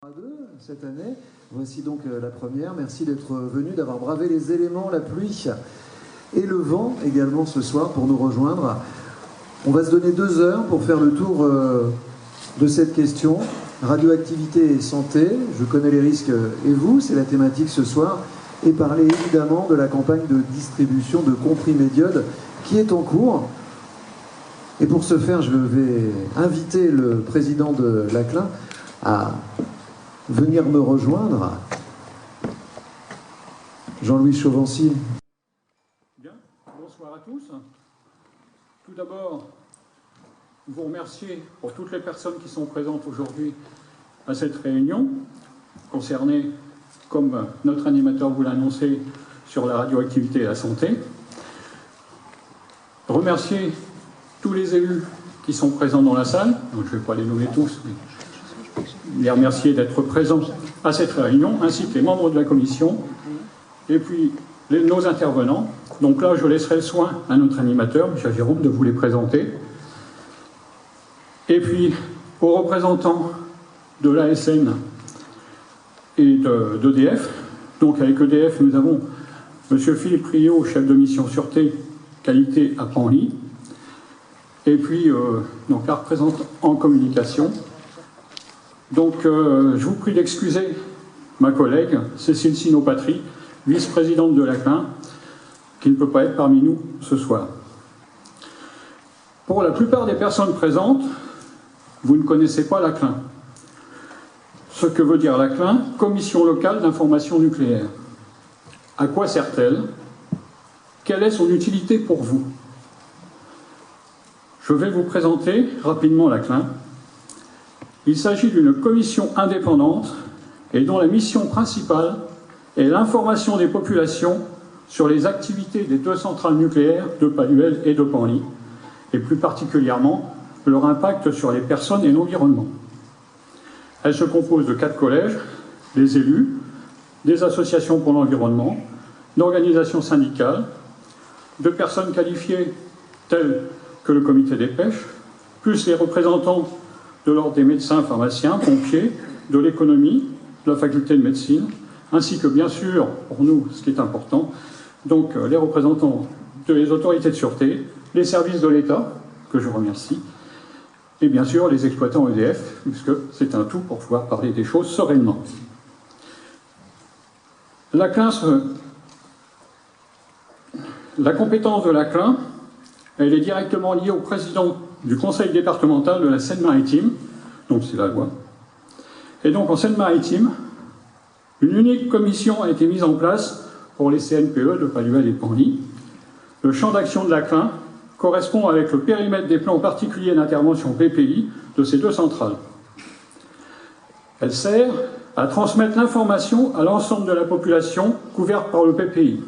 À deux cette année. Voici donc la première. Merci d'être venu, d'avoir bravé les éléments, la pluie et le vent également ce soir pour nous rejoindre. On va se donner 2 heures pour faire le tour de cette question. Radioactivité et santé, je connais les risques et vous, c'est la thématique ce soir. Et parler évidemment de la campagne de distribution de comprimés d'iode qui est en cours. Et pour ce faire, je vais inviter le président de l'ACLIN à venir me rejoindre. Jean-Louis Chauvency. Bien, bonsoir à tous. Tout d'abord, vous remercier pour toutes les personnes qui sont présentes aujourd'hui à cette réunion, concernée, comme notre animateur vous l'a annoncé, sur la radioactivité et la santé. Remercier tous les élus qui sont présents dans la salle, donc je ne vais pas les nommer tous, mais les remercier d'être présents à cette réunion, ainsi que les membres de la commission, et puis nos intervenants. Donc là, je laisserai le soin à notre animateur, Michel Jérôme, de vous les présenter. Et puis, aux représentants de l'ASN et d'EDF. Donc avec EDF, nous avons M. Philippe Riot, chef de mission sûreté qualité à Panly. Et puis, donc la représentante en communication. Donc, je vous prie d'excuser ma collègue, Cécile Sinopatrie, vice-présidente de l'ACLIN, qui ne peut pas être parmi nous ce soir. Pour la plupart des personnes présentes, vous ne connaissez pas l'ACLIN. Ce que veut dire l'ACLIN, Commission locale d'information nucléaire. À quoi sert-elle? Quelle est son utilité pour vous? Je vais vous présenter rapidement l'ACLIN. Il s'agit d'une commission indépendante et dont la mission principale est l'information des populations sur les activités des 2 centrales nucléaires de Paluel et de Panly, et plus particulièrement leur impact sur les personnes et l'environnement. Elle se compose de 4 collèges, des élus, des associations pour l'environnement, d'organisations syndicales, de personnes qualifiées telles que le comité des pêches, plus les représentants de l'ordre des médecins, pharmaciens, pompiers, de l'économie, de la faculté de médecine, ainsi que bien sûr, pour nous, ce qui est important, donc les représentants des autorités de sûreté, les services de l'État, que je remercie, et bien sûr les exploitants EDF, puisque c'est un tout pour pouvoir parler des choses sereinement. La compétence de l'ACLIN, elle est directement liée au président du conseil départemental de la Seine-Maritime, donc c'est la loi. Et donc en Seine-Maritime, une unique commission a été mise en place pour les CNPE de Paluel et de Panly. Le champ d'action de l'ACLIN correspond avec le périmètre des plans particuliers d'intervention PPI de ces 2 centrales. Elle sert à transmettre l'information à l'ensemble de la population couverte par le PPI.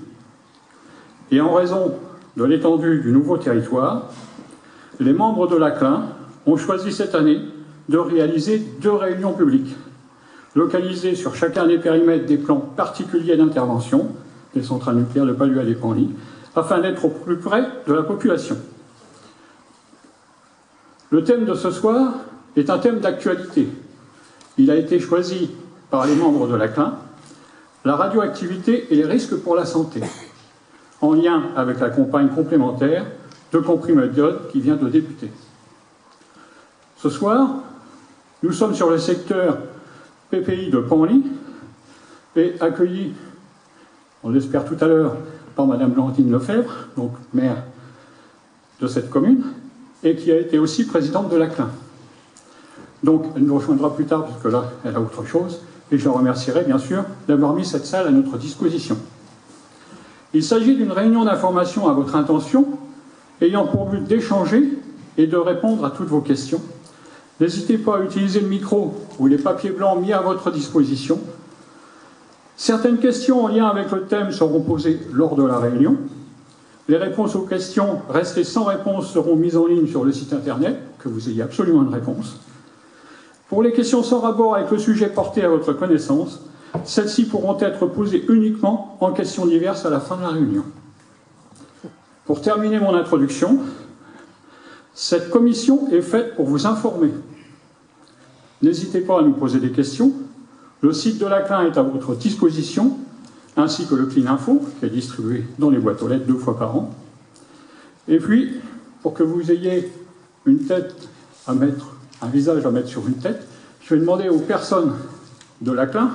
Et en raison de l'étendue du nouveau territoire, les membres de l'ACLIN ont choisi cette année de réaliser 2 réunions publiques, localisées sur chacun des périmètres des plans particuliers d'intervention des centrales nucléaires de Paluel et Panly, afin d'être au plus près de la population. Le thème de ce soir est un thème d'actualité. Il a été choisi par les membres de l'ACLIN, la radioactivité et les risques pour la santé, en lien avec la campagne complémentaire de comprimés d'iode qui vient de débuter. Ce soir, nous sommes sur le secteur PPI de Panly et accueillis, on l'espère tout à l'heure, par Madame Blandine Lefebvre, donc maire de cette commune, et qui a été aussi présidente de l'ACLIN. Donc elle nous rejoindra plus tard, parce que là, elle a autre chose, et je la remercierai bien sûr d'avoir mis cette salle à notre disposition. Il s'agit d'une réunion d'information à votre intention, ayant pour but d'échanger et de répondre à toutes vos questions. N'hésitez pas à utiliser le micro ou les papiers blancs mis à votre disposition. Certaines questions en lien avec le thème seront posées lors de la réunion. Les réponses aux questions restées sans réponse seront mises en ligne sur le site internet, que vous ayez absolument une réponse. Pour les questions sans rapport avec le sujet porté à votre connaissance, celles-ci pourront être posées uniquement en questions diverses à la fin de la réunion. Pour terminer mon introduction, cette commission est faite pour vous informer. N'hésitez pas à nous poser des questions, Le site de la CLIN est à votre disposition, ainsi que le Clean Info, qui est distribué dans les boîtes aux lettres 2 fois par an. Et puis, pour que vous ayez une tête à mettre, un visage à mettre sur une tête, je vais demander aux personnes de la CLIN,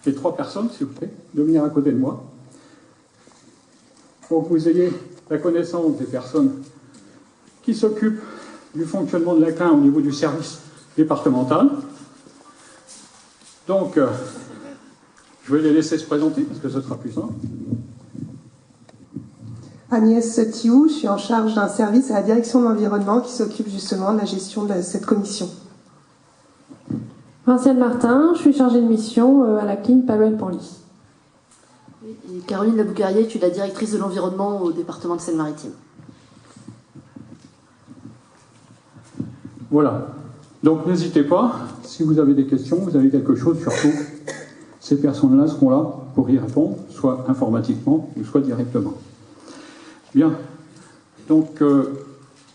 les 3 personnes, s'il vous plaît, de venir à côté de moi, pour que vous ayez la connaissance des personnes qui s'occupent du fonctionnement de la CLIN au niveau du service départemental. Donc, je vais les laisser se présenter, parce que ce sera plus simple. Agnès Thiou, je suis en charge d'un service à la direction de l'environnement qui s'occupe justement de la gestion de cette commission. Vinciane Martin, je suis chargée de mission à la CLIN Palouel-Panly. Et Caroline Laboucarier, tu es la directrice de l'environnement au département de Seine-Maritime. Voilà. Donc n'hésitez pas, si vous avez des questions, vous avez quelque chose, surtout, ces personnes-là seront là pour y répondre, soit informatiquement ou soit directement. Bien. Donc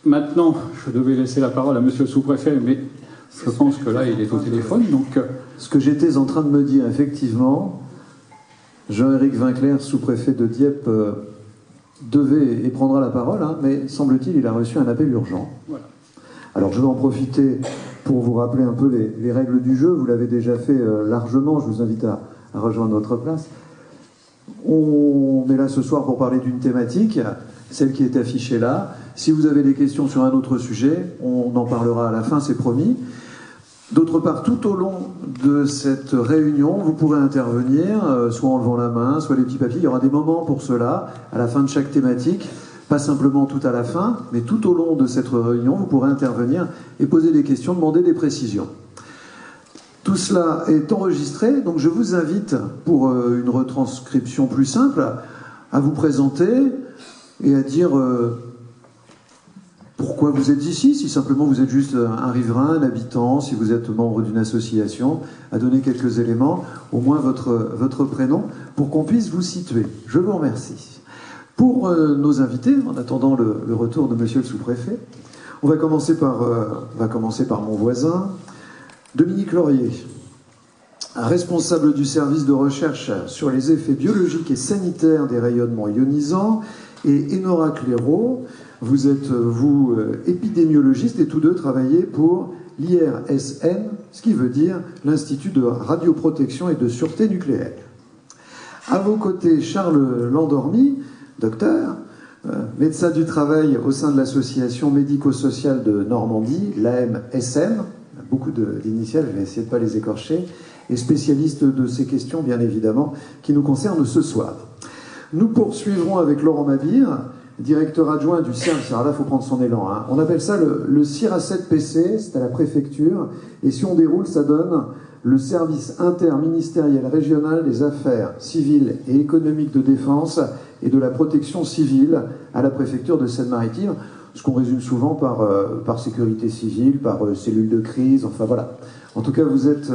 maintenant, je devais laisser la parole à monsieur le sous-préfet, mais je pense que là, il est au téléphone. Donc, ce que j'étais en train de me dire, effectivement, Jean-Éric Vinclair, sous-préfet de Dieppe, devait et prendra la parole, hein, mais semble-t-il, il a reçu un appel urgent. voilà. Alors je vais en profiter pour vous rappeler un peu les règles du jeu. Vous l'avez déjà fait largement, je vous invite à rejoindre notre place. On est là ce soir pour parler d'une thématique, celle qui est affichée là. Si vous avez des questions sur un autre sujet, on en parlera à la fin, c'est promis. D'autre part, tout au long de cette réunion, vous pourrez intervenir, soit en levant la main, soit les petits papiers. Il y aura des moments pour cela, à la fin de chaque thématique. Pas simplement tout à la fin, mais tout au long de cette réunion, vous pourrez intervenir et poser des questions, demander des précisions. Tout cela est enregistré, donc je vous invite, pour une retranscription plus simple, à vous présenter et à dire pourquoi vous êtes ici, si simplement vous êtes juste un riverain, un habitant, si vous êtes membre d'une association, à donner quelques éléments, au moins votre prénom, pour qu'on puisse vous situer. Je vous remercie. Pour nos invités, en attendant le retour de monsieur le sous-préfet, on va commencer par mon voisin, Dominique Laurier, responsable du service de recherche sur les effets biologiques et sanitaires des rayonnements ionisants, et Enora Clairaut, vous êtes, épidémiologiste, et tous deux travaillez pour l'IRSN, ce qui veut dire l'Institut de radioprotection et de sûreté nucléaire. À vos côtés, Charles Landormy, docteur, médecin du travail au sein de l'association médico-sociale de Normandie, l'AMSN, beaucoup d'initiales, je vais essayer de ne pas les écorcher, et spécialiste de ces questions, bien évidemment, qui nous concernent ce soir. Nous poursuivrons avec Laurent Mabir, directeur adjoint du CIRAS. Alors là, il faut prendre son élan. Hein. On appelle ça le CIRAS-7PC, c'est à la préfecture, et si on déroule, ça donne le service interministériel régional des affaires civiles et économiques de défense et de la protection civile à la préfecture de Seine-Maritime, ce qu'on résume souvent par sécurité civile, par cellule de crise, enfin voilà. En tout cas, vous êtes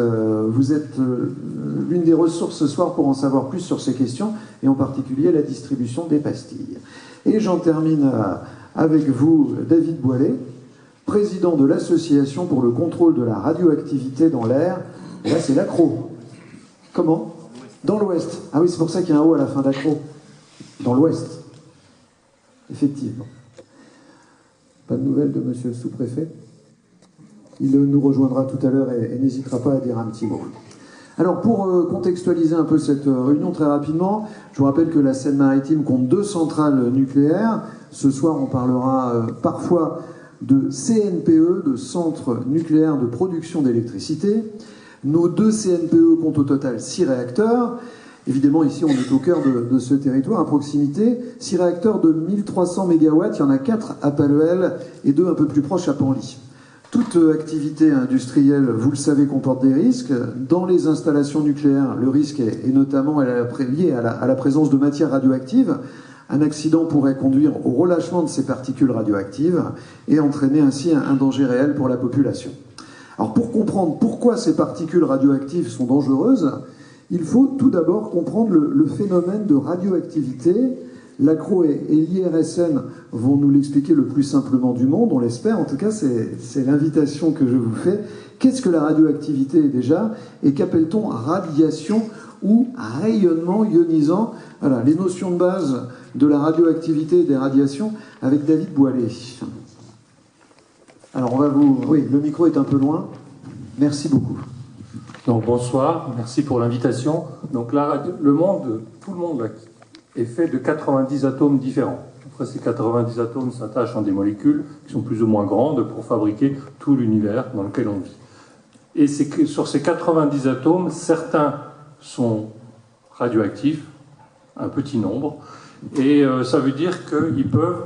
l'une des ressources ce soir pour en savoir plus sur ces questions, et en particulier la distribution des pastilles. Et j'en termine avec vous, David Boilet, président de l'Association pour le contrôle de la radioactivité dans l'air. Et là, c'est l'ACRO. Comment ? Dans l'Ouest. Ah oui, c'est pour ça qu'il y a un O à la fin d'ACRO. Dans l'Ouest. Effectivement. Pas de nouvelles de monsieur le sous-préfet ? Il nous rejoindra tout à l'heure et n'hésitera pas à dire un petit mot. Alors, pour contextualiser un peu cette réunion très rapidement, je vous rappelle que la Seine-Maritime compte 2 centrales nucléaires. Ce soir, on parlera parfois de CNPE, de Centre nucléaire de production d'électricité. Nos 2 CNPE comptent au total 6 réacteurs. Évidemment, ici, on est au cœur de ce territoire, à proximité. 6 réacteurs de 1300 MW, il y en a 4 à Paluel et 2 un peu plus proches à Panly. Toute activité industrielle, vous le savez, comporte des risques. Dans les installations nucléaires, le risque est notamment lié à la présence de matières radioactives. Un accident pourrait conduire au relâchement de ces particules radioactives et entraîner ainsi un danger réel pour la population. Alors, pour comprendre pourquoi ces particules radioactives sont dangereuses, il faut tout d'abord comprendre le phénomène de radioactivité, l'ACRO et l'IRSN vont nous l'expliquer le plus simplement du monde, on l'espère. En tout cas, c'est l'invitation que je vous fais. Qu'est-ce que la radioactivité déjà? Et qu'appelle-t-on radiation ou rayonnement ionisant? Voilà, les notions de base de la radioactivité et des radiations avec David Boilet. Alors, on va vous... Oui, le micro est un peu loin. Merci beaucoup. Donc, bonsoir, merci pour l'invitation. Donc, le monde, tout le monde est fait de 90 atomes différents. Après, ces 90 atomes s'attachent en des molécules qui sont plus ou moins grandes pour fabriquer tout l'univers dans lequel on vit. Et c'est que sur ces 90 atomes, certains sont radioactifs, un petit nombre, et ça veut dire qu'ils peuvent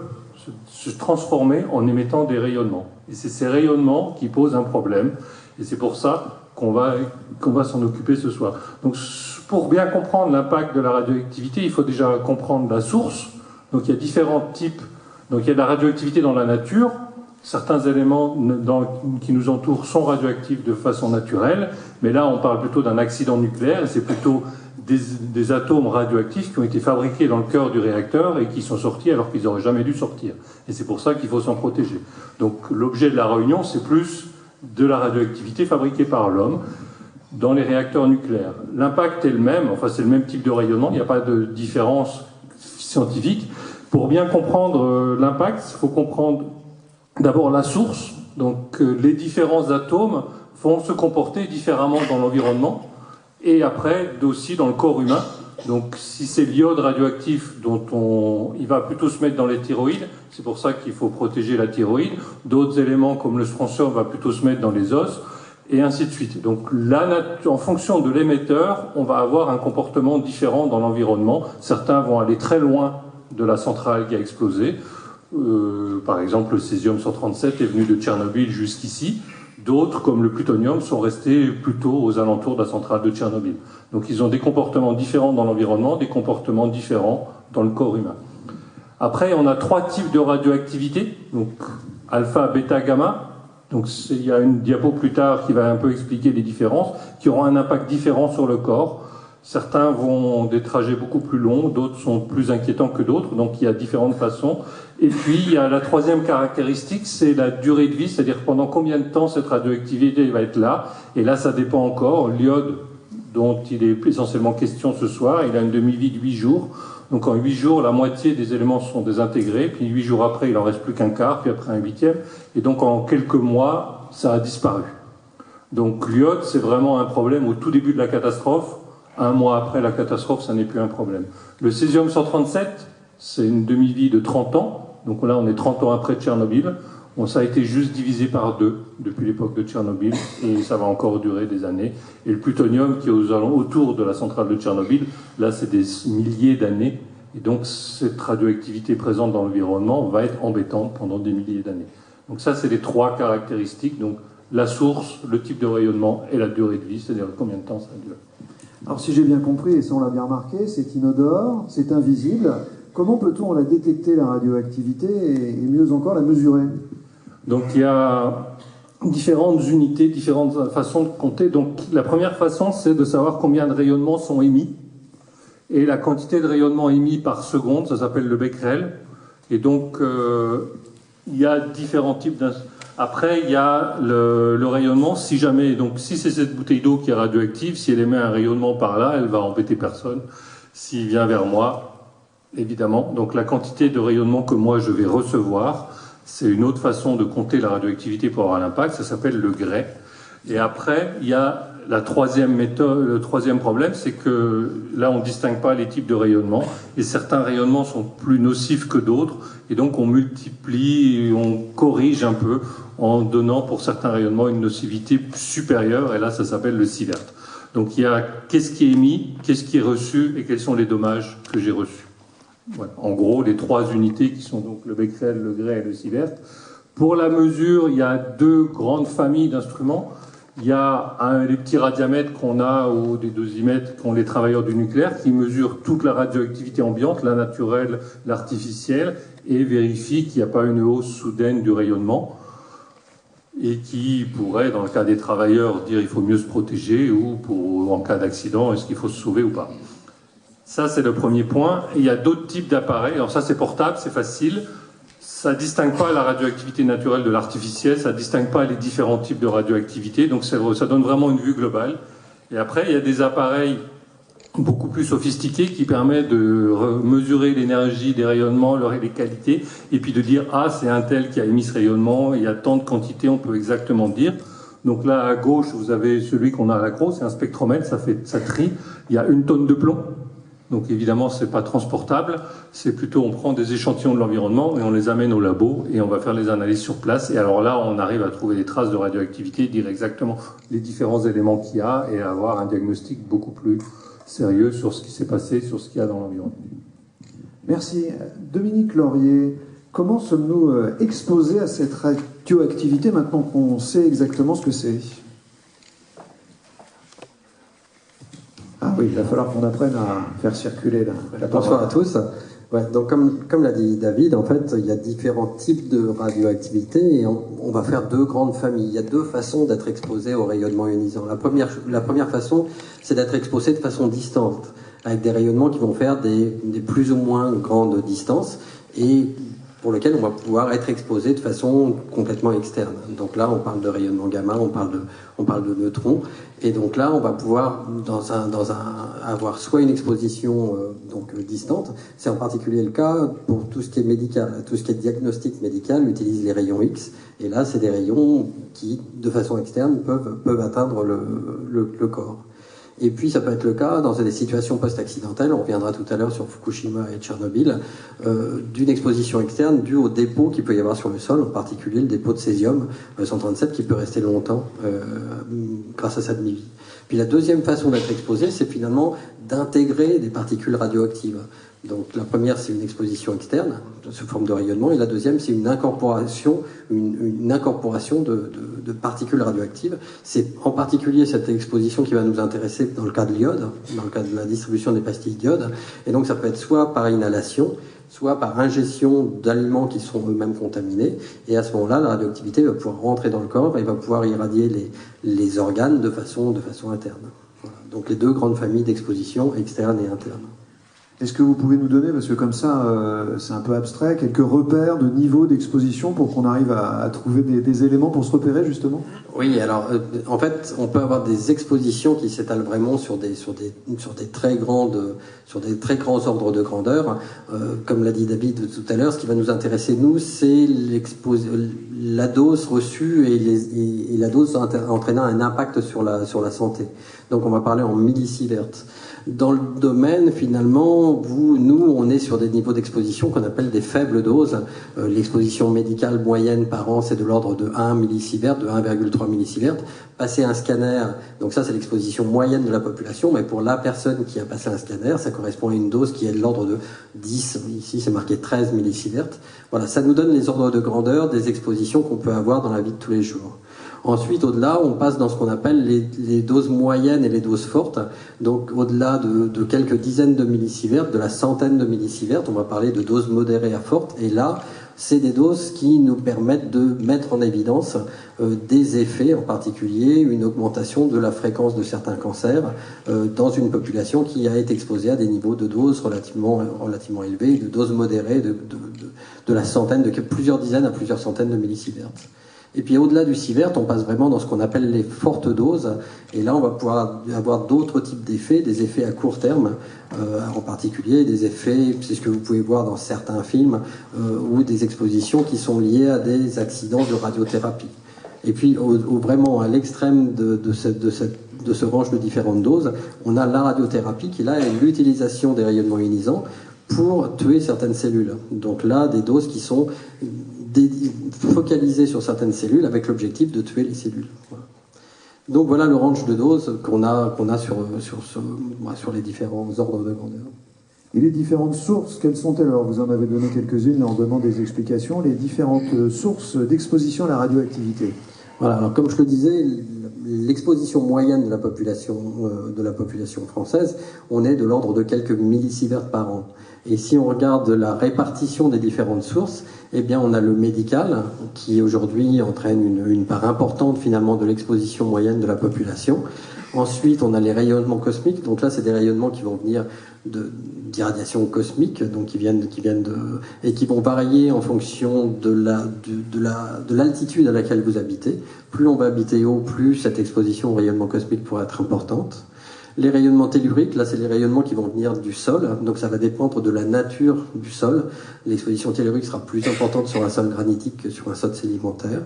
se transformer en émettant des rayonnements. Et c'est ces rayonnements qui posent un problème, et c'est pour ça qu'on va s'en occuper ce soir. Donc, pour bien comprendre l'impact de la radioactivité, il faut déjà comprendre la source. Donc, il y a différents types. Donc, il y a de la radioactivité dans la nature. Certains éléments qui nous entourent sont radioactifs de façon naturelle, mais là, on parle plutôt d'un accident nucléaire, et c'est plutôt des atomes radioactifs qui ont été fabriqués dans le cœur du réacteur et qui sont sortis alors qu'ils n'auraient jamais dû sortir. Et c'est pour ça qu'il faut s'en protéger. Donc, l'objet de la réunion, c'est plus de la radioactivité fabriquée par l'homme dans les réacteurs nucléaires. L'impact est le même, enfin c'est le même type de rayonnement, il n'y a pas de différence scientifique. Pour bien comprendre l'impact, il faut comprendre d'abord la source. Donc les différents atomes vont se comporter différemment dans l'environnement et après aussi dans le corps humain. Donc si c'est l'iode radioactif il va plutôt se mettre dans les thyroïdes, c'est pour ça qu'il faut protéger la thyroïde. D'autres éléments comme le strontium va plutôt se mettre dans les os, et ainsi de suite. Donc en fonction de l'émetteur, on va avoir un comportement différent dans l'environnement. Certains vont aller très loin de la centrale qui a explosé. Par exemple, le césium-137 est venu de Tchernobyl jusqu'ici. D'autres, comme le plutonium, sont restés plutôt aux alentours de la centrale de Tchernobyl. Donc ils ont des comportements différents dans l'environnement, des comportements différents dans le corps humain. Après, on a 3 types de radioactivité, donc alpha, bêta, gamma. Donc il y a une diapo plus tard qui va un peu expliquer les différences, qui auront un impact différent sur le corps. Certains vont des trajets beaucoup plus longs, d'autres sont plus inquiétants que d'autres, donc il y a différentes façons. Et puis il y a la troisième caractéristique, c'est la durée de vie, c'est-à-dire pendant combien de temps cette radioactivité va être là. Et là, ça dépend encore. L'iode, dont il est essentiellement question ce soir, il a une demi-vie de 8 jours. Donc en 8 jours, la moitié des éléments sont désintégrés, puis 8 jours après, il en reste plus qu'un quart, puis après un huitième. Et donc en quelques mois, ça a disparu. Donc l'iode, c'est vraiment un problème au tout début de la catastrophe. Un mois après la catastrophe, ça n'est plus un problème. Le césium-137, c'est une demi-vie de 30 ans. Donc là, on est 30 ans après Tchernobyl. Bon, ça a été juste divisé par 2 depuis l'époque de Tchernobyl, et ça va encore durer des années. Et le plutonium, qui est autour de la centrale de Tchernobyl, là, c'est des milliers d'années. Et donc, cette radioactivité présente dans l'environnement va être embêtante pendant des milliers d'années. Donc ça, c'est les 3 caractéristiques. Donc, la source, le type de rayonnement et la durée de vie, c'est-à-dire combien de temps ça dure. Alors si j'ai bien compris, et ça on l'a bien remarqué, c'est inodore, c'est invisible. Comment peut-on la détecter, la radioactivité, et mieux encore la mesurer? Donc il y a différentes unités, différentes façons de compter. Donc la première façon, c'est de savoir combien de rayonnements sont émis. Et la quantité de rayonnements émis par seconde, ça s'appelle le becquerel. Et donc il y a différents types Après, il y a le rayonnement. Si c'est cette bouteille d'eau qui est radioactive, si elle émet un rayonnement par là, elle va embêter personne. S'il vient vers moi, évidemment. Donc la quantité de rayonnement que moi je vais recevoir, c'est une autre façon de compter la radioactivité pour avoir l'impact. Ça s'appelle le Gray. Et après, il y a la troisième méthode. Le troisième problème, c'est que là, on ne distingue pas les types de rayonnement. Et certains rayonnements sont plus nocifs que d'autres. Et donc, on multiplie, on corrige un peu en donnant pour certains rayonnements une nocivité supérieure. Et là, ça s'appelle le sievert. Donc, il y a qu'est-ce qui est émis, qu'est-ce qui est reçu et quels sont les dommages que j'ai reçus. Voilà. En gros, les 3 unités qui sont donc le becquerel, le Gray et le sievert. Pour la mesure, il y a 2 grandes familles d'instruments. Il y a les petits radiamètres qu'on a, ou des dosimètres qu'ont les travailleurs du nucléaire, qui mesurent toute la radioactivité ambiante, la naturelle, l'artificielle, et vérifient qu'il n'y a pas une hausse soudaine du rayonnement, et qui pourrait, dans le cas des travailleurs, dire il faut mieux se protéger, ou en cas d'accident, est-ce qu'il faut se sauver ou pas. Ça, c'est le premier point. Il y a d'autres types d'appareils. Alors ça, c'est portable, c'est facile. Ça ne distingue pas la radioactivité naturelle de l'artificiel, ça ne distingue pas les différents types de radioactivité, donc ça donne vraiment une vue globale. Et après, il y a des appareils beaucoup plus sophistiqués qui permettent de mesurer l'énergie des rayonnements, les qualités, et puis de dire « Ah, c'est un tel qui a émis ce rayonnement, il y a tant de quantité, on peut exactement dire ». Donc là, à gauche, vous avez celui qu'on a à l'accro, c'est un spectromètre, ça trie, il y a 1 tonne de plomb. Donc évidemment, c'est pas transportable, c'est plutôt on prend des échantillons de l'environnement et on les amène au labo et on va faire les analyses sur place. Et alors là, on arrive à trouver des traces de radioactivité, dire exactement les différents éléments qu'il y a et avoir un diagnostic beaucoup plus sérieux sur ce qui s'est passé, sur ce qu'il y a dans l'environnement. Merci. Dominique Laurier, comment sommes-nous exposés à cette radioactivité maintenant qu'on sait exactement ce que c'est ? Ah oui, il va falloir qu'on apprenne à faire circuler la parole. Bonsoir à tous. Ouais, donc comme l'a dit David, en fait, il y a différents types de radioactivité et on va faire 2 grandes familles. Il y a 2 façons d'être exposé au rayonnement ionisant. La première façon, c'est d'être exposé de façon distante, avec des rayonnements qui vont faire des plus ou moins grandes distances et pour lequel on va pouvoir être exposé de façon complètement externe. Donc là, on parle de rayonnement gamma, on parle de neutrons, et donc là, on va pouvoir avoir soit une exposition distante. C'est en particulier le cas pour tout ce qui est médical, tout ce qui est diagnostic médical utilise les rayons X, et là, c'est des rayons qui, de façon externe, peuvent atteindre le corps. Et puis ça peut être le cas dans des situations post-accidentelles, on reviendra tout à l'heure sur Fukushima et Tchernobyl, d'une exposition externe due au dépôt qu'il peut y avoir sur le sol, en particulier le dépôt de césium 137 qui peut rester longtemps grâce à sa demi-vie. Puis la deuxième façon d'être exposé, c'est finalement d'intégrer des particules radioactives. Donc la première, c'est une exposition externe, sous forme de rayonnement, et la deuxième, c'est une incorporation de particules radioactives. C'est en particulier cette exposition qui va nous intéresser dans le cas de l'iode, dans le cas de la distribution des pastilles d'iode. Et donc ça peut être soit par inhalation, soit par ingestion d'aliments qui sont eux-mêmes contaminés. Et à ce moment-là, la radioactivité va pouvoir rentrer dans le corps et va pouvoir irradier les organes de façon interne. Voilà. Donc les 2 grandes familles d'exposition, externe et interne. Est-ce que vous pouvez nous donner, parce que comme ça, c'est un peu abstrait, quelques repères de niveau d'exposition pour qu'on arrive à trouver des éléments pour se repérer, justement ? Oui, alors, en fait, on peut avoir des expositions qui s'étalent vraiment sur des très grands ordres de grandeur. Comme l'a dit David tout à l'heure, ce qui va nous intéresser, nous, c'est la dose reçue et la dose entraînant un impact sur la santé. Donc, on va parler en millisieverts. Dans le domaine, finalement, nous, on est sur des niveaux d'exposition qu'on appelle des faibles doses. L'exposition médicale moyenne par an, c'est de l'ordre de 1 millisievert, de 1,3 millisievert. Passer un scanner, donc ça, c'est l'exposition moyenne de la population, mais pour la personne qui a passé un scanner, ça correspond à une dose qui est de l'ordre de 10, ici c'est marqué 13 millisieverts. Voilà, ça nous donne les ordres de grandeur des expositions qu'on peut avoir dans la vie de tous les jours. Ensuite, au-delà, on passe dans ce qu'on appelle les doses moyennes et les doses fortes. Donc, au-delà de quelques dizaines de millisieverts, de la centaine de millisieverts, on va parler de doses modérées à fortes. Et là, c'est des doses qui nous permettent de mettre en évidence des effets, en particulier une augmentation de la fréquence de certains cancers dans une population qui a été exposée à des niveaux de doses relativement élevés, de doses modérées de la centaine, de plusieurs dizaines à plusieurs centaines de millisieverts. Et puis au-delà du sievert, on passe vraiment dans ce qu'on appelle les fortes doses. Et là, on va pouvoir avoir d'autres types d'effets, des effets à court terme, en particulier des effets, c'est ce que vous pouvez voir dans certains films, ou des expositions qui sont liées à des accidents de radiothérapie. Et puis vraiment à l'extrême de ce range de différentes doses, on a la radiothérapie qui là est l'utilisation des rayonnements ionisants pour tuer certaines cellules. Donc là, des doses qui sont focalisées sur certaines cellules avec l'objectif de tuer les cellules. Voilà. Donc voilà le range de doses qu'on a sur les différents ordres de grandeur. Et les différentes sources, quelles sont-elles? Alors, vous en avez donné quelques-unes en donnant des explications. Les différentes sources d'exposition à la radioactivité. Voilà, alors comme je le disais, l'exposition moyenne de la population française, on est de l'ordre de quelques millisieverts par an. Et si on regarde la répartition des différentes sources, eh bien on a le médical, qui aujourd'hui entraîne une part importante finalement de l'exposition moyenne de la population. Ensuite, on a les rayonnements cosmiques. Donc là, c'est des rayonnements qui vont venir d'irradiation cosmique, donc qui viennent et qui vont varier en fonction de l'altitude à laquelle vous habitez. Plus on va habiter haut, plus cette exposition au rayonnement cosmique pourra être importante. Les rayonnements telluriques, là, c'est les rayonnements qui vont venir du sol, donc ça va dépendre de la nature du sol. L'exposition tellurique sera plus importante sur un sol granitique que sur un sol sédimentaire.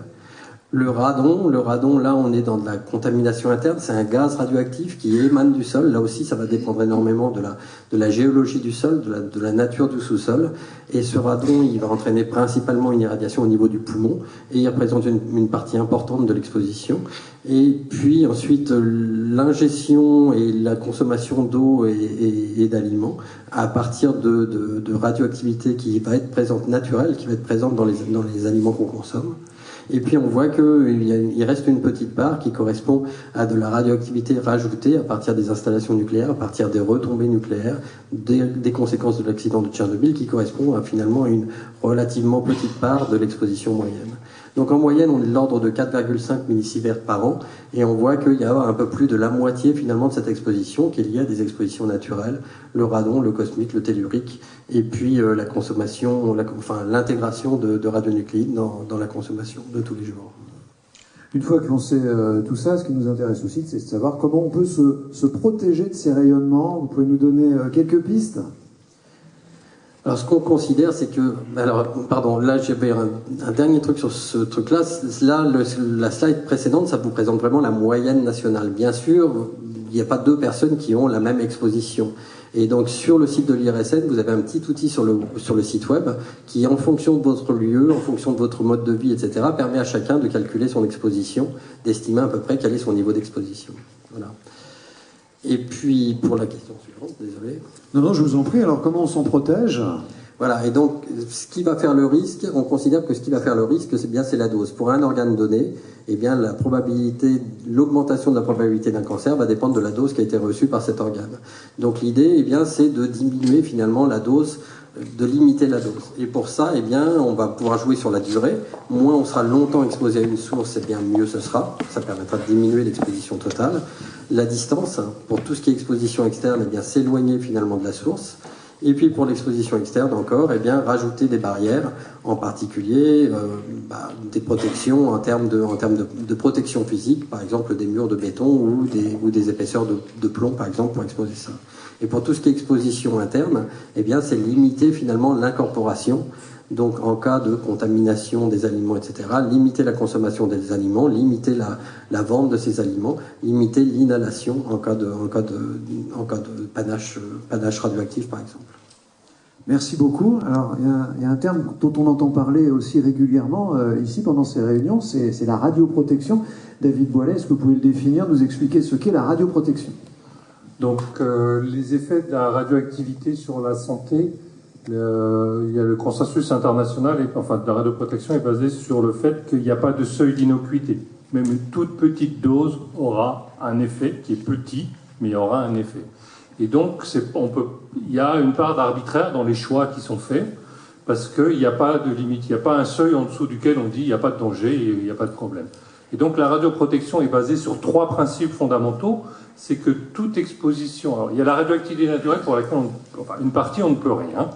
Le radon, là, on est dans de la contamination interne. C'est un gaz radioactif qui émane du sol. Là aussi, ça va dépendre énormément de la géologie du sol, de la nature du sous-sol. Et ce radon, il va entraîner principalement une irradiation au niveau du poumon. Et il représente une partie importante de l'exposition. Et puis ensuite, l'ingestion et la consommation d'eau et d'aliments à partir de radioactivité qui va être présente naturelle, qui va être présente dans les aliments qu'on consomme. Et puis on voit qu'il reste une petite part qui correspond à de la radioactivité rajoutée à partir des installations nucléaires, à partir des retombées nucléaires, des conséquences de l'accident de Tchernobyl, qui correspond à finalement une relativement petite part de l'exposition moyenne. Donc en moyenne, on est de l'ordre de 4,5 millisieverts par an, et on voit qu'il y a un peu plus de la moitié finalement de cette exposition qui est liée à des expositions naturelles, le radon, le cosmique, le tellurique, et puis la consommation, l'intégration de radionucléides dans la consommation de tous les jours. Une fois que l'on sait tout ça, ce qui nous intéresse aussi, c'est de savoir comment on peut se protéger de ces rayonnements. Vous pouvez nous donner quelques pistes ? Alors, ce qu'on considère, c'est que... là, j'avais un dernier truc sur ce truc-là. Là, la slide précédente, ça vous présente vraiment la moyenne nationale. Bien sûr, il n'y a pas deux personnes qui ont la même exposition. Et donc, sur le site de l'IRSN, vous avez un petit outil sur le site web qui, en fonction de votre lieu, en fonction de votre mode de vie, etc., permet à chacun de calculer son exposition, d'estimer à peu près quel est son niveau d'exposition. Voilà. Et puis, pour la question suivante, désolé. Non, je vous en prie. Alors, comment on s'en protège ? Voilà, et donc, ce qui va faire le risque, on considère que ce qui va faire le risque, c'est la dose. Pour un organe donné, eh bien, l'augmentation de la probabilité d'un cancer va dépendre de la dose qui a été reçue par cet organe. Donc, l'idée, eh bien, c'est de diminuer finalement la dose, de limiter la dose. Et pour ça, eh bien, on va pouvoir jouer sur la durée. Moins on sera longtemps exposé à une source, eh bien, mieux ce sera. Ça permettra de diminuer l'exposition totale. La distance, pour tout ce qui est exposition externe, eh bien, s'éloigner finalement de la source. Et puis pour l'exposition externe encore, eh bien, rajouter des barrières, en particulier des protections en termes de protection physique, par exemple des murs de béton ou des épaisseurs de plomb, par exemple, pour exposer ça. Et pour tout ce qui est exposition interne, eh bien, c'est limiter finalement l'incorporation. Donc, en cas de contamination des aliments, etc., limiter la consommation des aliments, limiter la vente de ces aliments, limiter l'inhalation en cas de panache radioactif, par exemple. Merci beaucoup. Alors, il y a un terme dont on entend parler aussi régulièrement ici pendant ces réunions, c'est la radioprotection. David Boilet, est-ce que vous pouvez le définir, nous expliquer ce qu'est la radioprotection ? Donc, les effets de la radioactivité sur la santé, il y a le consensus international de la radioprotection est basé sur le fait qu'il n'y a pas de seuil d'innocuité. Même une toute petite dose aura un effet qui est petit, mais il y aura un effet. Et donc, il y a une part d'arbitraire dans les choix qui sont faits, parce qu'il n'y a pas de limite, il n'y a pas un seuil en dessous duquel on dit il n'y a pas de danger et il n'y a pas de problème. Et donc, la radioprotection est basée sur 3 principes fondamentaux. C'est que toute exposition... Alors, il y a la radioactivité naturelle pour laquelle une partie, on ne peut rien.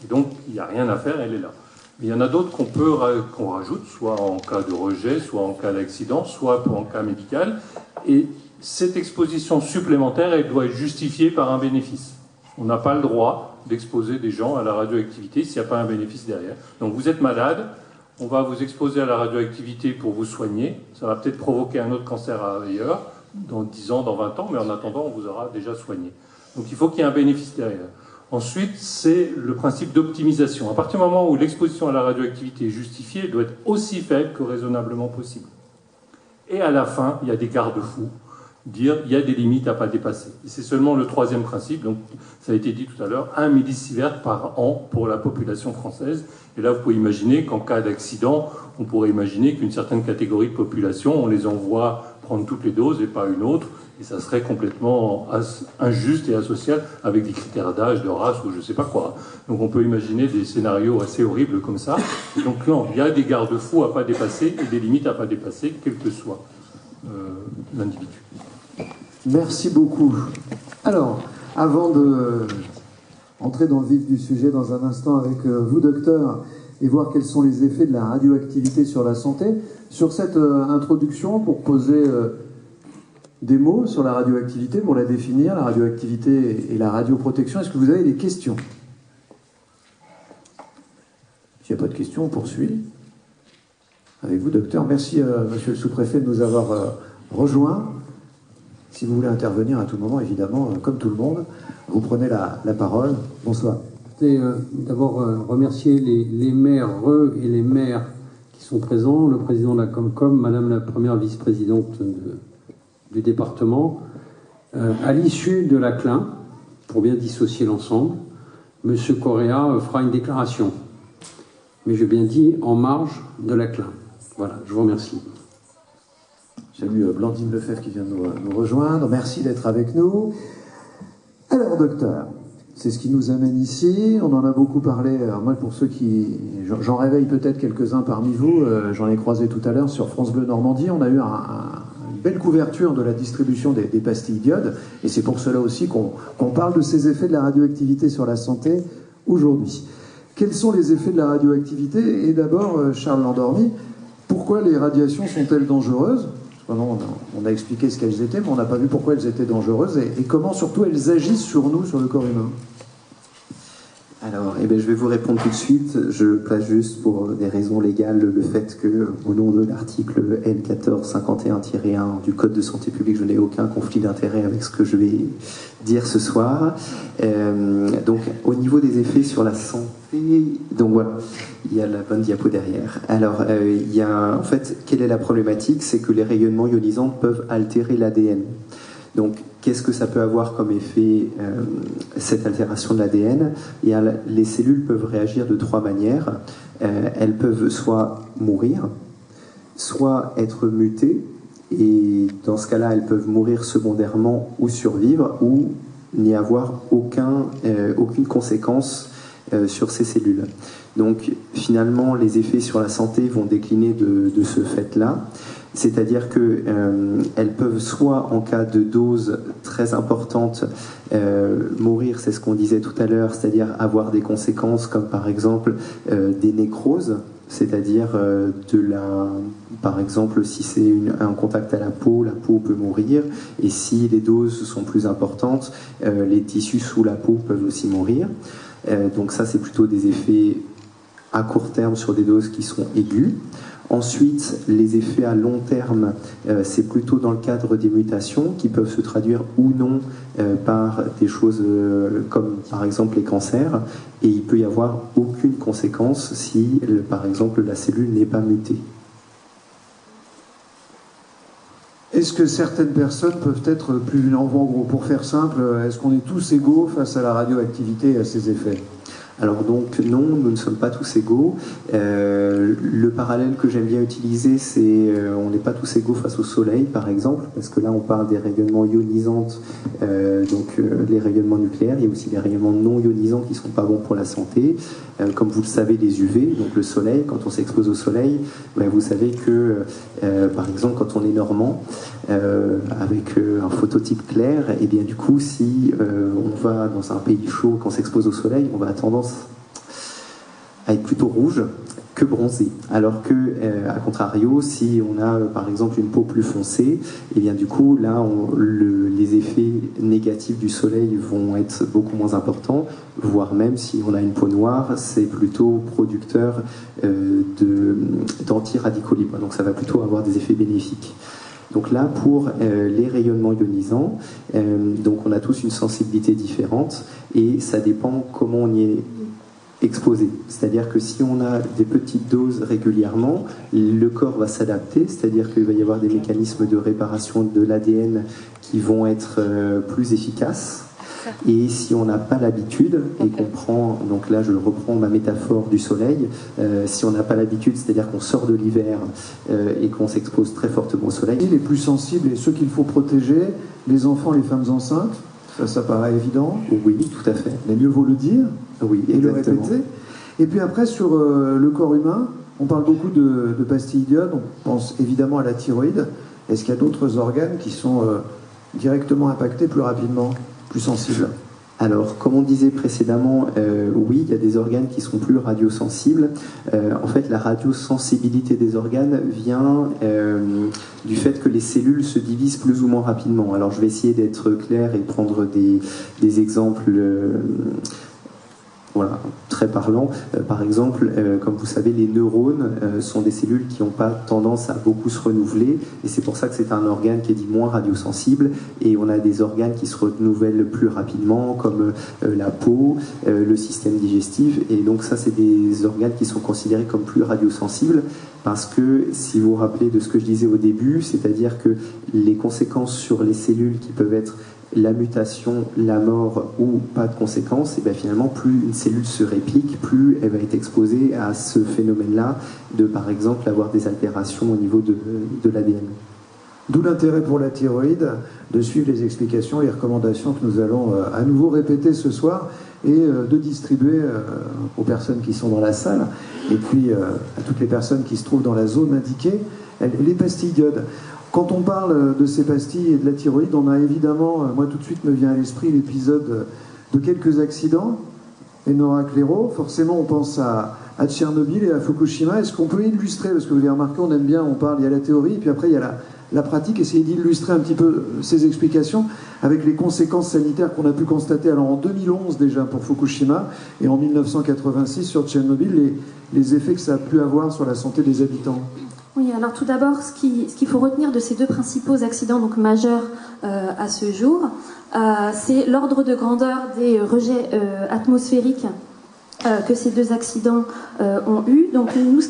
Et donc, il n'y a rien à faire, elle est là. Mais il y en a d'autres qu'on rajoute, soit en cas de rejet, soit en cas d'accident, soit en cas médical. Et cette exposition supplémentaire, elle doit être justifiée par un bénéfice. On n'a pas le droit d'exposer des gens à la radioactivité s'il n'y a pas un bénéfice derrière. Donc, vous êtes malade, on va vous exposer à la radioactivité pour vous soigner. Ça va peut-être provoquer un autre cancer ailleurs, dans 10 ans, dans 20 ans, mais en attendant, on vous aura déjà soigné. Donc, il faut qu'il y ait un bénéfice derrière. Ensuite, c'est le principe d'optimisation. À partir du moment où l'exposition à la radioactivité est justifiée, elle doit être aussi faible que raisonnablement possible. Et à la fin, il y a des garde-fous, dire il y a des limites à ne pas dépasser. Et c'est seulement le 3e principe, donc ça a été dit tout à l'heure, 1 millisievert par an pour la population française. Et là, vous pouvez imaginer qu'en cas d'accident, on pourrait imaginer qu'une certaine catégorie de population, on les envoie prendre toutes les doses et pas une autre, et ça serait complètement injuste et asocial avec des critères d'âge, de race ou je ne sais pas quoi. Donc on peut imaginer des scénarios assez horribles comme ça. Et donc là, il y a des garde-fous à ne pas dépasser et des limites à ne pas dépasser, quel que soit l'individu. Merci beaucoup. Alors, avant de entrer dans le vif du sujet dans un instant avec vous, docteur, et voir quels sont les effets de la radioactivité sur la santé, sur cette introduction, pour poser des mots sur la radioactivité, pour la définir, la radioactivité et la radioprotection, est-ce que vous avez des questions? S'il n'y a pas de questions, on poursuit. Avec vous, docteur. Merci, monsieur le sous-préfet, de nous avoir rejoints. Si vous voulez intervenir à tout moment, évidemment, comme tout le monde, vous prenez la parole. Bonsoir. D'abord remercier les maires et les maires qui sont présents, le président de la Comcom, madame la première vice-présidente du département. À l'issue de la CLIN, pour bien dissocier l'ensemble, monsieur Correa fera une déclaration. Mais j'ai bien dit en marge de la CLIN. Voilà, je vous remercie. Salut Blandine Lefebvre qui vient de nous rejoindre. Merci d'être avec nous. Alors, docteur, c'est ce qui nous amène ici. On en a beaucoup parlé. Alors moi, pour ceux qui... J'en réveille peut-être quelques-uns parmi vous. J'en ai croisé tout à l'heure sur France Bleu Normandie. On a eu une belle couverture de la distribution des pastilles d'iode. Et c'est pour cela aussi qu'on parle de ces effets de la radioactivité sur la santé aujourd'hui. Quels sont les effets de la radioactivité? Et d'abord, Charles Landormy, pourquoi les radiations sont-elles dangereuses? On a expliqué ce qu'elles étaient, mais on n'a pas vu pourquoi elles étaient dangereuses et comment surtout elles agissent sur nous, sur le corps humain. Alors, je vais vous répondre tout de suite. Je place juste pour des raisons légales le fait que, au nom de l'article L1451-1 du Code de santé publique, je n'ai aucun conflit d'intérêt avec ce que je vais dire ce soir. Donc, au niveau des effets sur la santé, donc voilà, il y a la bonne diapo derrière. Alors, en fait, quelle est la problématique? C'est que les rayonnements ionisants peuvent altérer l'ADN. Donc, qu'est-ce que ça peut avoir comme effet, cette altération de l'ADN? Les cellules peuvent réagir de trois manières. Elles peuvent soit mourir, soit être mutées, et dans ce cas-là, elles peuvent mourir secondairement ou survivre, ou n'y avoir aucune conséquence sur ces cellules. Donc, finalement, les effets sur la santé vont décliner de ce fait-là. C'est-à-dire qu'elles peuvent soit, en cas de dose très importante, mourir, c'est ce qu'on disait tout à l'heure, c'est-à-dire avoir des conséquences comme par exemple des nécroses, c'est-à-dire par exemple, si c'est un contact à la peau peut mourir, et si les doses sont plus importantes, les tissus sous la peau peuvent aussi mourir. Donc ça, c'est plutôt des effets à court terme sur des doses qui sont aiguës. Ensuite, les effets à long terme, c'est plutôt dans le cadre des mutations qui peuvent se traduire ou non par des choses comme par exemple les cancers, et il peut y avoir aucune conséquence si par exemple la cellule n'est pas mutée. Est-ce que certaines personnes peuvent être plus vulnérables? En gros, pour faire simple, est-ce qu'on est tous égaux face à la radioactivité et à ses effets? Alors donc non, nous ne sommes pas tous égaux. Le parallèle que j'aime bien utiliser, c'est on n'est pas tous égaux face au soleil, par exemple, parce que là on parle des rayonnements ionisants, les rayonnements nucléaires. Il y a aussi les rayonnements non ionisants qui ne sont pas bons pour la santé. Comme vous le savez, les UV, donc le soleil, quand on s'expose au soleil, vous savez que, par exemple, quand on est normand, avec un phototype clair, et bien du coup, si on va dans un pays chaud, qu'on s'expose au soleil, on va avoir tendance à être plutôt rouge que bronzé. Alors que, à contrario, si on a par exemple une peau plus foncée, et bien du coup, là, les effets négatifs du soleil vont être beaucoup moins importants, voire même si on a une peau noire, c'est plutôt producteur d'antiradicaux libres. Donc ça va plutôt avoir des effets bénéfiques. Donc là, pour les rayonnements ionisants, donc on a tous une sensibilité différente et ça dépend comment on y est exposé. C'est-à-dire que si on a des petites doses régulièrement, le corps va s'adapter, c'est-à-dire qu'il va y avoir des mécanismes de réparation de l'ADN qui vont être plus efficaces. Et si on n'a pas l'habitude, et qu'on prend, donc là je reprends ma métaphore du soleil, si on n'a pas l'habitude, c'est-à-dire qu'on sort de l'hiver et qu'on s'expose très fortement au soleil. Les plus sensibles et ceux qu'il faut protéger, les enfants, les femmes enceintes, ça paraît évident. Oui, tout à fait. Mais mieux vaut le dire, oui, et le répéter. Et puis après, sur le corps humain, on parle beaucoup de pastilles d'iode, on pense évidemment à la thyroïde. Est-ce qu'il y a d'autres organes qui sont directement impactés plus rapidement, plus sensibles? Alors, comme on disait précédemment, oui, il y a des organes qui sont plus radiosensibles. En fait, la radiosensibilité des organes vient du fait que les cellules se divisent plus ou moins rapidement. Alors, je vais essayer d'être clair et prendre des exemples voilà, très parlants. Par exemple, comme vous savez, les neurones sont des cellules qui n'ont pas tendance à beaucoup se renouveler, et c'est pour ça que c'est un organe qui est dit moins radiosensible, et on a des organes qui se renouvellent plus rapidement, comme la peau, le système digestif, et donc ça, c'est des organes qui sont considérés comme plus radiosensibles, parce que, si vous vous rappelez de ce que je disais au début, c'est-à-dire que les conséquences sur les cellules qui peuvent être la mutation, la mort ou pas de conséquences, et bien finalement, plus une cellule se réplique, plus elle va être exposée à ce phénomène-là de, par exemple, avoir des altérations au niveau de l'ADN. D'où l'intérêt pour la thyroïde de suivre les explications et les recommandations que nous allons à nouveau répéter ce soir et de distribuer aux personnes qui sont dans la salle et puis à toutes les personnes qui se trouvent dans la zone indiquée, les pastilles d'iode. Quand on parle de ces pastilles et de la thyroïde, on a évidemment, moi tout de suite me vient à l'esprit l'épisode de quelques accidents, Enora Clairo, forcément on pense à Tchernobyl et à Fukushima. Est-ce qu'on peut illustrer, parce que vous avez remarqué, on aime bien, on parle, il y a la théorie, et puis après il y a la pratique, essayer d'illustrer un petit peu ces explications avec les conséquences sanitaires qu'on a pu constater alors en 2011 déjà pour Fukushima et en 1986 sur Tchernobyl, les effets que ça a pu avoir sur la santé des habitants. Oui, alors tout d'abord, ce qu'il faut retenir de ces deux principaux accidents donc majeurs à ce jour, c'est l'ordre de grandeur des rejets atmosphériques que ces deux accidents ont eu. Donc nous, ce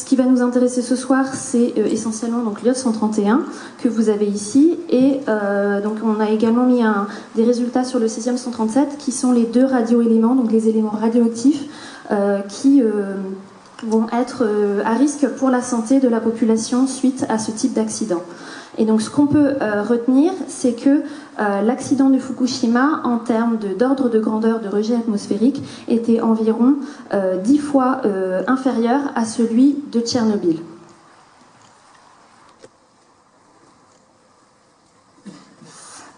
qui va nous intéresser ce soir, c'est essentiellement donc l'iode 131 que vous avez ici, et donc on a également mis des résultats sur le césium 137 qui sont les deux radioéléments, donc les éléments radioactifs qui vont être à risque pour la santé de la population suite à ce type d'accident. Et donc ce qu'on peut retenir, c'est que l'accident de Fukushima, en termes d'ordre de grandeur de rejet atmosphérique, était environ 10 fois inférieur à celui de Tchernobyl.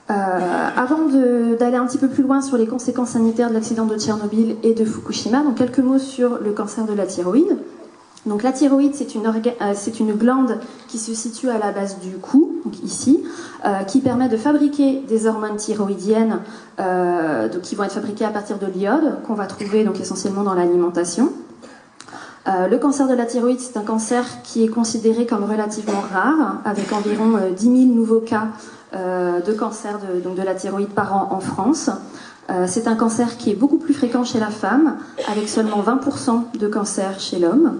Avant d'aller un petit peu plus loin sur les conséquences sanitaires de l'accident de Tchernobyl et de Fukushima, donc quelques mots sur le cancer de la thyroïde. Donc la thyroïde, c'est une glande qui se situe à la base du cou, donc ici, qui permet de fabriquer des hormones thyroïdiennes donc qui vont être fabriquées à partir de l'iode, qu'on va trouver donc essentiellement dans l'alimentation. Le cancer de la thyroïde, c'est un cancer qui est considéré comme relativement rare, avec environ 10 000 nouveaux cas de cancer de la thyroïde par an en France. C'est un cancer qui est beaucoup plus fréquent chez la femme, avec seulement 20% de cancer chez l'homme.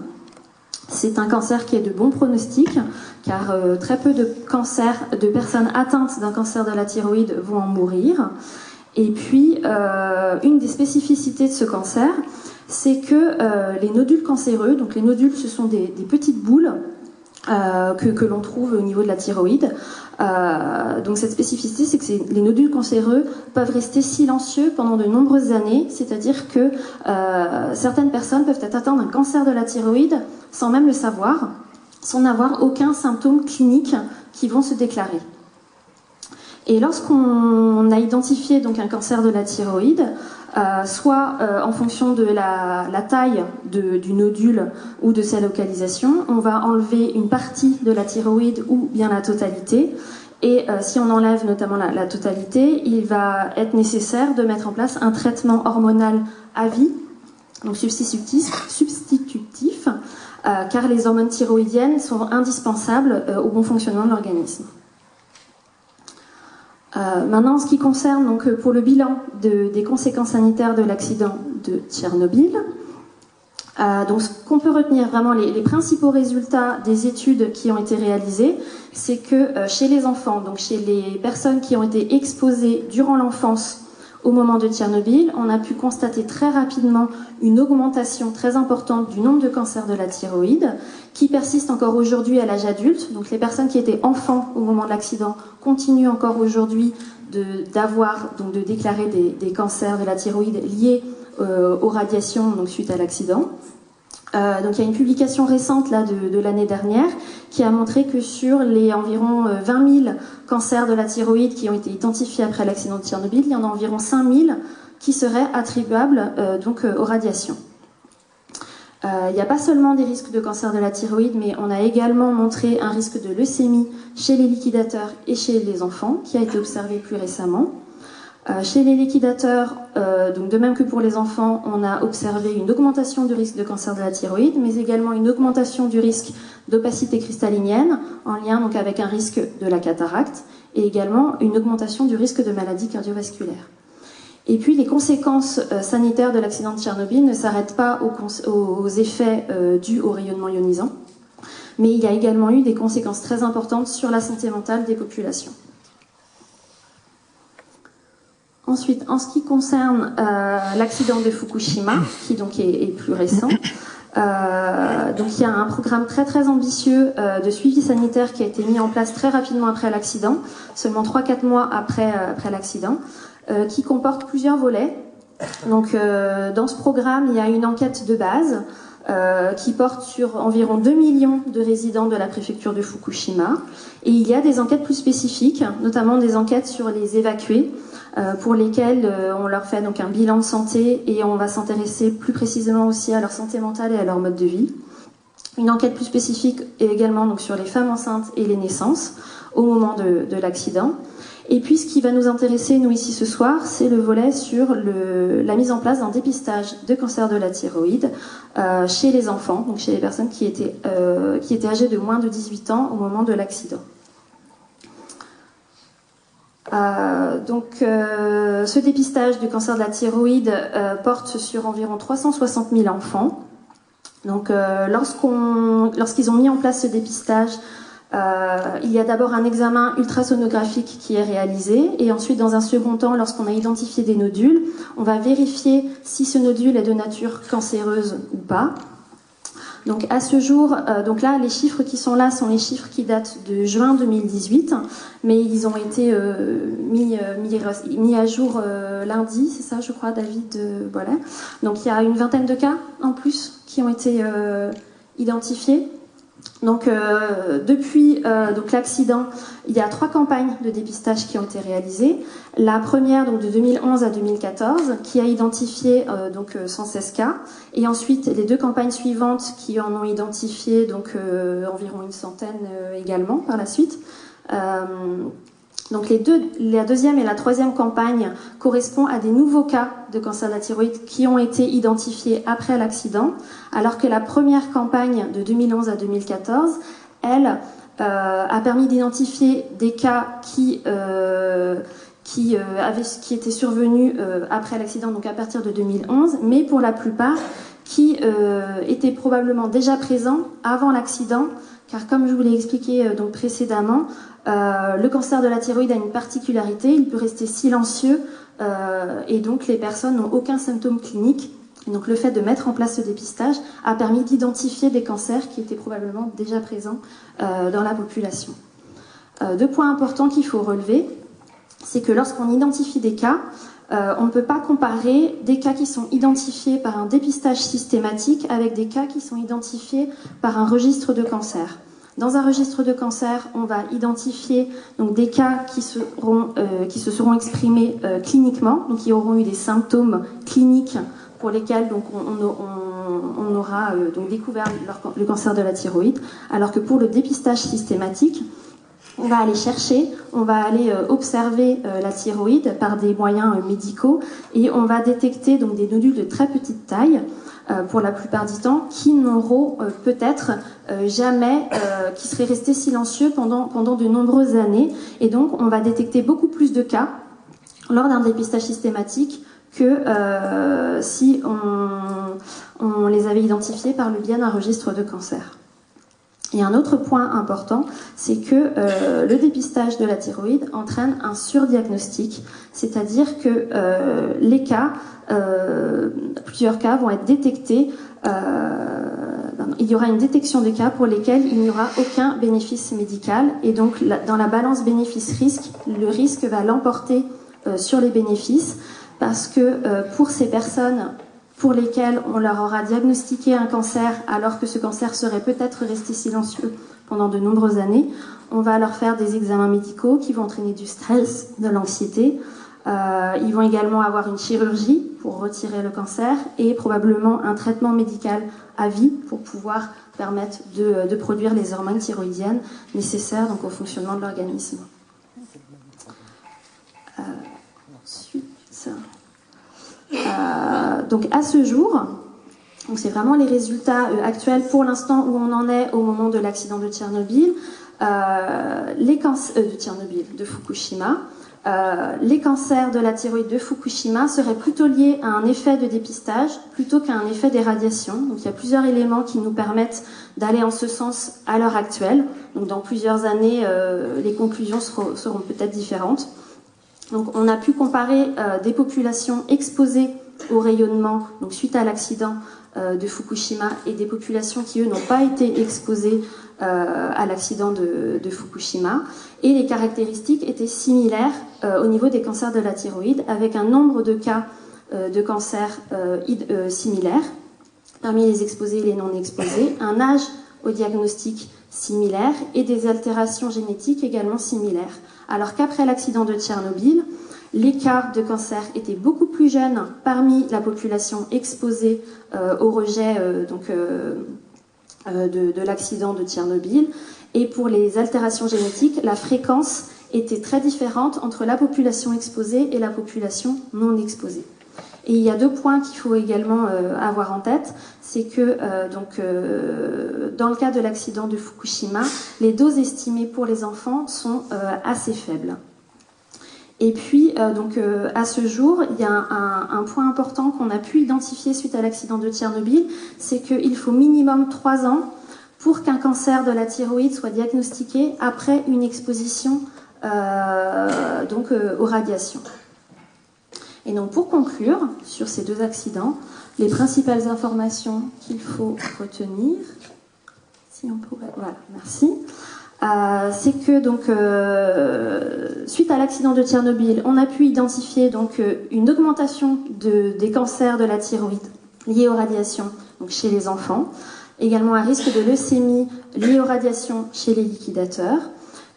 C'est un cancer qui est de bon pronostic, car très peu de personnes atteintes d'un cancer de la thyroïde vont en mourir. Et puis, une des spécificités de ce cancer, c'est que les nodules cancéreux, donc les nodules, ce sont des petites boules que l'on trouve au niveau de la thyroïde. Donc cette spécificité, c'est que les nodules cancéreux peuvent rester silencieux pendant de nombreuses années, c'est-à-dire que certaines personnes peuvent être atteintes d'un cancer de la thyroïde sans même le savoir, sans n'avoir aucun symptôme clinique qui vont se déclarer. Et lorsqu'on a identifié donc un cancer de la thyroïde, soit en fonction de la taille du nodule ou de sa localisation, on va enlever une partie de la thyroïde ou bien la totalité. Et si on enlève notamment la totalité, il va être nécessaire de mettre en place un traitement hormonal à vie, donc substitutif, car les hormones thyroïdiennes sont indispensables au bon fonctionnement de l'organisme. Maintenant, en ce qui concerne donc, pour le bilan des conséquences sanitaires de l'accident de Tchernobyl, donc ce qu'on peut retenir vraiment, les principaux résultats des études qui ont été réalisées, c'est que chez les enfants, donc chez les personnes qui ont été exposées durant l'enfance au moment de Tchernobyl, on a pu constater très rapidement une augmentation très importante du nombre de cancers de la thyroïde qui persiste encore aujourd'hui à l'âge adulte. Donc les personnes qui étaient enfants au moment de l'accident continuent encore aujourd'hui de déclarer des cancers de la thyroïde liés aux radiations donc suite à l'accident. Donc il y a une publication récente là, de l'année dernière qui a montré que sur les environ 20 000 cancers de la thyroïde qui ont été identifiés après l'accident de Tchernobyl, il y en a environ 5 000 qui seraient attribuables aux radiations. Il n'y a pas seulement des risques de cancer de la thyroïde, mais on a également montré un risque de leucémie chez les liquidateurs et chez les enfants, qui a été observé plus récemment. Chez les liquidateurs, donc de même que pour les enfants, on a observé une augmentation du risque de cancer de la thyroïde, mais également une augmentation du risque d'opacité cristallinienne, en lien donc avec un risque de la cataracte, et également une augmentation du risque de maladies cardiovasculaires. Et puis les conséquences sanitaires de l'accident de Tchernobyl ne s'arrêtent pas aux effets dus au rayonnement ionisant, mais il y a également eu des conséquences très importantes sur la santé mentale des populations. Ensuite, en ce qui concerne l'accident de Fukushima, qui donc est plus récent, donc il y a un programme très ambitieux de suivi sanitaire qui a été mis en place très rapidement après l'accident, seulement 3-4 mois après l'accident, qui comporte plusieurs volets. Donc dans ce programme, il y a une enquête de base qui porte sur environ 2 millions de résidents de la préfecture de Fukushima, et il y a des enquêtes plus spécifiques, notamment des enquêtes sur les évacués, pour lesquels on leur fait donc un bilan de santé et on va s'intéresser plus précisément aussi à leur santé mentale et à leur mode de vie. Une enquête plus spécifique est également donc sur les femmes enceintes et les naissances au moment de l'accident. Et puis ce qui va nous intéresser, nous ici ce soir, c'est le volet sur la mise en place d'un dépistage de cancer de la thyroïde chez les enfants, donc chez les personnes qui étaient âgées de moins de 18 ans au moment de l'accident. Ce dépistage du cancer de la thyroïde porte sur environ 360 000 enfants. Donc, lorsqu'ils ont mis en place ce dépistage, il y a d'abord un examen ultrasonographique qui est réalisé, et ensuite, dans un second temps, lorsqu'on a identifié des nodules, on va vérifier si ce nodule est de nature cancéreuse ou pas. Donc à ce jour, donc là, les chiffres qui sont là sont les chiffres qui datent de juin 2018, mais ils ont été mis à jour lundi, c'est ça, je crois, David. Voilà. Donc il y a une vingtaine de cas en plus qui ont été identifiés. Donc depuis l'accident, il y a 3 campagnes de dépistage qui ont été réalisées. La première, donc de 2011 à 2014, qui a identifié 116 cas, et ensuite les 2 campagnes suivantes qui en ont identifié environ une centaine également par la suite. Donc la deuxième et la troisième campagne correspondent à des nouveaux cas de cancer de la thyroïde qui ont été identifiés après l'accident, alors que la première campagne de 2011 à 2014, elle, a permis d'identifier des cas qui étaient survenus après l'accident, donc à partir de 2011, mais pour la plupart qui étaient probablement déjà présents avant l'accident, car comme je vous l'ai expliqué précédemment, le cancer de la thyroïde a une particularité, il peut rester silencieux et donc les personnes n'ont aucun symptôme clinique. Et donc le fait de mettre en place ce dépistage a permis d'identifier des cancers qui étaient probablement déjà présents dans la population. 2 points importants qu'il faut relever, c'est que lorsqu'on identifie des cas, on ne peut pas comparer des cas qui sont identifiés par un dépistage systématique avec des cas qui sont identifiés par un registre de cancer. Dans un registre de cancer, on va identifier donc des cas qui se seront exprimés cliniquement, donc qui auront eu des symptômes cliniques pour lesquels donc, on aura découvert le cancer de la thyroïde, alors que pour le dépistage systématique, on va aller chercher, on va aller observer la thyroïde par des moyens médicaux et on va détecter donc des nodules de très petite taille, pour la plupart du temps, qui n'auront peut-être jamais, qui seraient restés silencieux pendant de nombreuses années. Et donc on va détecter beaucoup plus de cas lors d'un dépistage systématique que si on les avait identifiés par le biais d'un registre de cancer. Et un autre point important, c'est que le dépistage de la thyroïde entraîne un surdiagnostic, c'est-à-dire que les cas, plusieurs cas vont être détectés, il y aura une détection de cas pour lesquels il n'y aura aucun bénéfice médical, et donc dans la balance bénéfice-risque, le risque va l'emporter sur les bénéfices, parce que pour ces personnes pour lesquels on leur aura diagnostiqué un cancer alors que ce cancer serait peut-être resté silencieux pendant de nombreuses années. On va leur faire des examens médicaux qui vont entraîner du stress, de l'anxiété. Ils vont également avoir une chirurgie pour retirer le cancer et probablement un traitement médical à vie pour pouvoir permettre de produire les hormones thyroïdiennes nécessaires donc, au fonctionnement de l'organisme. Ensuite, donc à ce jour, c'est vraiment les résultats actuels pour l'instant où on en est au moment de l'accident de Tchernobyl, de Fukushima. Les cancers de la thyroïde de Fukushima seraient plutôt liés à un effet de dépistage plutôt qu'à un effet des radiations. Donc il y a plusieurs éléments qui nous permettent d'aller en ce sens à l'heure actuelle. Donc dans plusieurs années, les conclusions seront peut-être différentes. Donc on a pu comparer des populations exposées au rayonnement donc suite à l'accident de Fukushima et des populations qui, eux, n'ont pas été exposées à l'accident de Fukushima. Et les caractéristiques étaient similaires au niveau des cancers de la thyroïde, avec un nombre de cas de cancer similaires, parmi les exposés et les non exposés, un âge au diagnostic similaire et des altérations génétiques également similaires. Alors qu'après l'accident de Tchernobyl, les cas de cancer étaient beaucoup plus jeunes parmi la population exposée au rejet de l'accident de Tchernobyl. Et pour les altérations génétiques, la fréquence était très différente entre la population exposée et la population non exposée. Et il y a deux points qu'il faut également avoir en tête, c'est que dans le cas de l'accident de Fukushima, les doses estimées pour les enfants sont assez faibles. Et puis, à ce jour, il y a un point important qu'on a pu identifier suite à l'accident de Tchernobyl, c'est qu'il faut minimum 3 ans pour qu'un cancer de la thyroïde soit diagnostiqué après une exposition aux radiations. Et donc, pour conclure sur ces deux accidents, les principales informations qu'il faut retenir, si on pourrait, voilà, merci. C'est que suite à l'accident de Tchernobyl, on a pu identifier une augmentation des cancers de la thyroïde liés aux radiations donc chez les enfants, également un risque de leucémie lié aux radiations chez les liquidateurs.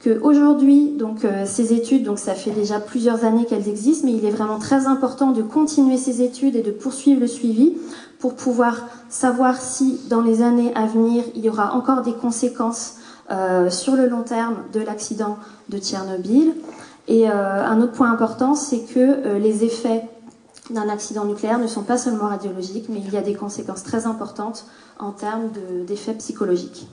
Qu'aujourd'hui, ces études, donc ça fait déjà plusieurs années qu'elles existent, mais il est vraiment très important de continuer ces études et de poursuivre le suivi pour pouvoir savoir si dans les années à venir, il y aura encore des conséquences sur le long terme de l'accident de Tchernobyl. Et un autre point important, c'est que les effets d'un accident nucléaire ne sont pas seulement radiologiques, mais il y a des conséquences très importantes en termes d'effets psychologiques.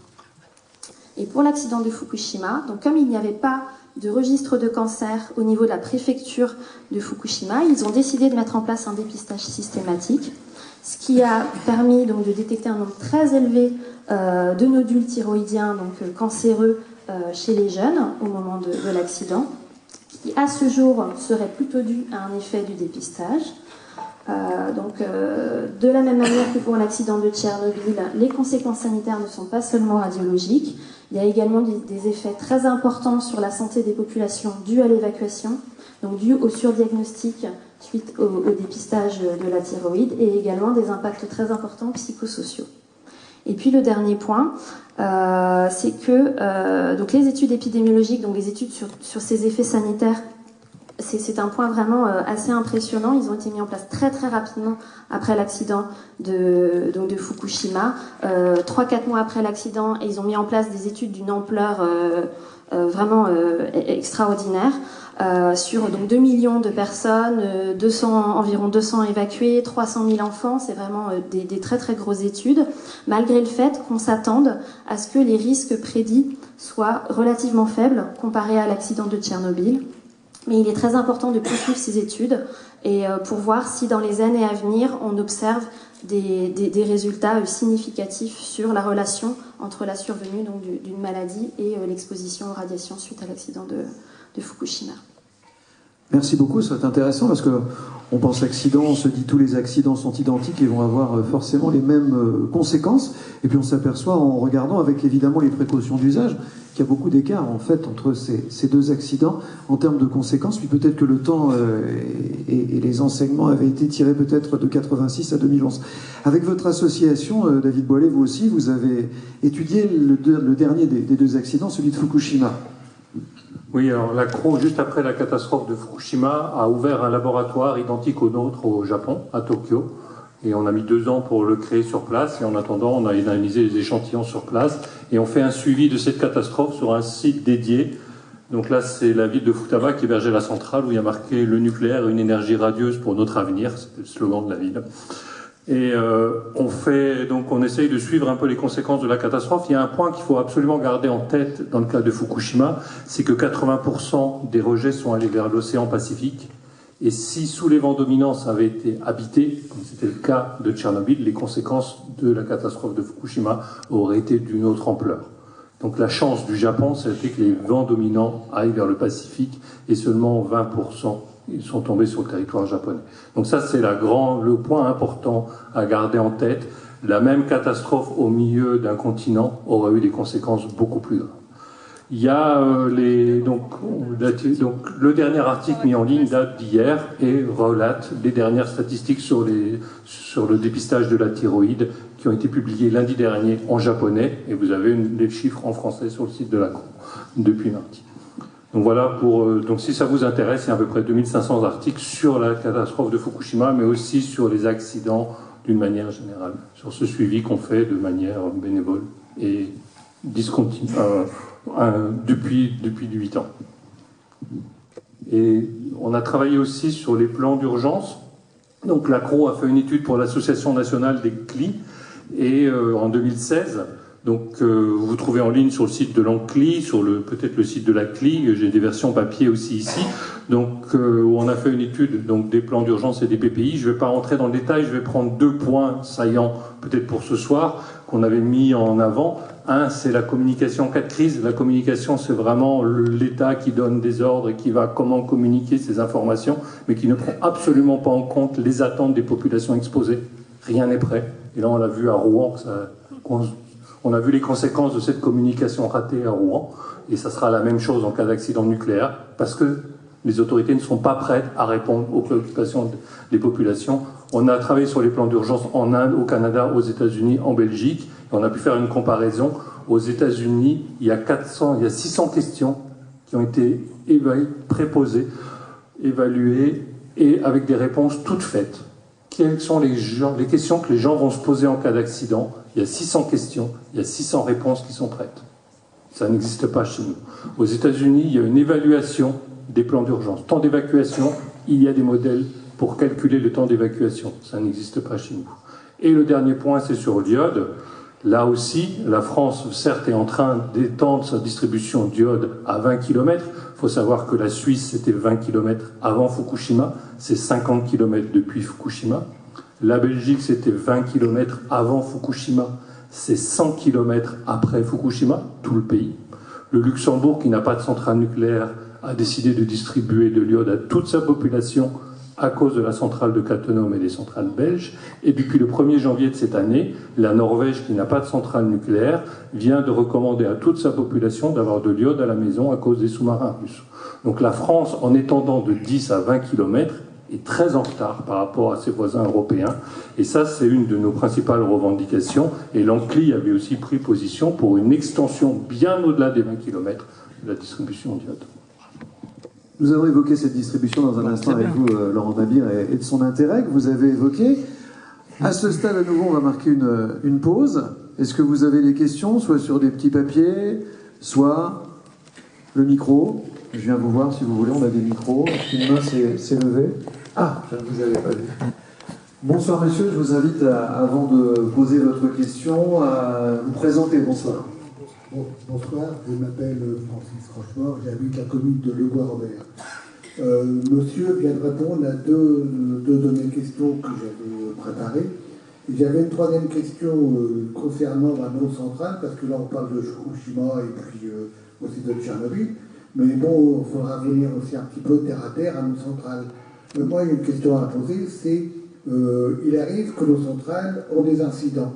Et pour l'accident de Fukushima, donc comme il n'y avait pas de registre de cancer au niveau de la préfecture de Fukushima, ils ont décidé de mettre en place un dépistage systématique, ce qui a permis donc de détecter un nombre très élevé de nodules thyroïdiens cancéreux chez les jeunes au moment de l'accident, qui à ce jour serait plutôt dû à un effet du dépistage. De la même manière que pour l'accident de Tchernobyl, les conséquences sanitaires ne sont pas seulement radiologiques, il y a également des effets très importants sur la santé des populations dus à l'évacuation, donc dus au surdiagnostic suite au dépistage de la thyroïde, et également des impacts très importants psychosociaux. Et puis le dernier point, c'est que les études épidémiologiques, donc les études sur ces effets sanitaires, c'est un point vraiment assez impressionnant. Ils ont été mis en place très très rapidement après l'accident de Fukushima. 3-4 mois après l'accident, ils ont mis en place des études d'une ampleur vraiment extraordinaire sur 2 millions de personnes, environ 200 évacués, 300 000 enfants. C'est vraiment des très très grosses études, malgré le fait qu'on s'attende à ce que les risques prédits soient relativement faibles comparés à l'accident de Tchernobyl. Mais il est très important de poursuivre ces études et pour voir si dans les années à venir, on observe des résultats significatifs sur la relation entre la survenue d'une maladie et l'exposition aux radiations suite à l'accident de Fukushima. Merci beaucoup, c'est intéressant parce que on pense accident, on se dit tous les accidents sont identiques et vont avoir forcément les mêmes conséquences. Et puis on s'aperçoit en regardant avec évidemment les précautions d'usage qu'il y a beaucoup d'écart en fait entre ces deux accidents en termes de conséquences. Puis peut-être que le temps et les enseignements avaient été tirés peut-être de 86 à 2011. Avec votre association, David Boilet, vous aussi, vous avez étudié le dernier des deux accidents, celui de Fukushima. Oui, alors la CRO, juste après la catastrophe de Fukushima, a ouvert un laboratoire identique au nôtre au Japon, à Tokyo. Et on a mis 2 ans pour le créer sur place. Et en attendant, on a analysé les échantillons sur place. Et on fait un suivi de cette catastrophe sur un site dédié. Donc là, c'est la ville de Futaba qui hébergeait la centrale, où il y a marqué « Le nucléaire, une énergie radieuse pour notre avenir ». C'était le slogan de la ville. Et on essaye de suivre un peu les conséquences de la catastrophe. Il y a un point qu'il faut absolument garder en tête dans le cas de Fukushima, c'est que 80% des rejets sont allés vers l'océan Pacifique. Et si sous les vents dominants ça avait été habité, comme c'était le cas de Tchernobyl, les conséquences de la catastrophe de Fukushima auraient été d'une autre ampleur. Donc la chance du Japon, c'était que les vents dominants aillent vers le Pacifique et seulement 20% ils sont tombés sur le territoire japonais. Donc ça, c'est le point important à garder en tête. La même catastrophe au milieu d'un continent aurait eu des conséquences beaucoup plus graves. Il y a le dernier article mis en ligne date d'hier et relate les dernières statistiques sur le dépistage de la thyroïde qui ont été publiées lundi dernier en japonais, et vous avez les chiffres en français sur le site de la CRO depuis mardi. Donc voilà, donc si ça vous intéresse, il y a à peu près 2500 articles sur la catastrophe de Fukushima, mais aussi sur les accidents d'une manière générale, sur ce suivi qu'on fait de manière bénévole et discontinue depuis 8 ans. Et on a travaillé aussi sur les plans d'urgence. Donc la CRO a fait une étude pour l'Association nationale des CLI, et en 2016... Donc, vous trouvez en ligne sur le site de l'ANCLI, sur peut-être le site de la CLI, j'ai des versions papier aussi ici, donc où on a fait une étude donc, des plans d'urgence et des PPI. Je ne vais pas rentrer dans le détail, je vais prendre 2 points saillants, peut-être pour ce soir, qu'on avait mis en avant. Un, c'est la communication en cas de crise. La communication, c'est vraiment l'État qui donne des ordres et qui va comment communiquer ces informations, mais qui ne prend absolument pas en compte les attentes des populations exposées. Rien n'est prêt. Et là, on l'a vu à Rouen, on a vu les conséquences de cette communication ratée à Rouen, et ça sera la même chose en cas d'accident nucléaire, parce que les autorités ne sont pas prêtes à répondre aux préoccupations des populations. On a travaillé sur les plans d'urgence en Inde, au Canada, aux États-Unis, en Belgique, et on a pu faire une comparaison. Aux États-Unis, il y a 600 questions qui ont été préposées, évaluées, et avec des réponses toutes faites. Quelles sont les questions que les gens vont se poser en cas d'accident? Il y a 600 questions, il y a 600 réponses qui sont prêtes. Ça n'existe pas chez nous. Aux États-Unis, il y a une évaluation des plans d'urgence. Temps d'évacuation, il y a des modèles pour calculer le temps d'évacuation. Ça n'existe pas chez nous. Et le dernier point, c'est sur l'iode. Là aussi, la France, certes, est en train d'étendre sa distribution d'iode à 20 km. Il faut savoir que la Suisse, c'était 20 km avant Fukushima. C'est 50 km depuis Fukushima. La Belgique, c'était 20 km avant Fukushima. C'est 100 km après Fukushima, tout le pays. Le Luxembourg, qui n'a pas de centrale nucléaire, a décidé de distribuer de l'iode à toute sa population à cause de la centrale de Cattenom et des centrales belges. Et depuis le 1er janvier de cette année, la Norvège, qui n'a pas de centrale nucléaire, vient de recommander à toute sa population d'avoir de l'iode à la maison à cause des sous-marins russes. Donc la France, en étendant de 10 à 20 km, est très en retard par rapport à ses voisins européens. Et ça, c'est une de nos principales revendications. Et l'ANCLI avait aussi pris position pour une extension bien au-delà des 20 km de la distribution d'iode. Nous allons évoquer cette distribution dans un instant avec vous, Laurent Dabir, et de son intérêt que vous avez évoqué. À ce stade, à nouveau, on va marquer une pause. Est-ce que vous avez des questions, soit sur des petits papiers, soit le micro? Je viens vous voir si vous voulez, on a des micros. Une main s'est levée. Ah, vous n'avez pas vu. Bonsoir messieurs, je vous invite, avant de poser votre question, à vous présenter. Bonsoir. Bonsoir, je m'appelle Francis Rochefort, j'habite la commune de Legoix-Robert. Monsieur vient de répondre à deux de mes questions que j'avais préparées. Et j'avais une troisième question concernant la non centrale, parce que là on parle de Fukushima et puis aussi de Tchernobyl. Mais bon, il faudra venir aussi un petit peu terre à terre à nos centrales. Mais moi, il y a une question à poser, c'est il arrive que nos centrales ont des incidents.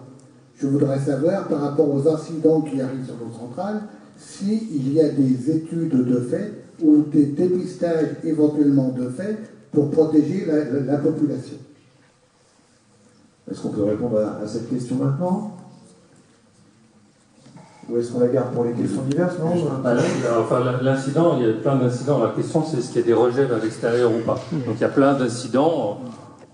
Je voudrais savoir, par rapport aux incidents qui arrivent sur nos centrales, s'il y a des études de fait ou des dépistages éventuellement de fait pour protéger la population. Est-ce qu'on peut répondre à cette question maintenant? Ou est-ce qu'on la garde pour les questions diverses, non? Enfin, l'incident, il y a plein d'incidents. La question, c'est est-ce qu'il y a des rejets vers l'extérieur ou pas. Donc il y a plein d'incidents.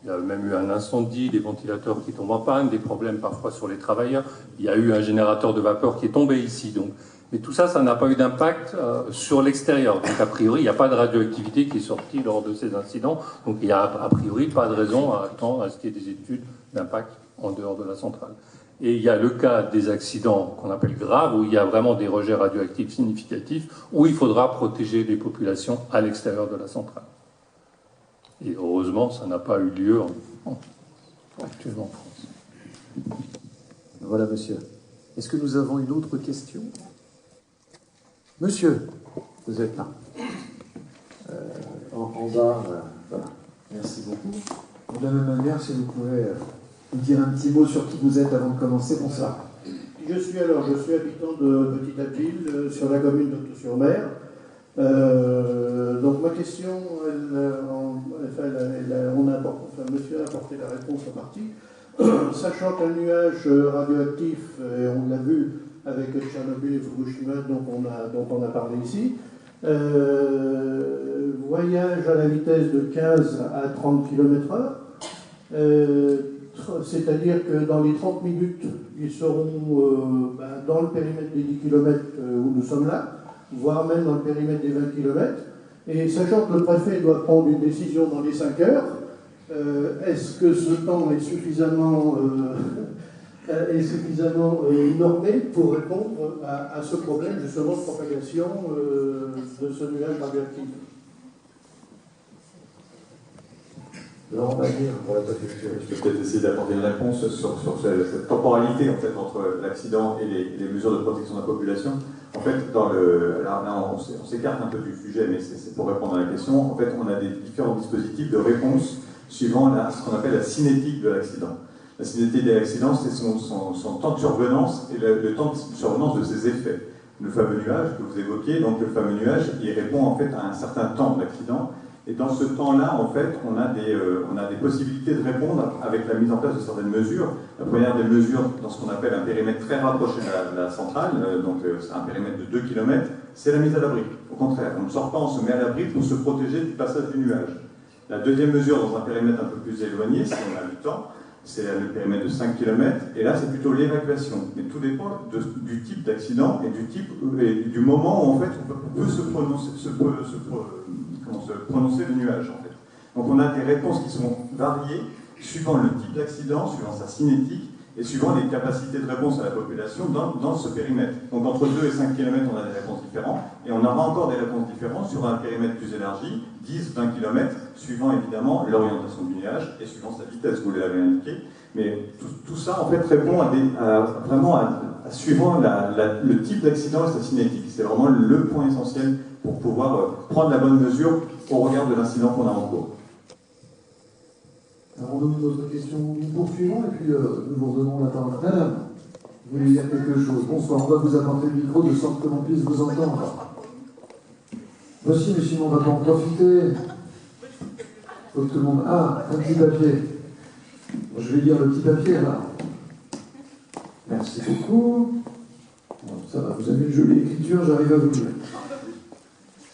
Il y a même eu un incendie, des ventilateurs qui tombent en panne, des problèmes parfois sur les travailleurs. Il y a eu un générateur de vapeur qui est tombé ici. Donc. Mais tout ça, ça n'a pas eu d'impact sur l'extérieur. Donc a priori, il n'y a pas de radioactivité qui est sortie lors de ces incidents. Donc il n'y a a priori pas de raison à attendre à ce qu'il y ait des études d'impact en dehors de la centrale. Et il y a le cas des accidents qu'on appelle graves, où il y a vraiment des rejets radioactifs significatifs, où il faudra protéger les populations à l'extérieur de la centrale. Et heureusement, ça n'a pas eu lieu actuellement en France. Voilà, monsieur. Est-ce que nous avons une autre question? Monsieur, vous êtes là. En bas, voilà. Merci beaucoup. De la même manière, si vous pouvez nous dire un petit mot sur qui vous êtes avant de commencer, bonsoir. Je suis habitant de Petit-Abbeville, sur la commune d'Auto-sur-Mer. Donc ma question, monsieur a apporté la réponse en partie. Sachant qu'un nuage radioactif, et on l'a vu avec Tchernobyl et Fukushima, dont on a parlé ici, voyage à la vitesse de 15 à 30 km/h, c'est-à-dire que dans les 30 minutes, ils seront dans le périmètre des 10 km où nous sommes là, voire même dans le périmètre des 20 km. Et sachant que le préfet doit prendre une décision dans les 5 heures, est-ce que ce temps est suffisamment normé pour répondre à ce problème justement de propagation de ce nuage radioactif? Alors, on va dire, je peux peut-être essayer d'apporter une réponse sur cette temporalité en fait, entre l'accident et les mesures de protection de la population. En fait, alors là, on s'écarte un peu du sujet, mais c'est pour répondre à la question. En fait, on a des différents dispositifs de réponse suivant ce qu'on appelle la cinétique de l'accident. La cinétique de l'accident, c'est son temps de survenance et le temps de survenance de ses effets. Le fameux nuage que vous évoquiez, donc le fameux nuage, il répond en fait à un certain temps d'accident. Et dans ce temps-là, en fait, on a des possibilités de répondre avec la mise en place de certaines mesures. La première des mesures, dans ce qu'on appelle un périmètre très rapproché de la centrale, donc c'est un périmètre de 2 km, c'est la mise à l'abri. Au contraire, on ne sort pas, on se met à l'abri pour se protéger du passage du nuage. La deuxième mesure, dans un périmètre un peu plus éloigné, si on a du temps, c'est le périmètre de 5 km, et là c'est plutôt l'évacuation. Mais tout dépend du type d'accident et du moment où en fait on peut se prononcer le nuage en fait. Donc on a des réponses qui sont variées suivant le type d'accident, suivant sa cinétique et suivant les capacités de réponse à la population dans ce périmètre. Donc entre 2 et 5 km on a des réponses différentes et on aura encore des réponses différentes sur un périmètre plus élargi, 10-20 km, suivant évidemment l'orientation du nuage et suivant sa vitesse, vous l'avez indiqué. Mais tout ça en fait répond suivant le type d'accident et sa cinétique. C'est vraiment le point essentiel pour pouvoir prendre la bonne mesure au regard de l'incident qu'on a en cours. Alors on donne une autre question, nous poursuivons et puis nous vous redonnons la parole. Madame, vous voulez dire quelque chose? Bonsoir, on va vous apporter le micro de sorte que l'on puisse vous entendre. Voici, mais sinon on va pas en profiter. Faut que tout le monde... Ah, un petit papier. Je vais lire le petit papier là. Merci beaucoup. Bon, ça va, vous avez une jolie écriture, j'arrive à vous lire.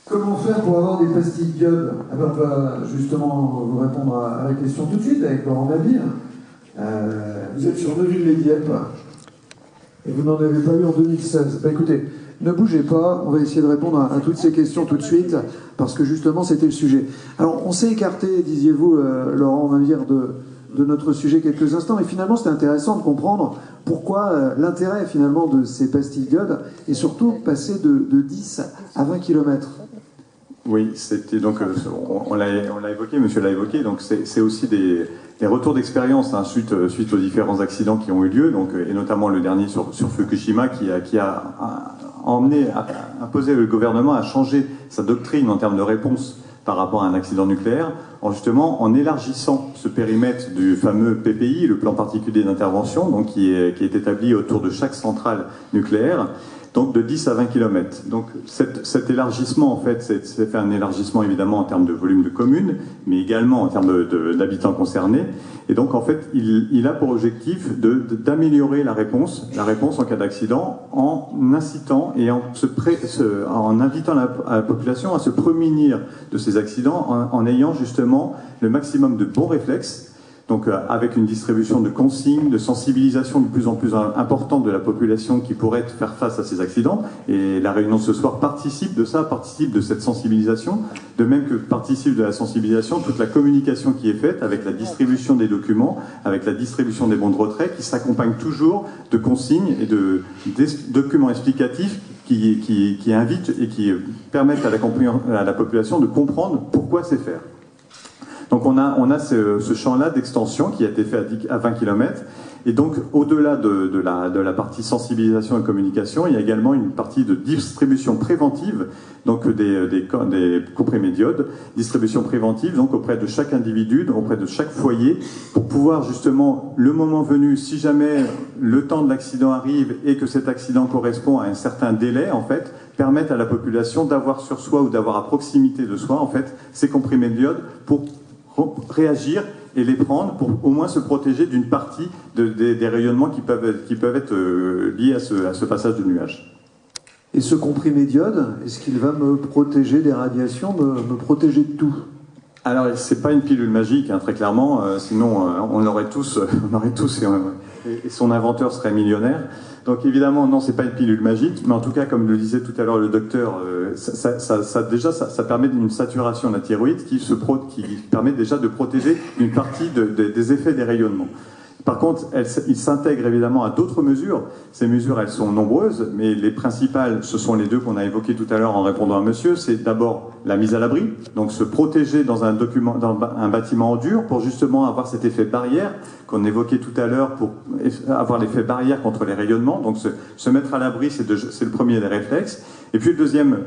Comment faire pour avoir des pastilles d'iode? On va justement vous répondre à la question tout de suite avec Laurent Mabille. Vous êtes sur Neuville-les-Dieppe et vous n'en avez pas eu en 2016. Écoutez, ne bougez pas, on va essayer de répondre à toutes ces questions tout de suite parce que justement c'était le sujet. Alors on s'est écarté, disiez-vous, Laurent Mabille, de notre sujet quelques instants, mais finalement c'était intéressant de comprendre pourquoi l'intérêt finalement de ces pastilles d'iode et surtout passer de 10 à 20 km. Oui, c'était donc, on l'a évoqué, monsieur l'a évoqué, donc c'est aussi des retours d'expérience suite aux différents accidents qui ont eu lieu, donc, et notamment le dernier sur Fukushima qui a imposé le gouvernement à changer sa doctrine en termes de réponse par rapport à un accident nucléaire, en élargissant ce périmètre du fameux PPI, le plan particulier d'intervention, donc qui est établi autour de chaque centrale nucléaire, donc de 10 à 20 km. Donc cet élargissement, en fait, c'est fait un élargissement évidemment en termes de volume de communes, mais également en termes d'habitants concernés. Et donc, en fait, il a pour objectif d'améliorer la réponse en cas d'accident, en incitant et en invitant la population à se prémunir de ces accidents, en ayant justement le maximum de bons réflexes. Donc avec une distribution de consignes, de sensibilisation de plus en plus importante de la population qui pourrait faire face à ces accidents. Et la réunion de ce soir participe de ça, participe de cette sensibilisation, de même que participe de la sensibilisation toute la communication qui est faite avec la distribution des documents, avec la distribution des bons de retrait, qui s'accompagne toujours de consignes et de documents explicatifs qui invitent et qui permettent à la population de comprendre pourquoi c'est faire. Donc on a ce champ-là d'extension qui a été fait à 20 km. Et donc au-delà de la partie sensibilisation et communication, il y a également une partie de distribution préventive, donc des comprimés d'iode, distribution préventive donc auprès de chaque individu, auprès de chaque foyer, pour pouvoir justement, le moment venu, si jamais le temps de l'accident arrive et que cet accident correspond à un certain délai, en fait, permettre à la population d'avoir sur soi ou d'avoir à proximité de soi, en fait, ces comprimés d'iode pour réagir et les prendre pour au moins se protéger d'une partie des rayonnements qui peuvent être liés à ce passage de nuages. Et ce comprimé d'iode, est-ce qu'il va me protéger des radiations, me protéger de tout? Alors, c'est pas une pilule magique, hein, très clairement, sinon on l'aurait tous, et son inventeur serait millionnaire. Donc évidemment, non, c'est pas une pilule magique, mais en tout cas, comme le disait tout à l'heure le docteur, ça permet une saturation de la thyroïde qui permet déjà de protéger une partie des effets des rayonnements. Par contre, il s'intègre évidemment à d'autres mesures. Ces mesures, elles sont nombreuses, mais les principales, ce sont les deux qu'on a évoquées tout à l'heure en répondant à monsieur. C'est d'abord la mise à l'abri, donc se protéger dans un bâtiment en dur pour justement avoir cet effet barrière qu'on évoquait tout à l'heure, pour avoir l'effet barrière contre les rayonnements. Donc se mettre à l'abri, c'est le premier des réflexes. Et puis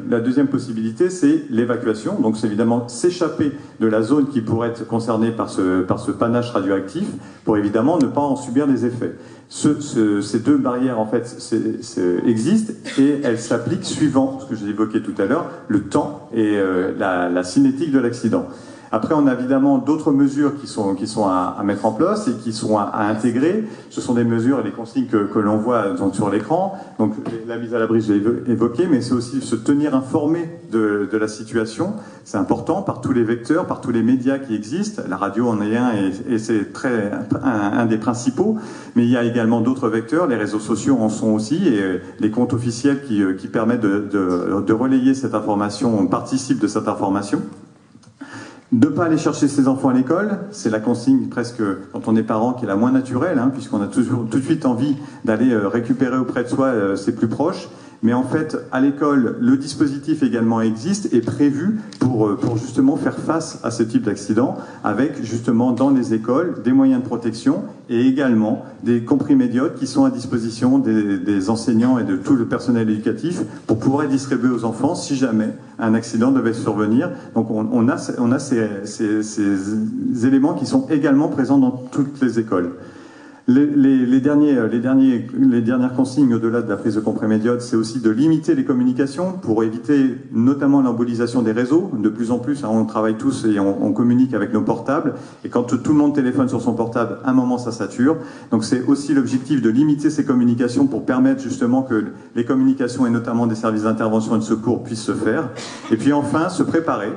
la deuxième possibilité, c'est l'évacuation. Donc c'est évidemment s'échapper de la zone qui pourrait être concernée par ce panache radioactif pour évidemment ne pas en subir les effets. Ces deux barrières en fait existent et elles s'appliquent suivant ce que j'ai évoqué tout à l'heure, le temps et la cinétique de l'accident. Après, on a évidemment d'autres mesures qui sont à mettre en place et qui sont à intégrer. Ce sont des mesures et des consignes que l'on voit donc sur l'écran. Donc la mise à l'abri, je l'ai évoqué, mais c'est aussi se tenir informé de la situation. C'est important par tous les vecteurs, par tous les médias qui existent. La radio en est un et c'est un des principaux. Mais il y a également d'autres vecteurs. Les réseaux sociaux en sont aussi et les comptes officiels qui permettent de relayer cette information, on participe de cette information. De ne pas aller chercher ses enfants à l'école, c'est la consigne presque, quand on est parent, qui est la moins naturelle, hein, puisqu'on a toujours tout de suite envie d'aller récupérer auprès de soi ses plus proches. Mais en fait, à l'école, le dispositif également existe et prévu pour justement faire face à ce type d'accident, avec justement dans les écoles des moyens de protection et également des comprimés d'iode qui sont à disposition des enseignants et de tout le personnel éducatif pour pouvoir les distribuer aux enfants si jamais un accident devait survenir. Donc on a ces éléments qui sont également présents dans toutes les écoles. Les dernières consignes au-delà de la prise de comprimés d'iode, c'est aussi de limiter les communications pour éviter notamment l'embolisation des réseaux. De plus en plus, hein, on travaille tous et on communique avec nos portables. Et quand tout le monde téléphone sur son portable, à un moment ça sature. Donc c'est aussi l'objectif de limiter ces communications pour permettre justement que les communications et notamment des services d'intervention et de secours puissent se faire. Et puis enfin, se préparer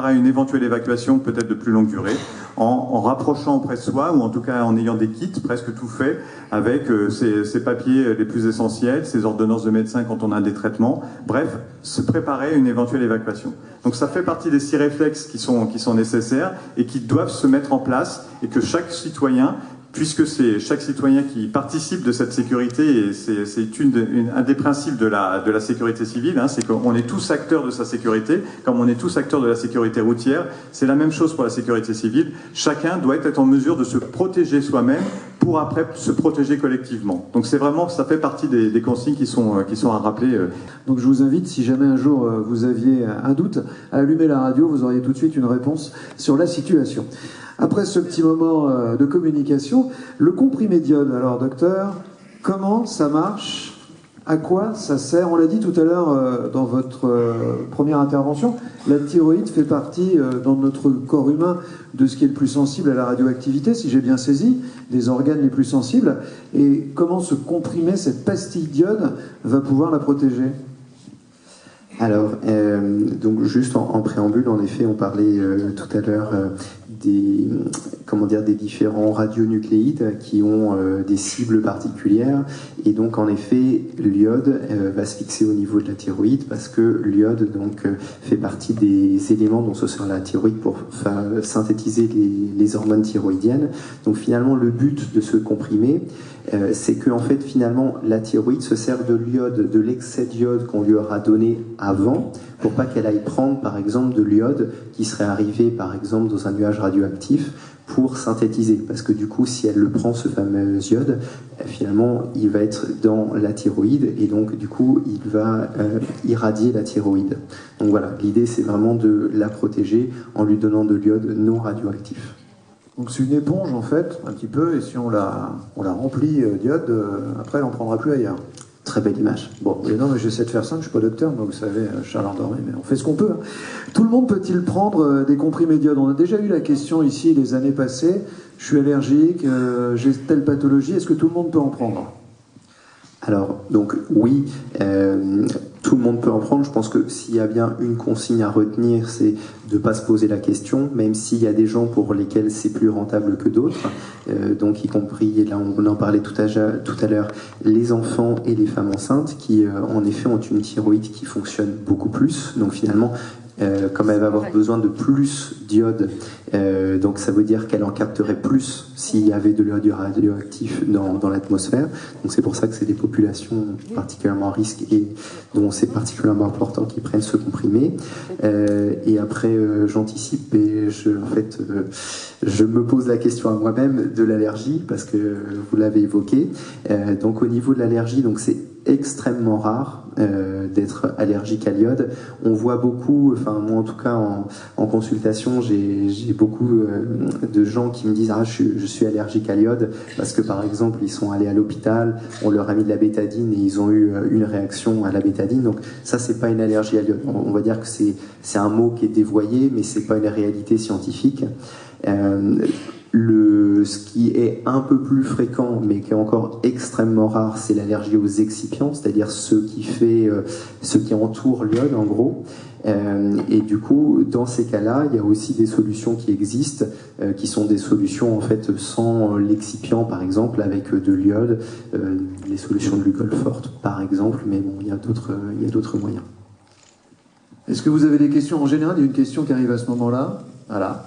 à une éventuelle évacuation peut-être de plus longue durée en rapprochant auprès de soi ou en tout cas en ayant des kits presque tout fait avec ces papiers les plus essentiels, ces ordonnances de médecins quand on a des traitements, bref, se préparer à une éventuelle évacuation. Donc ça fait partie des 6 réflexes qui sont nécessaires et qui doivent se mettre en place et que chaque citoyen, puisque c'est chaque citoyen qui participe de cette sécurité et c'est un des principes de la sécurité civile, hein, c'est qu'on est tous acteurs de sa sécurité, comme on est tous acteurs de la sécurité routière, c'est la même chose pour la sécurité civile. Chacun doit être en mesure de se protéger soi-même pour après se protéger collectivement. Donc c'est vraiment, ça fait partie des consignes qui sont à rappeler. Donc je vous invite, si jamais un jour vous aviez un doute, à allumer la radio, vous auriez tout de suite une réponse sur la situation. Après ce petit moment de communication, le comprimé d'iode. Alors docteur, comment ça marche ? À quoi ça sert? On l'a dit tout à l'heure dans votre première intervention, la thyroïde fait partie dans notre corps humain de ce qui est le plus sensible à la radioactivité, si j'ai bien saisi, des organes les plus sensibles. Et comment ce comprimé, cette pastille d'iode, va pouvoir la protéger? Alors, donc juste en préambule, en effet, on parlait tout à l'heure des différents radionucléides qui ont des cibles particulières. Et donc, en effet, l'iode va se fixer au niveau de la thyroïde parce que l'iode fait partie des éléments dont se sert la thyroïde pour synthétiser les hormones thyroïdiennes. Donc, finalement, le but de ce comprimé, c'est que en fait, finalement, la thyroïde se sert de l'iode, de l'excès d'iode qu'on lui aura donné avant, pour pas qu'elle aille prendre, par exemple, de l'iode qui serait arrivé, par exemple, dans un nuage radioactif pour synthétiser. Parce que du coup, si elle le prend, ce fameux iode, finalement, il va être dans la thyroïde et donc, du coup, il va irradier la thyroïde. Donc voilà, l'idée, c'est vraiment de la protéger en lui donnant de l'iode non radioactif. Donc c'est une éponge en fait, un petit peu, et si on la remplit d'iode, après elle n'en prendra plus ailleurs. Très belle image. Bon, mais non, mais j'essaie de faire simple, je suis pas docteur, donc vous savez, Charles endormi, mais on fait ce qu'on peut. Hein. Tout le monde peut-il prendre des comprimés d'iode? On a déjà eu la question ici les années passées, je suis allergique, j'ai telle pathologie, est-ce que tout le monde peut en prendre? Alors, donc oui, tout le monde peut en prendre. Je pense que s'il y a bien une consigne à retenir, c'est de ne pas se poser la question, même s'il y a des gens pour lesquels c'est plus rentable que d'autres. Donc y compris, et là on en parlait tout à l'heure, les enfants et les femmes enceintes qui en effet ont une thyroïde qui fonctionne beaucoup plus. Donc finalement, comme elle va avoir besoin de plus d'iode, donc ça veut dire qu'elle en capterait plus s'il y avait de l'iode radioactif dans l'atmosphère. Donc c'est pour ça que c'est des populations particulièrement à risque et dont c'est particulièrement important qu'ils prennent ce comprimé. Et après, j'anticipe et je me pose la question à moi-même de l'allergie parce que vous l'avez évoqué. Donc au niveau de l'allergie, donc c'est extrêmement rare d'être allergique à l'iode. On voit beaucoup, enfin moi en tout cas en consultation, j'ai beaucoup de gens qui me disent je suis allergique à l'iode parce que par exemple ils sont allés à l'hôpital, on leur a mis de la bétadine et ils ont eu une réaction à la bétadine. Donc ça c'est pas une allergie à l'iode. On va dire que c'est un mot qui est dévoyé, mais c'est pas une réalité scientifique. Ce qui est un peu plus fréquent, mais qui est encore extrêmement rare, c'est l'allergie aux excipients, c'est-à-dire ce qui entoure l'iode, en gros. Et du coup, dans ces cas-là, il y a aussi des solutions qui existent, qui sont des solutions en fait sans l'excipient, par exemple, avec de l'iode, les solutions de Lugol forte, par exemple. Mais bon, il y a d'autres moyens. Est-ce que vous avez des questions? En général, il y a une question qui arrive à ce moment-là. Voilà,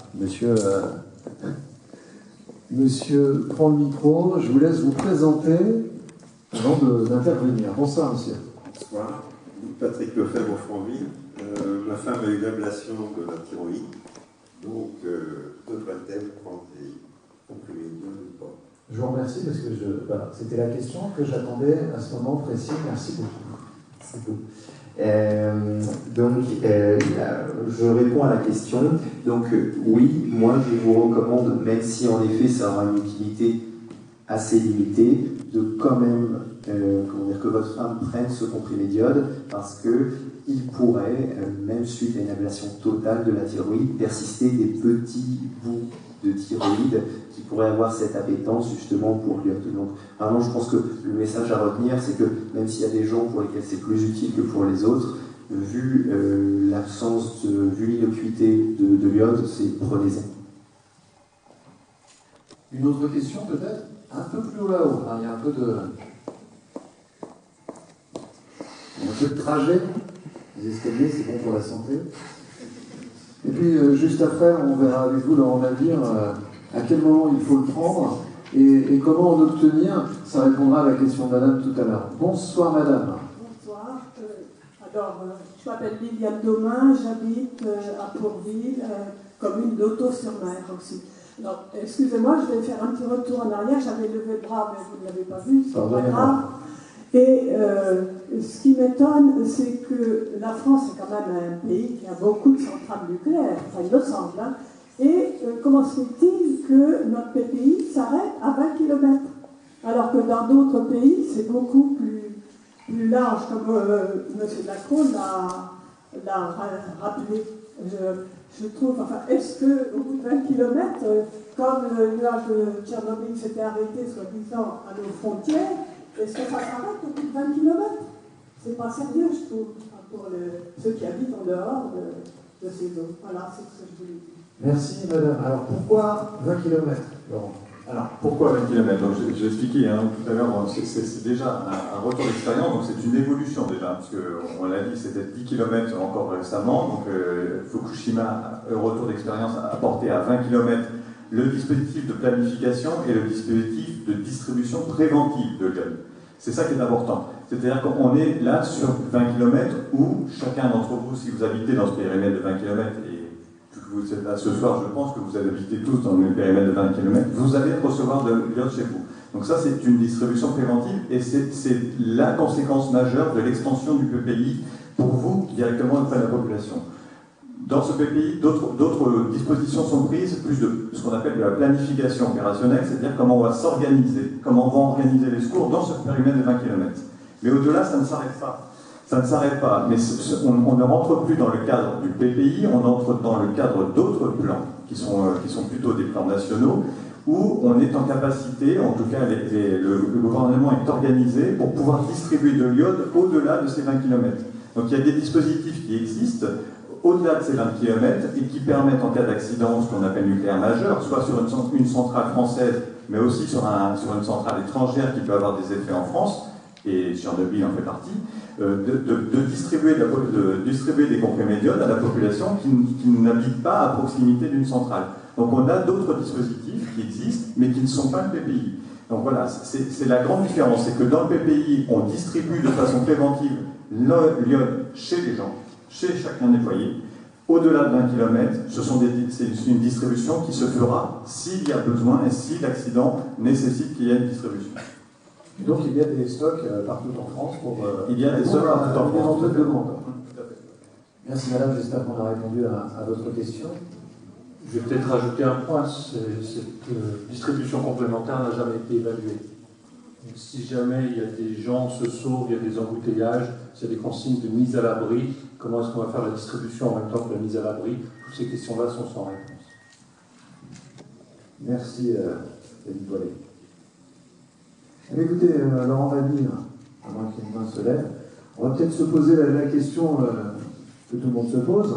Monsieur prend le micro, je vous laisse vous présenter avant d'intervenir. Bonsoir, monsieur. Bonsoir, Patrick Lefebvre-Franville. Ma femme a eu l'ablation de la thyroïde, donc devrait-elle prendre des comprimés d'iode ou pas? Je vous remercie parce que c'était la question que j'attendais à ce moment précis. Merci beaucoup. C'est tout. Je réponds à la question. Donc oui, moi je vous recommande, même si en effet ça aura une utilité assez limitée, de quand même que votre femme prenne ce comprimé d'iode parce que il pourrait, même suite à une ablation totale de la thyroïde, persister des petits bouts de thyroïde qui pourraient avoir cette appétence justement pour l'iode. Donc vraiment je pense que le message à retenir c'est que même s'il y a des gens pour lesquels c'est plus utile que pour les autres, vu l'innocuité de l'iode, prenez-en. Une autre question peut-être? Un peu plus haut là-haut, il y a un peu de trajet. Les escaliers, c'est bon pour la santé. Et puis, juste après, on verra avec vous, Laurent Navire, à quel moment il faut le prendre et comment en obtenir. Ça répondra à la question de madame tout à l'heure. Bonsoir, madame. Bonsoir. Je m'appelle Liliane Domain, j'habite à Pourville, commune d'Auto-sur-Mer aussi. Alors, excusez-moi, je vais faire un petit retour en arrière. J'avais levé le bras, mais vous ne l'avez pas vu, c'est pas grave. Et ce qui m'étonne, c'est que la France est quand même un pays qui a beaucoup de centrales nucléaires, enfin il me semble. Hein. Et comment se fait-il que notre PPI s'arrête à 20 km, alors que dans d'autres pays, c'est beaucoup plus large, comme M. Macron l'a rappelé. Je trouve, enfin, est-ce qu'au bout de 20 km, comme le nuage de Tchernobyl s'était arrêté, soi-disant, à nos frontières, est-ce que ça s'arrête au bout de 20 km? C'est pas sérieux, je trouve, pour ceux qui habitent en dehors de ces eaux. Voilà, c'est ce que je voulais dire. Merci, madame. Alors, pourquoi 20 km, Laurent? Alors, pourquoi 20 km? Donc, j'ai expliqué tout à l'heure, c'est déjà un retour d'expérience, donc c'est une évolution déjà, parce qu'on l'a dit, c'était 10 km encore récemment, donc Fukushima, retour d'expérience apporté à 20 km le dispositif de planification et le dispositif de distribution préventive de l'iode. C'est ça qui est important. C'est-à-dire qu'on est là sur 20 km où chacun d'entre vous, si vous habitez dans ce périmètre de 20 km, et vous êtes là ce soir, je pense que vous habitez tous dans le même périmètre de 20 km, vous allez recevoir de l'iode chez vous. Donc ça, c'est une distribution préventive et c'est la conséquence majeure de l'extension du PPI pour vous directement auprès de la population. Dans ce PPI, d'autres dispositions sont prises, plus de ce qu'on appelle de la planification opérationnelle, c'est-à-dire comment on va s'organiser, comment on va organiser les secours dans ce périmètre de 20 km. Mais au-delà, ça ne s'arrête pas. Ça ne s'arrête pas, mais on ne rentre plus dans le cadre du PPI, on entre dans le cadre d'autres plans, qui sont plutôt des plans nationaux, où on est en capacité, en tout cas le gouvernement est organisé pour pouvoir distribuer de l'iode au-delà de ces 20 km. Donc il y a des dispositifs qui existent au-delà de ces 20 km et qui permettent en cas d'accident, ce qu'on appelle nucléaire majeur, soit sur une centrale française, mais aussi sur une centrale étrangère qui peut avoir des effets en France, et Tchernobyl en fait partie, de distribuer des comprimés d'iode à la population qui n'habite pas à proximité d'une centrale. Donc on a d'autres dispositifs qui existent, mais qui ne sont pas le PPI. Donc voilà, c'est la grande différence, c'est que dans le PPI, on distribue de façon préventive l'iode chez les gens, chez chacun des foyers. Au-delà de 20 km, c'est une distribution qui se fera s'il y a besoin et si l'accident nécessite qu'il y ait une distribution. Et donc il y a des stocks partout en France pour... il y a des stocks partout en France. De demande. Merci madame, j'espère qu'on a répondu à votre question. Je vais peut-être rajouter un point, cette distribution complémentaire n'a jamais été évaluée. Donc, si jamais il y a des gens se sauvent, il y a des embouteillages, s'il y a des consignes de mise à l'abri, comment est-ce qu'on va faire la distribution en même temps que la mise à l'abri? Toutes ces questions-là sont sans réponse. Merci, David Boilet. Eh écoutez, Laurent Vanille, à moins qu'une main se lève, on va peut-être se poser la question que tout le monde se pose.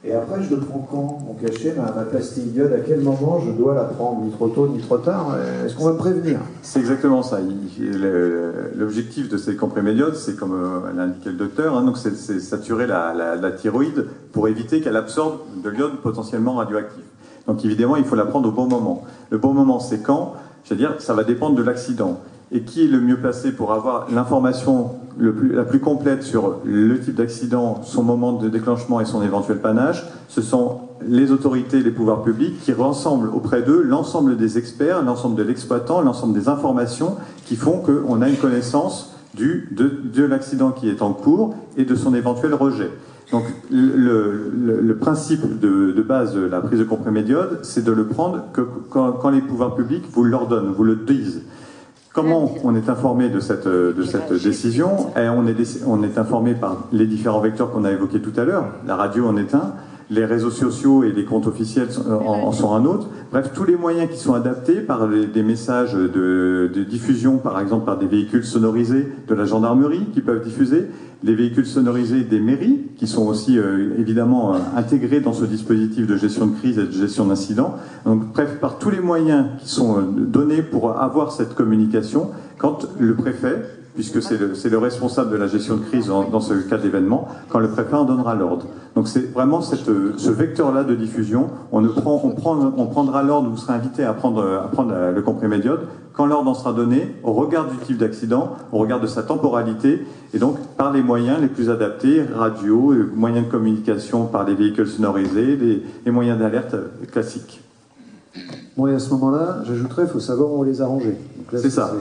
Et après, je le prends quand, mon cachet, ma pastille d'iode, à quel moment je dois la prendre, ni trop tôt, ni trop tard? Est-ce qu'on va me prévenir? C'est exactement ça. L'objectif de ces comprimés d'iode, c'est comme l'a indiqué le docteur, donc c'est saturer la thyroïde pour éviter qu'elle absorbe de l'iode potentiellement radioactif. Donc évidemment, il faut la prendre au bon moment. Le bon moment, c'est quand? C'est-à-dire, ça va dépendre de l'accident. Et qui est le mieux placé pour avoir l'information la plus complète sur le type d'accident, son moment de déclenchement et son éventuel panache? Ce sont les autorités, les pouvoirs publics qui rassemblent auprès d'eux l'ensemble des experts, l'ensemble de l'exploitant, l'ensemble des informations qui font qu'on a une connaissance de l'accident qui est en cours et de son éventuel rejet. Donc le principe de base de la prise de comprimé d'iode, c'est de le prendre quand les pouvoirs publics vous l'ordonnent, vous le disent. Comment on est informé de cette décision? On est informé par les différents vecteurs qu'on a évoqués tout à l'heure. La radio en est un, les réseaux sociaux et les comptes officiels en sont un autre. Bref, tous les moyens qui sont adaptés par des messages de diffusion, par exemple par des véhicules sonorisés de la gendarmerie qui peuvent diffuser, les véhicules sonorisés des mairies qui sont aussi évidemment intégrés dans ce dispositif de gestion de crise et de gestion d'incidents. Donc bref, par tous les moyens qui sont donnés pour avoir cette communication, quand le préfet, puisque c'est le responsable de la gestion de crise dans ce cas d'événement, quand le préfet en donnera l'ordre. Donc c'est vraiment ce vecteur-là de diffusion. On prendra l'ordre, vous serez invité à prendre le comprimé d'iode quand l'ordre en sera donné, au regard du type d'accident, au regard de sa temporalité, et donc par les moyens les plus adaptés, radio, moyens de communication par les véhicules sonorisés, les moyens d'alerte classiques. Bon, et à ce moment-là, j'ajouterais, il faut savoir où on les a rangés. C'est ça,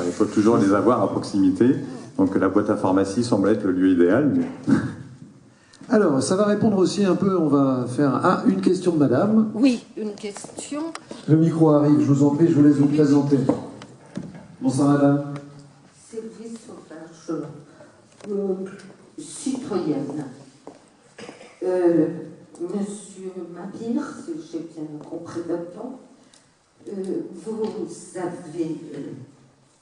il faut toujours les avoir à proximité. Donc la boîte à pharmacie semble être le lieu idéal. Mais... Alors, ça va répondre aussi un peu, on va faire une question de madame. Oui, une question. Le micro arrive, je vous en prie, je vous laisse vous présenter. Bonsoir madame. Sylvie Sauvage, citoyenne. Monsieur Mapire, si j'ai bien compris votre nom, vous avez,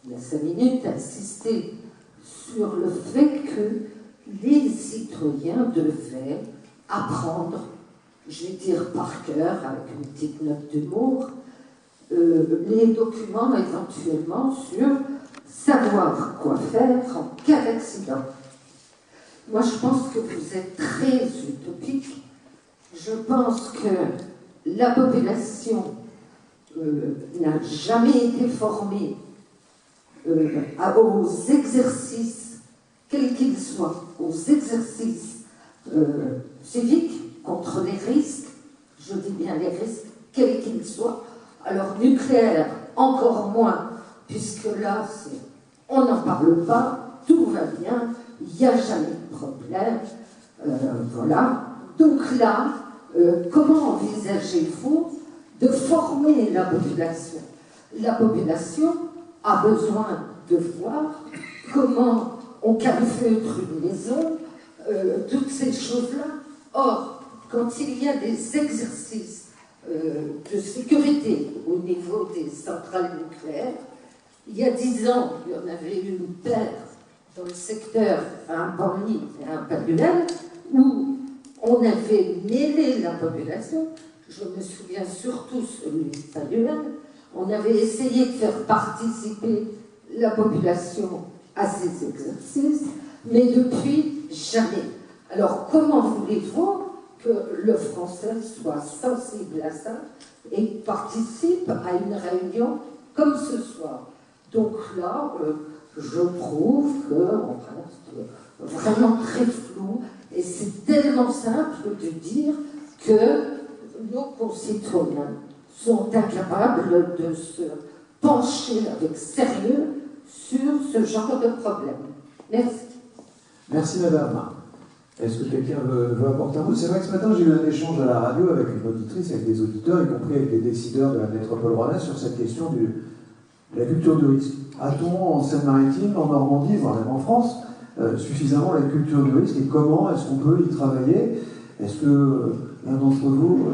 il y a 5 minutes, insisté sur le fait que les citoyens devaient apprendre, je vais dire par cœur, avec une petite note d'humour, les documents éventuellement sur savoir quoi faire en cas d'accident. Moi, je pense que vous êtes très utopique. Je pense que la population n'a jamais été formée aux exercices, quels qu'ils soient, aux exercices civiques contre les risques, je dis bien les risques, quels qu'ils soient. Alors nucléaire, encore moins, puisque là, on n'en parle pas, tout va bien, il n'y a jamais de problème. Voilà. Donc là, comment envisagez-vous de former la population? La population a besoin de voir comment on calfeutre une maison, toutes ces choses-là. Or, quand il y a des exercices de sécurité au niveau des centrales nucléaires, il y a 10 ans, il y en avait eu une paire dans le secteur à un Banly et à un Paduel, où on avait mêlé la population. Je me souviens surtout celui de Paduel. On avait essayé de faire participer la population à ces exercices, mais depuis, jamais. Alors, comment voulez-vous que le Français soit sensible à ça et participe à une réunion comme ce soir? Donc là, je trouve qu'on reste vraiment très flou, et c'est tellement simple de dire que nos concitoyens sont incapables de se pencher avec sérieux sur ce genre de problème. Merci. Merci madame. Est-ce que quelqu'un veut apporter un mot? C'est vrai que ce matin, j'ai eu un échange à la radio avec une auditrice, avec des auditeurs, y compris avec les décideurs de la métropole rouennaise, sur cette question de la culture de risque. A-t-on en Seine-Maritime, en Normandie, voire même en France, suffisamment la culture du risque, et comment est-ce qu'on peut y travailler? Est-ce que l'un d'entre vous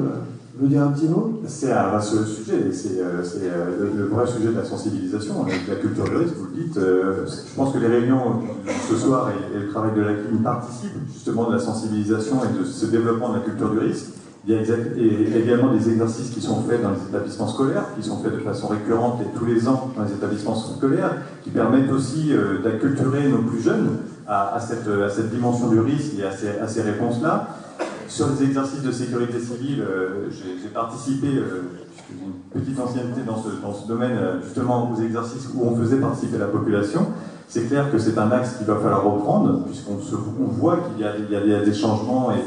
veut dire un petit mot? C'est un vaste sujet, c'est le vrai sujet de la sensibilisation, de la culture du risque, vous le dites. Je pense que les réunions ce soir et le travail de la CLIN participent justement de la sensibilisation et de ce développement de la culture du risque. Il y a également des exercices qui sont faits dans les établissements scolaires, qui sont faits de façon récurrente et tous les ans dans les établissements scolaires, qui permettent aussi d'acculturer nos plus jeunes à cette dimension du risque et à ces réponses-là. Sur les exercices de sécurité civile, j'ai participé, puisque j'ai une petite ancienneté dans ce domaine, justement aux exercices où on faisait participer la population. C'est clair que c'est un axe qu'il va falloir reprendre, puisqu'on voit qu'il y a des changements et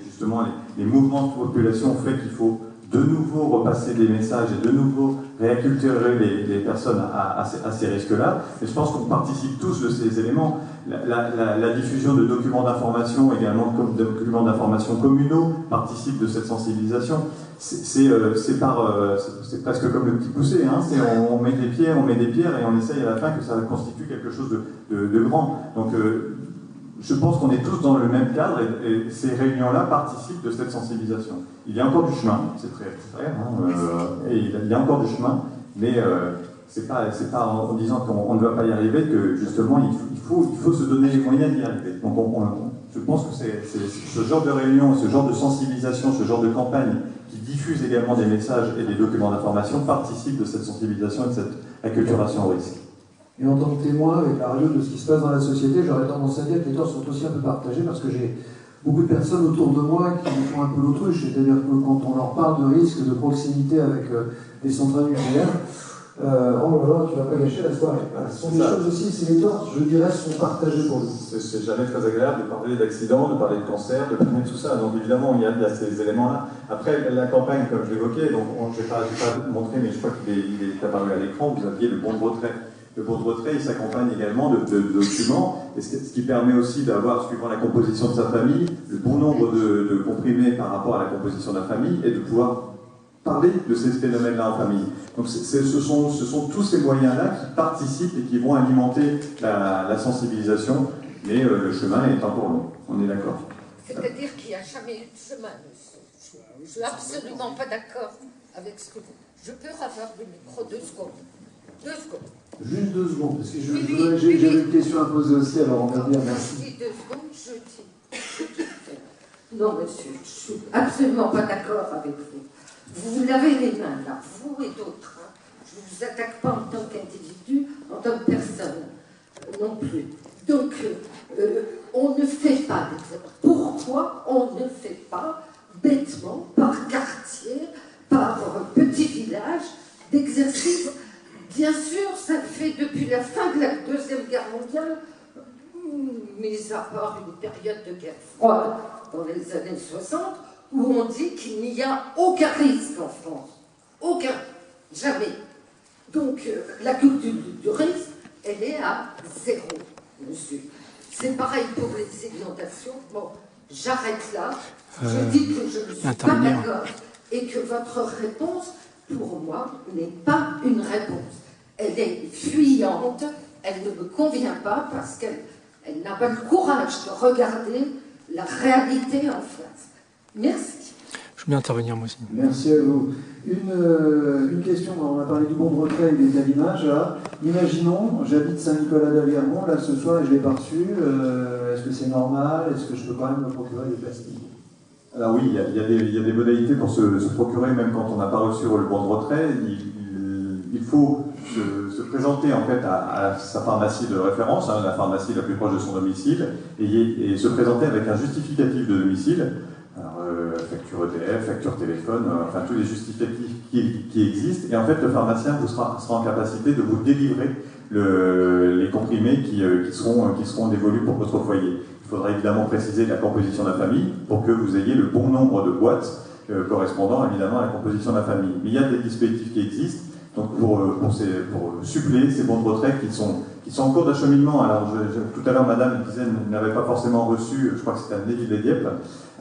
justement les mouvements de population ont fait qu'il faut de nouveau repasser des messages et de nouveau réacculturer les personnes à ces risques-là. Et je pense qu'on participe tous de ces éléments. La diffusion de documents d'information, également de documents d'information communaux, participe de cette sensibilisation. C'est presque comme le petit poussé, hein. On met des pierres et on essaye à la fin que ça constitue quelque chose de grand. Donc je pense qu'on est tous dans le même cadre et ces réunions-là participent de cette sensibilisation. Il y a encore du chemin, c'est très vrai, hein, et il y a encore du chemin, mais c'est pas en disant qu'on ne va pas y arriver que justement il faut se donner les moyens d'y arriver. Donc je pense que c'est ce genre de réunion, ce genre de sensibilisation, ce genre de campagne qui diffuse également des messages et des documents d'information participe de cette sensibilisation et de cette acculturation au risque. Et en tant que témoin avec la radio de ce qui se passe dans la société, j'aurais tendance à dire que les torts sont aussi un peu partagés parce que j'ai beaucoup de personnes autour de moi qui font un peu l'autruche, c'est-à-dire que quand on leur parle de risque, de proximité avec des centrales nucléaires, oh là là, tu vas pas gâcher la soirée. Voilà, ce sont des choses aussi, c'est les torts, je dirais, sont partagées pour nous. C'est jamais très agréable de parler d'accidents, de parler de cancer, de parler de tout ça. Donc évidemment, il y a ces éléments-là. Après, la campagne, comme je l'évoquais, donc je ne vais pas montrer, mais je crois qu'il est apparu à l'écran, vous aviez le bon de retrait. Le bon de retrait, il s'accompagne également de documents, et ce qui permet aussi d'avoir, suivant la composition de sa famille, le bon nombre de comprimés par rapport à la composition de la famille, et de pouvoir parler de ces phénomènes-là en famille. Donc ce sont tous ces moyens-là qui participent et qui vont alimenter la sensibilisation, mais le chemin est encore long, on est d'accord. C'est-à-dire qu'il n'y a jamais eu de chemin. Je ne suis absolument pas d'accord avec ce que vous... Je peux avoir le micro 2 secondes. 2 secondes. Juste 2 secondes, parce que j'avais une question à poser aussi, alors on va dire merci. Si 2 secondes, je dis. Non, monsieur, je ne suis absolument pas d'accord avec vous. Vous lavez les mains, là, vous et d'autres. Hein. Je ne vous attaque pas en tant qu'individu, en tant que personne, non plus. Donc, on ne fait pas d'examen. Pourquoi on ne fait pas, bêtement, par quartier, par petit village, d'exercice? Bien sûr, ça fait depuis la fin de la Deuxième Guerre mondiale, mis à part une période de guerre froide dans les années 60, où on dit qu'il n'y a aucun risque en France. Aucun. Jamais. Donc, la culture du risque, elle est à 0, monsieur. C'est pareil pour les inondations. Bon, j'arrête là. Je dis que je ne suis pas d'accord et que votre réponse, pour moi, n'est pas une réponse. Elle est fuyante, elle ne me convient pas parce qu'elle n'a pas le courage de regarder la réalité en face. Merci. Je veux bien intervenir moi aussi. Merci à vous. Une question, on a parlé du bon de retrait et des images. Là. Imaginons, j'habite Saint-Nicolas-d'Aveyron, là ce soir et je ne l'ai pas reçu. Est-ce que c'est normal? Est-ce que je peux quand même me procurer des pastilles? Alors oui, il y a des modalités pour se procurer, même quand on n'a pas reçu le bon de retrait. Il faut se présenter en fait à sa pharmacie de référence, la pharmacie la plus proche de son domicile, et se présenter avec un justificatif de domicile. Alors, facture EDF, facture téléphone, enfin tous les justificatifs qui existent, et en fait le pharmacien sera en capacité de vous délivrer les comprimés qui seront dévolus pour votre foyer. Il faudra évidemment préciser la composition de la famille pour que vous ayez le bon nombre de boîtes correspondant évidemment à la composition de la famille. Mais il y a des dispositifs qui existent, donc pour suppléer ces bons de retrait qui sont en cours d'acheminement. Alors tout à l'heure madame disait n'avait pas forcément reçu, je crois que c'était à Neuville-les-Dieppe.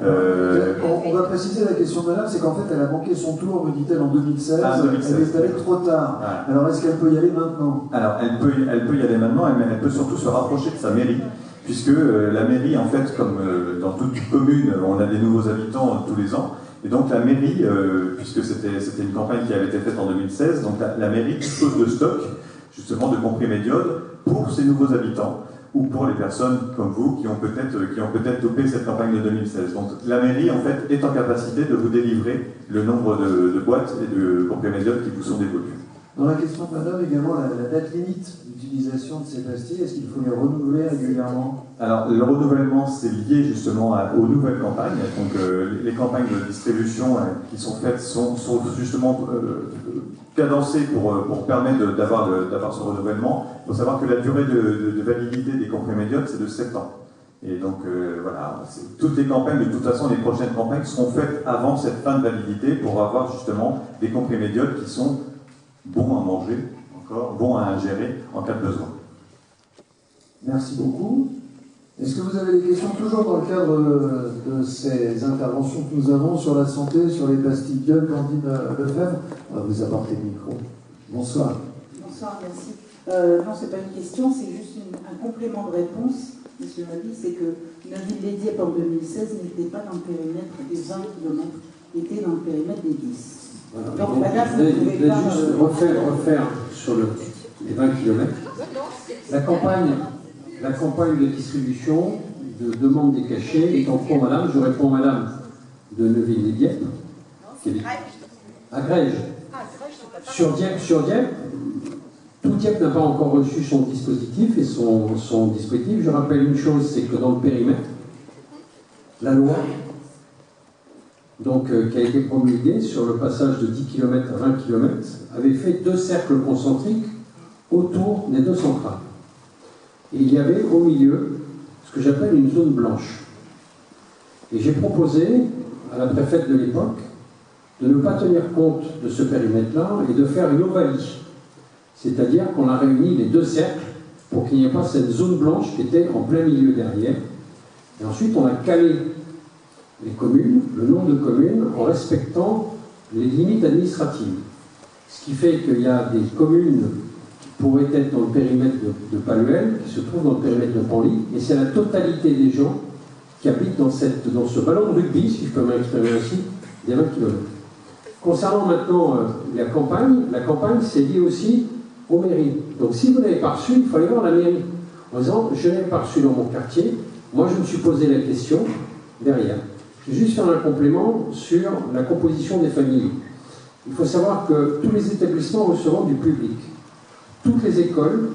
On va préciser la question de madame, c'est qu'en fait elle a manqué son tour, me dit-elle, en 2016, elle est allée trop tard. Ouais. Alors est-ce qu'elle peut y aller maintenant? Alors elle peut y aller maintenant, mais elle peut surtout se rapprocher de sa mairie, puisque la mairie, en fait, comme dans toute commune, on a des nouveaux habitants tous les ans, et donc la mairie, puisque c'était une campagne qui avait été faite en 2016, donc la mairie dispose de stock, justement, de comprimés d'iode pour ces nouveaux habitants, ou pour les personnes comme vous qui ont peut-être topé cette campagne de 2016. Donc la mairie, en fait, est en capacité de vous délivrer le nombre de boîtes et de comprimés d'iode qui vous sont dévolus. Dans la question de madame, également, la date limite d'utilisation de ces pastilles, est-ce qu'il faut les renouveler régulièrement? Alors, le renouvellement, c'est lié justement aux nouvelles campagnes. Donc, les campagnes de distribution qui sont faites sont justement cadencées pour permettre d'avoir ce renouvellement. Il faut savoir que la durée de validité des comprimés d'iode, c'est de 7 ans. Et donc, voilà, toutes les campagnes, de toute façon, les prochaines campagnes seront faites avant cette fin de validité pour avoir justement des comprimés d'iode qui sont bons à manger, bons à ingérer en cas de besoin. Merci beaucoup. Est-ce que vous avez des questions toujours dans le cadre de ces interventions que nous avons sur la santé, sur les pastilles d'iode, Candide Lefebvre? On va vous apporter le micro. Bonsoir. Bonsoir, merci. Non, c'est pas une question, c'est juste un complément de réponse, monsieur Mabi, c'est que Neuville-les-Dieppe en 2016 n'était pas dans le périmètre des 20 km, était dans le périmètre des 10. Voilà. Donc, madame, vous pouvez pas juste refaire sur les 20 km. La campagne de distribution, de demande des cachets est en cours, madame. Je réponds, madame, de Neuville-les-Dieppe. À Grège. Sur Dieppe, tout Dieppe n'a pas encore reçu son dispositif et son dispositif. Je rappelle une chose, c'est que dans le périmètre, la loi donc, qui a été promulguée sur le passage de 10 km à 20 km, avait fait 2 cercles concentriques autour des 2 centrales. Et il y avait au milieu ce que j'appelle une zone blanche. Et j'ai proposé à la préfète de l'époque de ne pas tenir compte de ce périmètre-là et de faire une ovalie. C'est-à-dire qu'on a réuni les 2 cercles pour qu'il n'y ait pas cette zone blanche qui était en plein milieu derrière. Et ensuite, on a calé les communes, le nombre de communes, en respectant les limites administratives. Ce qui fait qu'il y a des communes qui pourraient être dans le périmètre de Palluel, qui se trouvent dans le périmètre de Panly, et c'est la totalité des gens qui habitent dans ce ballon de rugby, si je peux m'exprimer ainsi, des 20 km. Concernant maintenant la campagne c'est lié aussi aux mairies. Donc si vous n'avez pas reçu, il faut aller voir la mairie en disant je n'ai pas reçu dans mon quartier, moi je me suis posé la question derrière. Je vais juste faire un complément sur la composition des familles. Il faut savoir que tous les établissements recevront du public. Toutes les écoles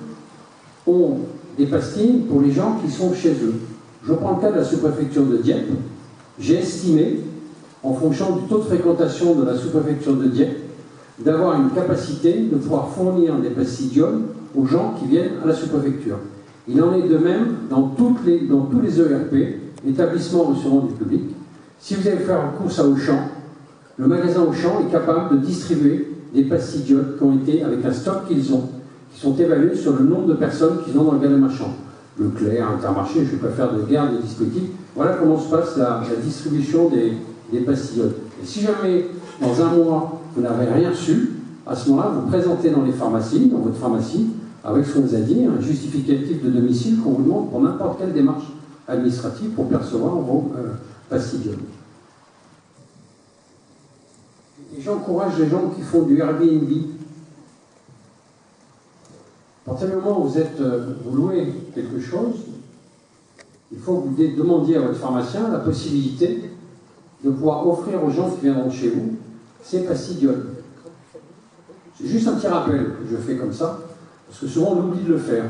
ont des pastilles pour les gens qui sont chez eux. Je prends le cas de la sous-préfecture de Dieppe. J'ai estimé, en fonction du taux de fréquentation de la sous-préfecture de Dieppe, d'avoir une capacité de pouvoir fournir des pastilles d'iode aux gens qui viennent à la sous-préfecture. Il en est de même dans tous les ERP, établissements recevant du public. Si vous allez faire une course à Auchan, le magasin Auchan est capable de distribuer des pastilles d'iode qui ont été, avec un stock qu'ils ont, qui sont évalués sur le nombre de personnes qu'ils ont dans le galet marchand. Leclerc, Intermarché, je ne vais pas faire de guerre de dispositifs. Voilà comment se passe la distribution des pastilles d'iode. Et si jamais, dans un mois, vous n'avez rien reçu, à ce moment-là, vous présentez dans votre pharmacie, avec ce qu'on vous a dit, un justificatif de domicile qu'on vous demande pour n'importe quelle démarche administrative pour percevoir vos pastilles d'iode. Et j'encourage les gens qui font du Airbnb. À partir du moment où vous louez quelque chose, il faut que vous demandiez à votre pharmacien la possibilité de pouvoir offrir aux gens qui viendront chez vous ces pastilles d'iode. C'est juste un petit rappel que je fais comme ça, parce que souvent on oublie de le faire.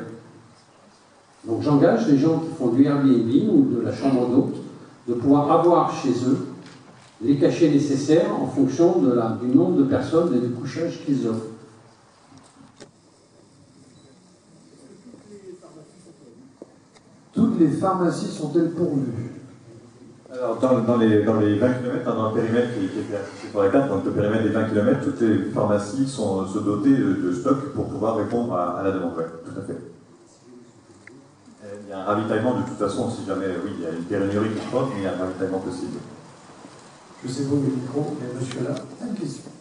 Donc j'engage les gens qui font du Airbnb ou de la chambre d'hôte de pouvoir avoir chez eux les cachets nécessaires en fonction du nombre de personnes et du couchage qu'ils offrent. Toutes les pharmacies sont-elles pourvues? Alors, dans les 20 km, dans le périmètre qui était affiché sur la carte, donc le périmètre des 20 km, toutes les pharmacies sont se dotées de stock pour pouvoir répondre à la demande. Ouais, tout à fait. Il y a un ravitaillement de toute façon, si jamais, oui, il y a une pénurie qui se porte, mais il y a un ravitaillement possible. Je sais pas où est le micro, mais monsieur là, une question.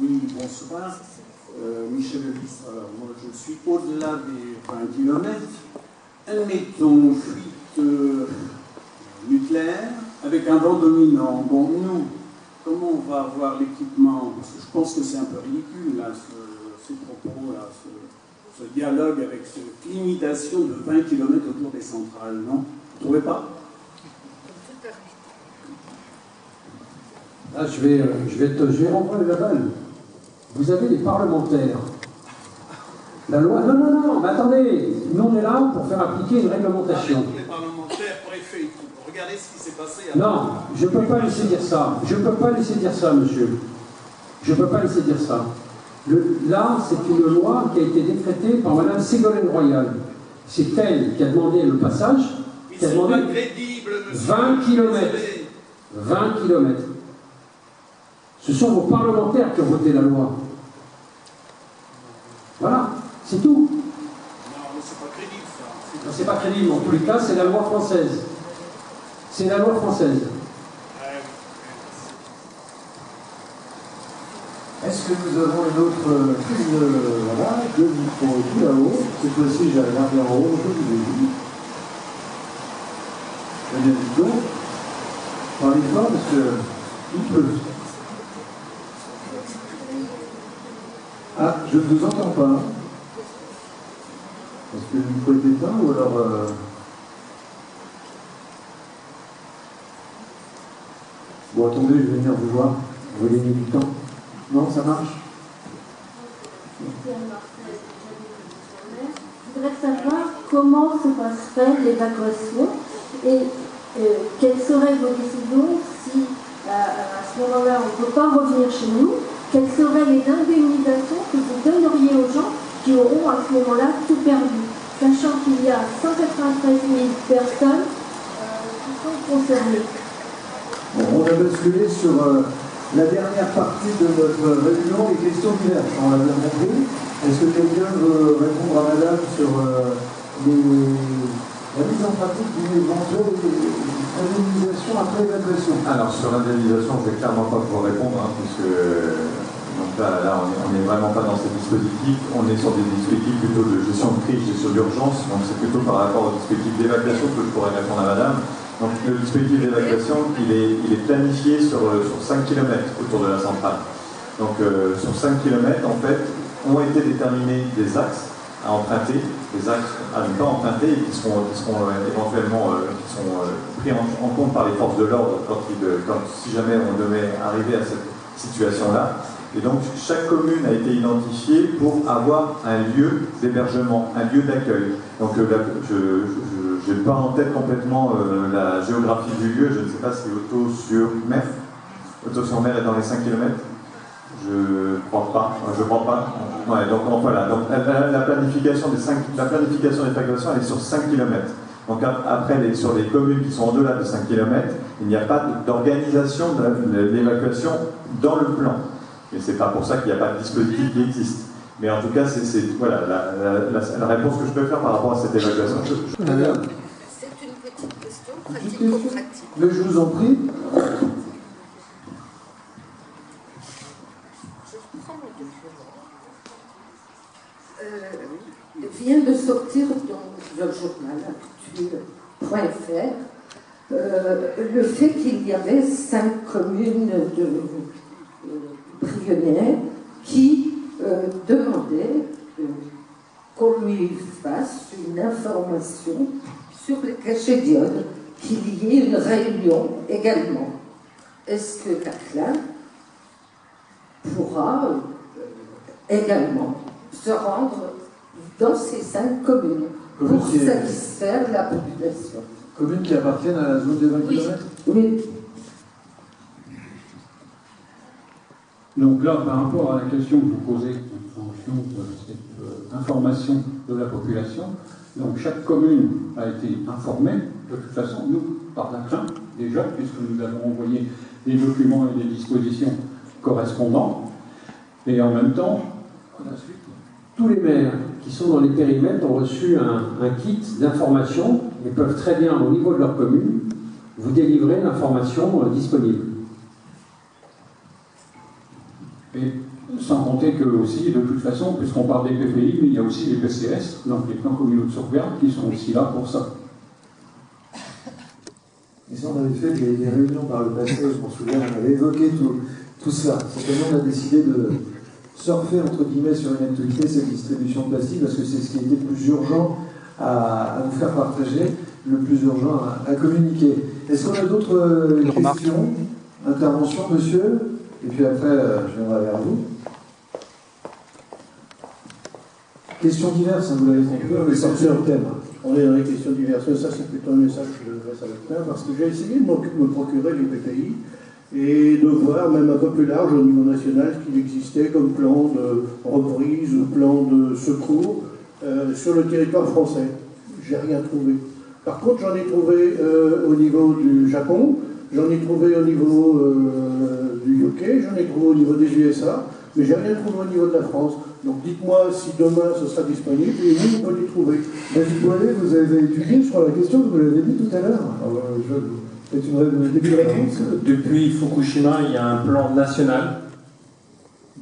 Oui, bonsoir. Michel Ellis, alors moi je suis au-delà des 20 km. Admettons fuite nucléaire avec un vent dominant. Bon, nous, comment on va avoir l'équipement? Parce que je pense que c'est un peu ridicule, là, ces propos, là, ce dialogue avec cette limitation de 20 km autour des centrales, non? Vous ne trouvez pas? Là, je vais renvoyer la balle. Vous avez des parlementaires. La loi... Non, mais attendez, nous on est là pour faire appliquer une réglementation. Les parlementaires, préfets, et tout. Regardez ce qui s'est passé. Non, je ne peux pas laisser dire ça. Je ne peux pas laisser dire ça, monsieur. Je ne peux pas laisser dire ça. Là, c'est une loi qui a été décrétée par Mme Ségolène Royal. C'est elle qui a demandé le passage, qui a demandé 20 km. 20 km. Ce sont vos parlementaires qui ont voté la loi. Voilà, c'est tout. Non, mais c'est pas crédible, ça. C'est pas crédible, en tous les cas, c'est la loi française. C'est la loi française. Est-ce que nous avons une autre prise de micro tout là-haut? Cette fois-ci, j'ai regardé en haut, je vous ai vu. Eh bien, dites donc, parlez fort parce que il pleut. Ah, je ne vous entends pas. Est-ce que le micro est éteint ou alors... Bon, attendez, je vais venir vous voir. Vous voulez gagner du temps? Non, ça marche? Je voudrais savoir comment se passerait l'évacuation Et quelles seraient vos décisions si, à ce moment-là, on ne peut pas revenir chez nous? Quelles seraient les indemnisations que vous donneriez aux gens qui auront à ce moment-là tout perdu, sachant qu'il y a 193 000 personnes qui sont concernées? Bon, on a basculé sur la dernière partie de notre réunion, les questions diverses. On l'a bien compris. Est-ce que quelqu'un veut répondre à madame sur la mise en pratique d'une éventuelle indemnisation après évacuation? Alors sur l'indemnisation, je ne vais clairement pas pouvoir répondre, hein, puisque donc là on n'est vraiment pas dans ces dispositifs. On est sur des dispositifs plutôt de gestion de crise, gestion d'urgence, donc c'est plutôt par rapport au dispositif d'évacuation que je pourrais répondre à madame. Donc le dispositif d'évacuation, il est planifié sur 5 km autour de la centrale. Donc sur 5 km, en fait, ont été déterminés des axes à emprunter, des axes à ne pas emprunter et qui seront éventuellement pris en compte par les forces de l'ordre si jamais on devait arriver à cette situation-là. Et donc chaque commune a été identifiée pour avoir un lieu d'hébergement, un lieu d'accueil. Donc je n'ai pas en tête complètement la géographie du lieu, je ne sais pas si Auto-sur-Mer est dans les 5 km. Je ne crois pas. Ouais, donc voilà. Donc la planification d'évacuation, elle est sur 5 km. Donc après, sur les communes qui sont au-delà de 5 km, il n'y a pas d'organisation de l'évacuation dans le plan. Et c'est pas pour ça qu'il n'y a pas de dispositif qui existe. Mais en tout cas, c'est voilà, la réponse que je peux faire par rapport à cette évacuation. C'est une petite question pratico-pratique. Mais je vous en prie. Vient de sortir dans le journal actuel.fr le fait qu'il y avait 5 communes prionnières qui demandaient qu'on lui fasse une information sur les cachets d'iode, qu'il y ait une réunion également. Est-ce que Caclin pourra également se rendre dans ces 5 communes pour satisfaire la population? Communes qui appartiennent à la zone des 20 km? Oui. Donc là, par rapport à la question que vous posez en fonction de cette information de la population, donc chaque commune a été informée, de toute façon, nous, par la CLIN, déjà, puisque nous avons envoyé des documents et des dispositions correspondants, et en même temps, tous les maires qui sont dans les périmètres ont reçu un kit d'information et peuvent très bien, au niveau de leur commune, vous délivrer l'information disponible. Et sans compter que aussi, de toute façon, puisqu'on parle des PPI, mais il y a aussi les PCS, donc les plans communaux de sauvegarde, qui sont aussi là pour ça. Et ça, on avait fait des réunions par le passé, je m'en souviens, on avait évoqué tout cela. Cette année, on a décidé de surfer, entre guillemets, sur une actualité, cette distribution de plastique, parce que c'est ce qui était le plus urgent à vous faire partager, le plus urgent à communiquer. Est-ce qu'on a d'autres questions? Intervention, monsieur? Et puis après, je viendrai vers vous. Questions diverses, vous l'avez compris, on est sorti dans le thème. On est dans les questions diverses. Ça, c'est plutôt un message que je adresse à la CLIN, parce que j'ai essayé de me procurer les PPI et de voir, même un peu plus large au niveau national, ce qu'il existait comme plan de reprise ou plan de secours sur le territoire français. J'ai rien trouvé. Par contre, j'en ai trouvé au niveau du Japon, j'en ai trouvé au niveau du UK, j'en ai trouvé au niveau des USA, mais j'ai rien trouvé au niveau de la France. Donc dites-moi si demain ce sera disponible et nous on peut les trouver. David Poilet, vous avez étudié sur la question que vous l'avez dit tout à l'heure. C'est une début de réponse. Depuis Fukushima, il y a un plan national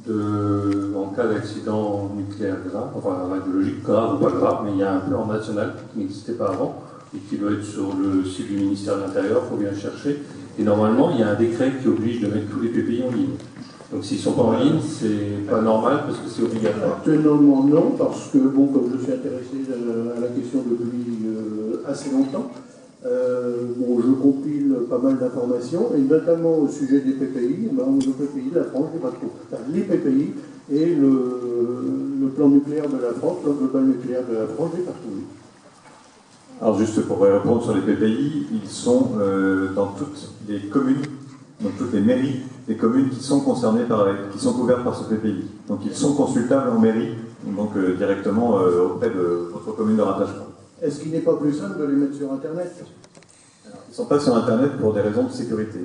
en cas d'accident nucléaire grave, enfin radiologique grave ou pas grave, mais il y a un plan national qui n'existait pas avant et qui doit être sur le site du ministère de l'Intérieur, il faut bien le chercher. Et normalement, il y a un décret qui oblige de mettre tous les PPI en ligne. Donc s'ils ne sont pas en ligne, c'est pas normal parce que c'est obligatoire. Actuellement non, parce que bon, comme je suis intéressé à la question depuis assez longtemps, bon, je compile pas mal d'informations, et notamment au sujet des PPI, le PPI de la France, je n'ai pas trop. Enfin, les PPI et le plan nucléaire de la France, le plan global nucléaire de la France, j'ai pas trouvé. Alors juste pour répondre sur les PPI, ils sont dans toutes les communes, dans toutes les mairies des communes qui sont concernées qui sont couvertes par ce PPI. Donc ils sont consultables en mairie, donc directement auprès de votre commune de rattachement. Est-ce qu'il n'est pas plus simple de les mettre sur Internet? Ils ne sont pas sur Internet pour des raisons de sécurité.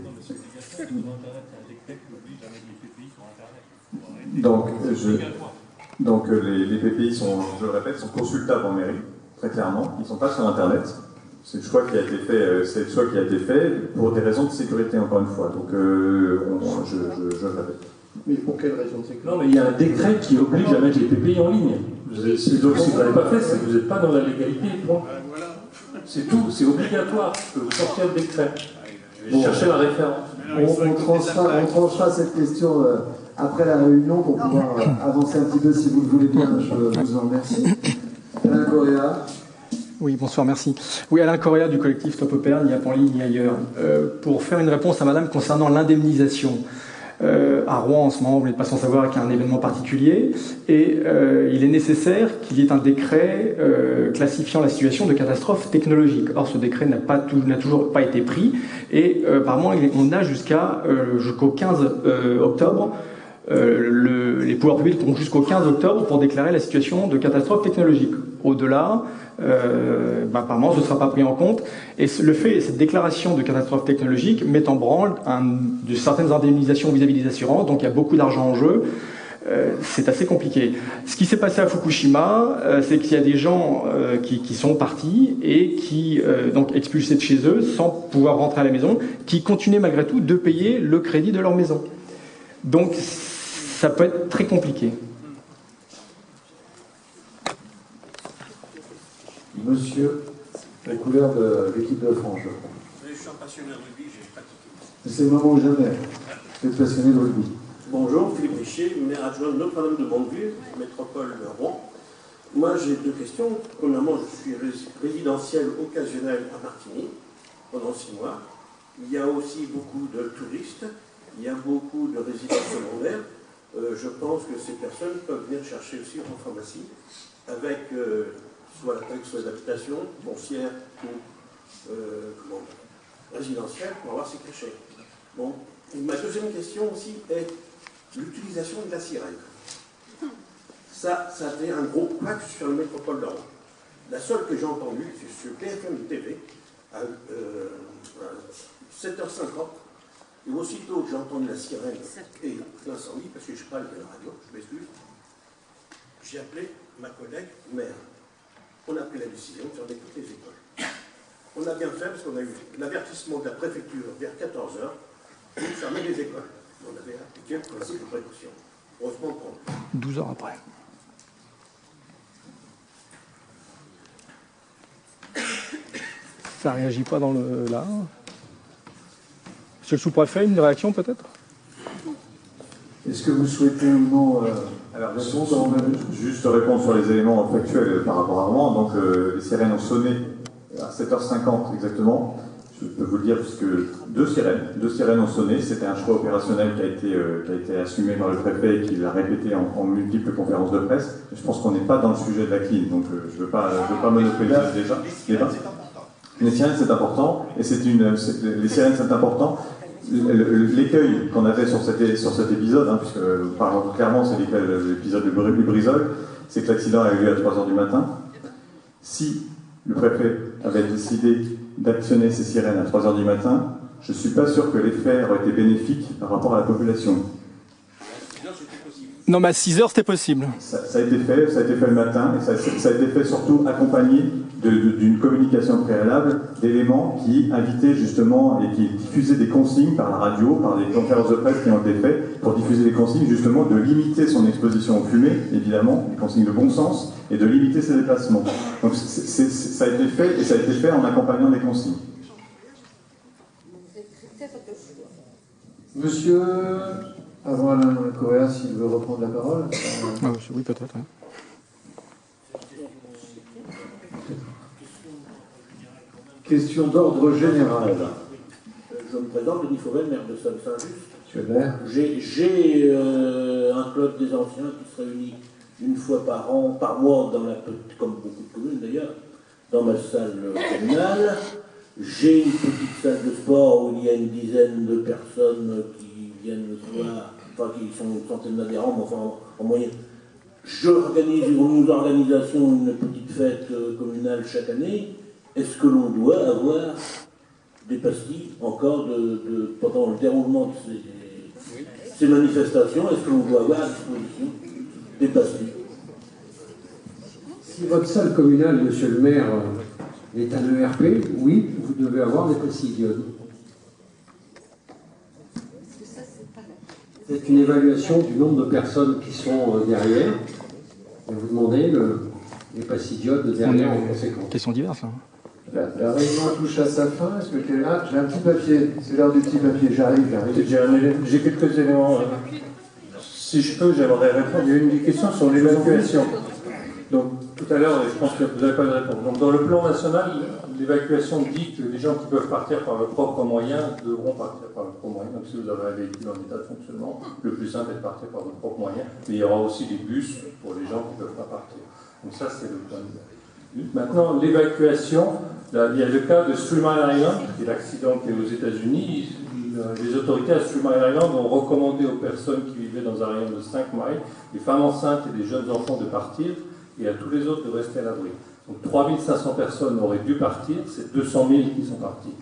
Donc les PPI sont, je le répète, sont consultables en mairie, très clairement. Ils ne sont pas sur Internet. C'est le choix qui a été fait, pour des raisons de sécurité, encore une fois. Donc je le répète. Mais pour quelle raison de sécurité? Non, mais il y a un décret qui oblige à mettre les PPI en ligne. Donc si vous ne l'avez pas fait, c'est que vous n'êtes pas dans la légalité. Bon. C'est tout, c'est obligatoire que vous sortiez le décret. Je vais chercher la référence. On tranchera cette question après la réunion pour pouvoir avancer un petit peu si vous le voulez bien. Je vous en remercie. Alain Correa. Oui, bonsoir, merci. Oui, Alain Correa du collectif Stop Opéra, ni à Panly ni ailleurs. Pour faire une réponse à madame concernant l'indemnisation. À Rouen, en ce moment, vous n'êtes pas sans savoir qu'il y a un événement particulier, et il est nécessaire qu'il y ait un décret classifiant la situation de catastrophe technologique. Or, ce décret n'a toujours pas été pris, et apparemment, on a jusqu'au 15 octobre. Les pouvoirs publics ont jusqu'au 15 octobre pour déclarer la situation de catastrophe technologique. Au-delà, apparemment, ce ne sera pas pris en compte. Et cette déclaration de catastrophe technologique met en branle de certaines indemnisations vis-à-vis des assurances, donc il y a beaucoup d'argent en jeu. C'est assez compliqué. Ce qui s'est passé à Fukushima, c'est qu'il y a des gens qui sont partis et qui, donc expulsés de chez eux, sans pouvoir rentrer à la maison, qui continuaient malgré tout de payer le crédit de leur maison. Donc, ça peut être très compliqué. Monsieur, la couleur de l'équipe de France, je crois. Je suis un passionné de rugby, j'ai pratiqué. C'est le moment ou jamais. Vous êtes passionné de rugby. Bonjour, Philippe Richer, maire adjoint de Notre-Dame de Bonneville, métropole Rouen. Moi, j'ai deux questions. Premièrement, je suis résidentiel occasionnel à Martigny pendant 6 mois. Il y a aussi beaucoup de touristes, il y a beaucoup de résidences secondaires. Je pense que ces personnes peuvent venir chercher aussi en pharmacie avec soit la taxe d'habitation, foncière ou résidentielle pour avoir ces cachets. Bon. Et ma deuxième question aussi est l'utilisation de la sirène. Ça a été un gros crack sur la métropole de Rouen. La seule que j'ai entendue, c'est sur BFM TV, à 7h50. Et aussitôt que j'ai entendu la sirène et l'incendie, parce que je parle de la radio, je m'excuse, j'ai appelé ma collègue maire. On a pris la décision de fermer toutes les écoles. On a bien fait parce qu'on a eu l'avertissement de la préfecture vers 14h pour fermer les écoles. On avait appliqué le principe de précaution. Heureusement pour nous. 12 heures après. Ça réagit pas dans le là. Monsieur le sous-préfet, une réaction peut-être? Est-ce que vous souhaitez ou non juste répondre sur les éléments factuels par rapport à Rouen. Donc les sirènes ont sonné à 7h50 exactement. Je peux vous le dire puisque deux sirènes ont sonné. C'était un choix opérationnel qui a été assumé par le préfet et qui l'a répété en multiples conférences de presse. Je pense qu'on n'est pas dans le sujet de la CLIN, donc je ne veux pas monopoliser déjà. Les sirènes c'est important et les sirènes c'est important. L'écueil qu'on avait sur cet épisode, puisque parlons clairement, c'est l'épisode de Brisol, c'est que l'accident a eu lieu à 3h du matin. Si le préfet avait décidé d'actionner ces sirènes à 3h du matin, je ne suis pas sûr que l'effet aurait été bénéfique par rapport à la population. Non, mais à 6h, c'était possible. Ça a été fait le matin, et ça a été fait surtout accompagné d'une communication préalable, d'éléments qui invitaient justement et qui diffusaient des consignes par la radio, par des conférences de presse qui ont été faites pour diffuser des consignes justement de limiter son exposition aux fumées, évidemment, des consignes de bon sens, et de limiter ses déplacements. Donc ça a été fait, et ça a été fait en accompagnant des consignes. Monsieur, avant Alain Correa, s'il veut reprendre la parole. Oui, peut-être. Hein. Question d'ordre général. Je me présente, Denis Fauvel, maire de Saint-Just. Monsieur le maire. J'ai un club des anciens qui se réunit une fois par mois, comme beaucoup de communes d'ailleurs, dans ma salle communale. J'ai une petite salle de sport où il y a une dizaine de personnes qui viennent le soir, enfin qui sont une centaine d'adhérents, mais enfin en moyenne. Nous organisons une petite fête communale chaque année. Est-ce que l'on doit avoir des pastilles encore pendant le déroulement de ces manifestations? Est-ce que l'on doit avoir à disposition des pastilles? Si votre salle communale, monsieur le maire, est un ERP, oui, vous devez avoir des pastilles d'iode. C'est une évaluation du nombre de personnes qui sont derrière. Et vous demandez les pastilles d'iode derrière en conséquence. Questions diverses. Hein. La réunion touche à sa fin. Est-ce que tu es là? J'ai un petit papier. C'est l'heure du petit papier. J'arrive. J'ai quelques éléments. Si je peux, j'aimerais répondre. Il y a une question sur l'évacuation. Donc, tout à l'heure, je pense que vous n'avez pas de réponse. Donc, dans le plan national, l'évacuation dit que les gens qui peuvent partir par leurs propres moyens devront partir par leurs propres moyens. Donc, si vous avez un véhicule en état de fonctionnement, le plus simple est de partir par vos propres moyens. Mais il y aura aussi des bus pour les gens qui ne peuvent pas partir. Donc, ça, c'est le point de vue. Maintenant, l'évacuation, il y a le cas de 3 Mile Island, qui est l'accident qui est aux États-Unis. Les autorités à 3 Mile Island ont recommandé aux personnes qui vivaient dans un rayon de 5 miles, les femmes enceintes et les jeunes enfants, de partir, et à tous les autres de rester à l'abri. Donc 3500 personnes auraient dû partir, c'est 200 000 qui sont partis.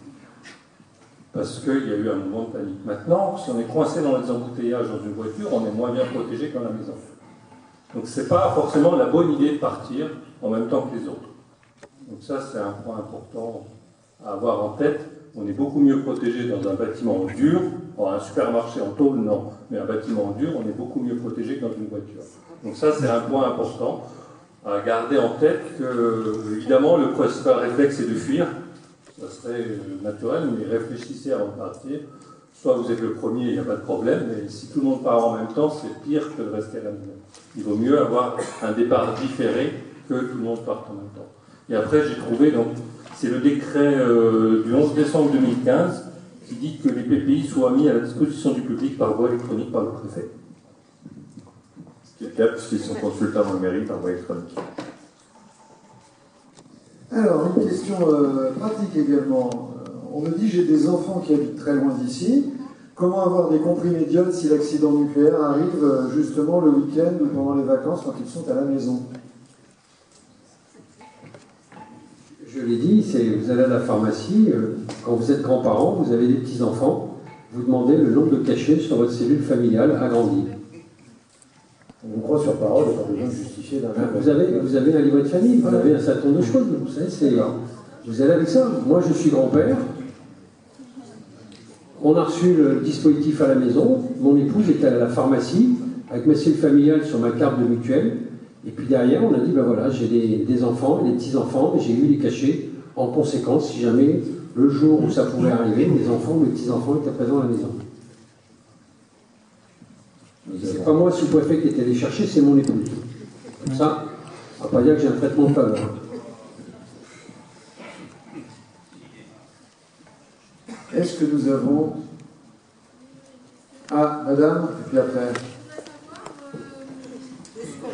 Parce qu'il y a eu un mouvement de panique. Maintenant, si on est coincé dans les embouteillages dans une voiture, on est moins bien protégé qu'à la maison. Donc ce n'est pas forcément la bonne idée de partir en même temps que les autres. Donc ça, c'est un point important à avoir en tête. On est beaucoup mieux protégé dans un bâtiment dur. Un supermarché en tôle, non. Mais un bâtiment en dur, on est beaucoup mieux protégé que dans une voiture. Donc ça, c'est un point important à garder en tête que, évidemment, le principal réflexe est de fuir. Ça serait naturel, mais réfléchissez avant de partir. Soit vous êtes le premier, il n'y a pas de problème, mais si tout le monde part en même temps, c'est pire que de rester à la maison. Il vaut mieux avoir un départ différé que tout le monde parte en même temps. Et après, j'ai trouvé, donc, c'est le décret du 11 décembre 2015 qui dit que les PPI soient mis à la disposition du public par voie électronique par le préfet. Ce qui est le cas puisqu'ils sont consultables en mairie par voie électronique. Alors, une question pratique également. On me dit j'ai des enfants qui habitent très loin d'ici. Comment avoir des comprimés d'iode si l'accident nucléaire arrive justement le week-end ou pendant les vacances quand ils sont à la maison? Je l'ai dit, vous allez à la pharmacie, quand vous êtes grands-parents, vous avez des petits-enfants, vous demandez le nombre de cachets sur votre cellule familiale agrandie. On vous croit sur parole, il n'y a pas besoin de justifier d'un vous avez un livret de famille, vous avez un certain nombre de choses, vous savez, vous allez avec ça. Moi, je suis grand-père, on a reçu le dispositif à la maison, mon épouse était à la pharmacie, avec ma cellule familiale sur ma carte de mutuelle, et puis derrière, on a dit, ben voilà, j'ai des enfants, des petits-enfants, et j'ai eu les cachets en conséquence, si jamais, le jour où ça pouvait arriver, mes enfants, mes petits-enfants étaient présents à la maison. C'est pas moi, sous-préfet, qui était allé chercher, c'est mon épouse. Comme ça, on ne va pas dire que j'ai un traitement de faveur. Est-ce que nous avons... Ah, madame, et puis après...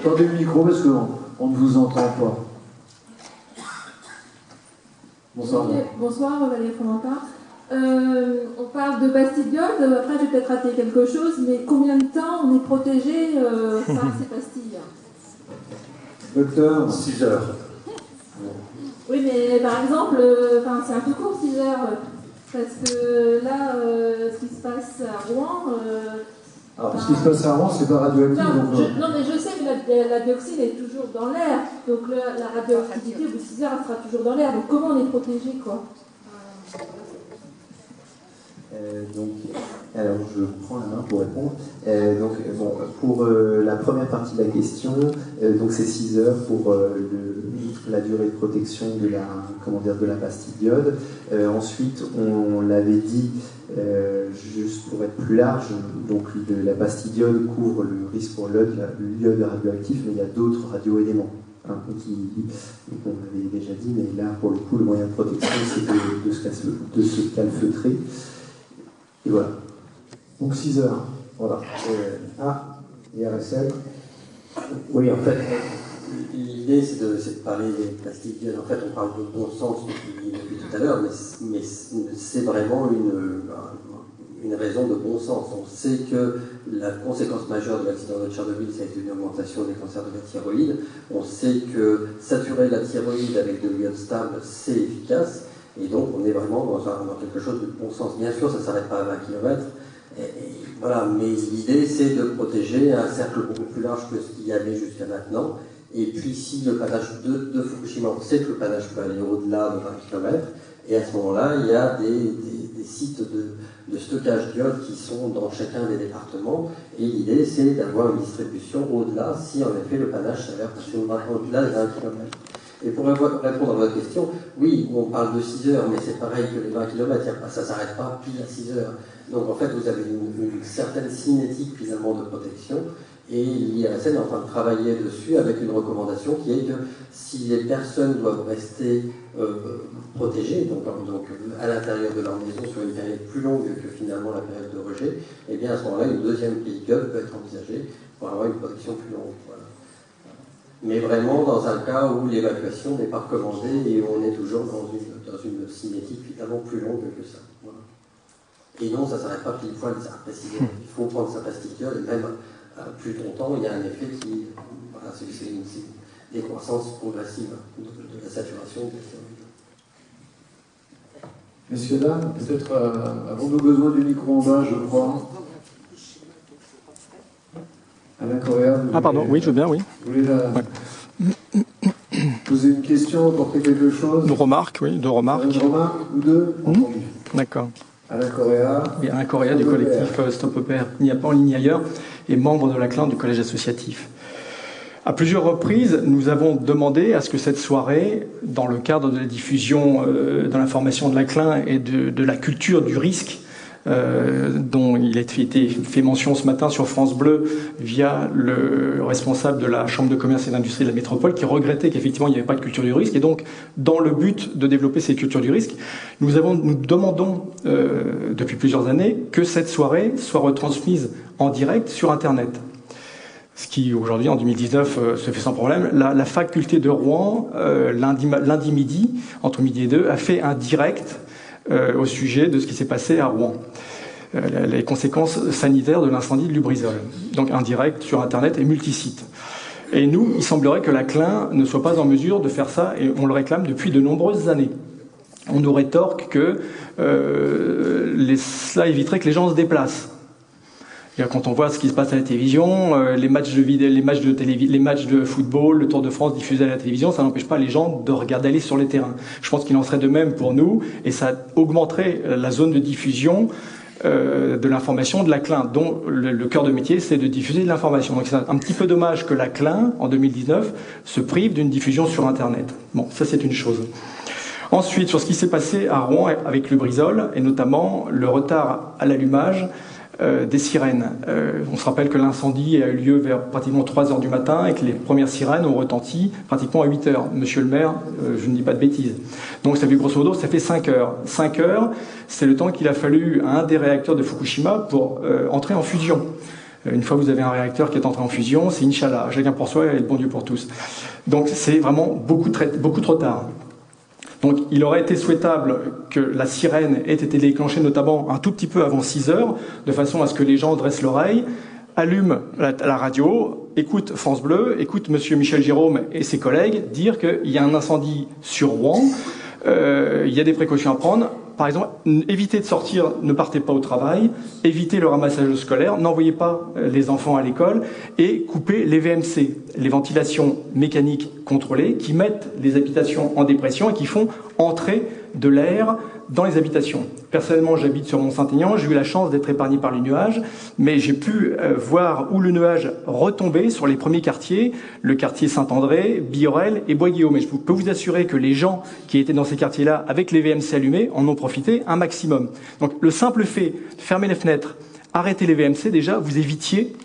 Tendez le micro parce qu'on ne vous entend pas. Bonsoir. Bonsoir, Valérie Fromentard. On parle de pastilles d'iode, après j'ai peut-être raté quelque chose, mais combien de temps on est protégé par ces pastilles? Docteur, 6 heures. Oui, mais par exemple, c'est un peu court 6 heures, parce que là, ce qui se passe à Rouen... alors, ce qui se passe à Rouen, c'est pas radioactif. Non, mais je sais que la dioxine est toujours dans l'air, donc la radioactivité, au bout de 6 heures, elle sera toujours dans l'air, donc comment on est protégé, quoi? Alors, je prends la main pour répondre. Pour la première partie de la question, donc c'est 6 heures pour la durée de protection de la pastille d'iode. Ensuite, on l'avait dit, juste pour être plus large, donc la pastille d'iode couvre le risque pour l'iode radioactif, mais il y a d'autres radioéléments. Donc on l'avait déjà dit, mais là, pour le coup, le moyen de protection, c'est de se calfeutrer. Et voilà. Donc 6 heures. Voilà. IRSL. Oui, en fait, l'idée, c'est de parler des plastiques. En fait, on parle de bon sens depuis tout à l'heure, mais c'est vraiment une raison de bon sens. On sait que la conséquence majeure de l'accident de Tchernobyl, ça a été une augmentation des cancers de la thyroïde. On sait que saturer la thyroïde avec de l'iode stable, c'est efficace. Et donc, on est vraiment dans quelque chose de bon sens. Bien sûr, ça ne s'arrête pas à 20 km. Voilà, mais l'idée, c'est de protéger un cercle beaucoup plus large que ce qu'il y avait jusqu'à maintenant. Et puis, si le panache de Fukushima, on sait que le panache peut aller au-delà de 20 km, et à ce moment-là, il y a des sites de stockage d'iode qui sont dans chacun des départements. Et l'idée, c'est d'avoir une distribution au-delà, si en effet le panache s'avère passer au-delà de 20 km. Et pour répondre à votre question, oui, on parle de 6 heures, mais c'est pareil que les 20 km, ça ne s'arrête pas pile à 6 heures. Donc en fait, vous avez une certaine cinétique finalement de protection, et l'IRSN est en train de travailler dessus avec une recommandation qui est que si les personnes doivent rester protégées, donc à l'intérieur de leur maison sur une période plus longue que finalement la période de rejet, et bien à ce moment-là, une deuxième pellicule peut être envisagée pour avoir une protection plus longue. Voilà. Mais vraiment dans un cas où l'évacuation n'est pas recommandée et où on est toujours dans une cinétique finalement plus longue que ça. Voilà. Et non, ça ne s'arrête pas pile poil, ça précisément. Il faut prendre sa pastille et même plus longtemps, il y a un effet qui, voilà, c'est une décroissance progressive de la saturation de la thyroïde. Messieurs, dames, peut-être avons-nous besoin du micro en bas, je crois. Alain Correa, oui, je veux bien, oui. Vous voulez poser une question, apporter quelque chose? Deux remarques, oui, deux remarques. Une remarque ou deux? D'accord. Alain Correa. Oui, Alain Correa du collectif Stop Opère. Il n'y a pas en ligne ailleurs, et membre de la CLIN du collège associatif. À plusieurs reprises, nous avons demandé à ce que cette soirée, dans le cadre de la diffusion de l'information de la CLIN et de la culture du risque, dont il a été fait mention ce matin sur France Bleu via le responsable de la Chambre de commerce et d'industrie de la métropole qui regrettait qu'effectivement il n'y avait pas de culture du risque. Et donc, dans le but de développer cette culture du risque, nous demandons depuis plusieurs années que cette soirée soit retransmise en direct sur Internet. Ce qui, aujourd'hui, en 2019, se fait sans problème. La faculté de Rouen, lundi midi, entre midi et 2, a fait un direct au sujet de ce qui s'est passé à Rouen. Les conséquences sanitaires de l'incendie de Lubrizol. Donc un direct sur Internet et multisite. Et nous, il semblerait que la CLIN ne soit pas en mesure de faire ça, et on le réclame depuis de nombreuses années. On nous rétorque que cela éviterait que les gens se déplacent. Quand on voit ce qui se passe à la télévision, les matchs de football, le Tour de France diffusé à la télévision, ça n'empêche pas les gens de regarder aller sur les terrains. Je pense qu'il en serait de même pour nous, et ça augmenterait la zone de diffusion de l'information de la CLIN, dont le cœur de métier, c'est de diffuser de l'information. Donc c'est un petit peu dommage que la CLIN, en 2019, se prive d'une diffusion sur Internet. Bon, ça c'est une chose. Ensuite, sur ce qui s'est passé à Rouen avec Lubrizol, et notamment le retard à l'allumage des sirènes. On se rappelle que l'incendie a eu lieu vers pratiquement 3 heures du matin et que les premières sirènes ont retenti pratiquement à 8 heures. Monsieur le maire, je ne dis pas de bêtises. Donc ça fait grosso modo, ça fait 5 heures. 5 heures, c'est le temps qu'il a fallu à un des réacteurs de Fukushima pour entrer en fusion. Une fois que vous avez un réacteur qui est entré en fusion, c'est Inch'Allah, chacun pour soi et le bon Dieu pour tous. Donc c'est vraiment beaucoup trop tard. Donc il aurait été souhaitable que la sirène ait été déclenchée notamment un tout petit peu avant 6 heures, de façon à ce que les gens dressent l'oreille, allument la radio, écoutent France Bleu, écoutent monsieur Michel Jérôme et ses collègues dire qu'il y a un incendie sur Rouen, il y a des précautions à prendre. Par exemple, évitez de sortir, ne partez pas au travail, évitez le ramassage scolaire, n'envoyez pas les enfants à l'école et coupez les VMC, les ventilations mécaniques contrôlées qui mettent les habitations en dépression et qui font entrer de l'air dans les habitations. Personnellement, j'habite sur Mont-Saint-Aignan, j'ai eu la chance d'être épargné par les nuages, mais j'ai pu voir où le nuage retombait sur les premiers quartiers, le quartier Saint-André, Biorel et Bois-Guillaume. Mais je peux vous assurer que les gens qui étaient dans ces quartiers-là, avec les VMC allumés, en ont profité un maximum. Donc le simple fait de fermer les fenêtres, arrêter les VMC, déjà, vous évitiez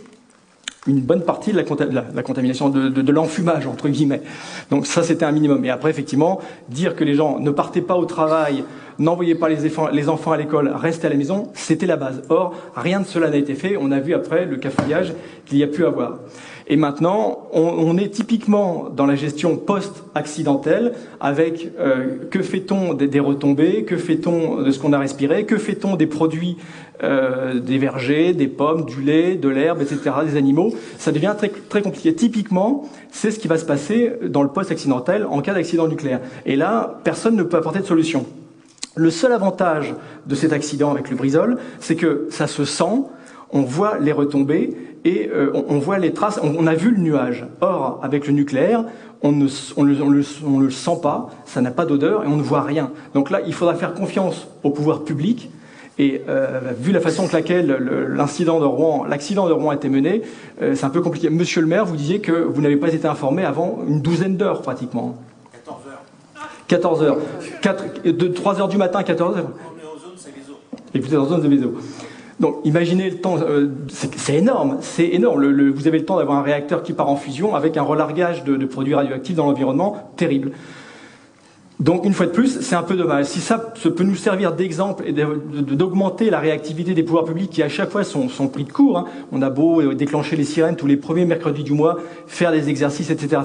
une bonne partie de la contamination, de l'enfumage, entre guillemets. Donc ça, c'était un minimum. Et après, effectivement, dire que les gens ne partaient pas au travail, n'envoyez pas les enfants à l'école, restez à la maison, c'était la base. Or, rien de cela n'a été fait. On a vu après le cafouillage qu'il y a pu avoir. Et maintenant, on est typiquement dans la gestion post-accidentelle avec que fait-on des retombées, que fait-on de ce qu'on a respiré, que fait-on des produits des vergers, des pommes, du lait, de l'herbe, etc., des animaux. Ça devient très, très compliqué. Typiquement, c'est ce qui va se passer dans le post-accidentel en cas d'accident nucléaire. Et là, personne ne peut apporter de solution. Le seul avantage de cet accident avec le Lubrizol, c'est que ça se sent, on voit les retombées et on voit les traces, on a vu le nuage. Or, avec le nucléaire, on ne le sent pas, ça n'a pas d'odeur et on ne voit rien. Donc là, il faudra faire confiance au pouvoir public. Et vu la façon laquelle l'accident de Rouen a été mené, c'est un peu compliqué. Monsieur le maire, vous disiez que vous n'avez pas été informé avant une douzaine d'heures pratiquement. 14 heures. 3 heures du matin à 14 heures. On est en zone Seveso. Et vous êtes en zone Seveso. Donc imaginez le temps, c'est énorme, c'est énorme. Vous avez le temps d'avoir un réacteur qui part en fusion avec un relargage de produits radioactifs dans l'environnement, terrible. Donc, une fois de plus, c'est un peu dommage. Si ça peut nous servir d'exemple et d'augmenter la réactivité des pouvoirs publics qui, à chaque fois, sont pris de court, hein. On a beau déclencher les sirènes tous les premiers mercredis du mois, faire des exercices, etc.,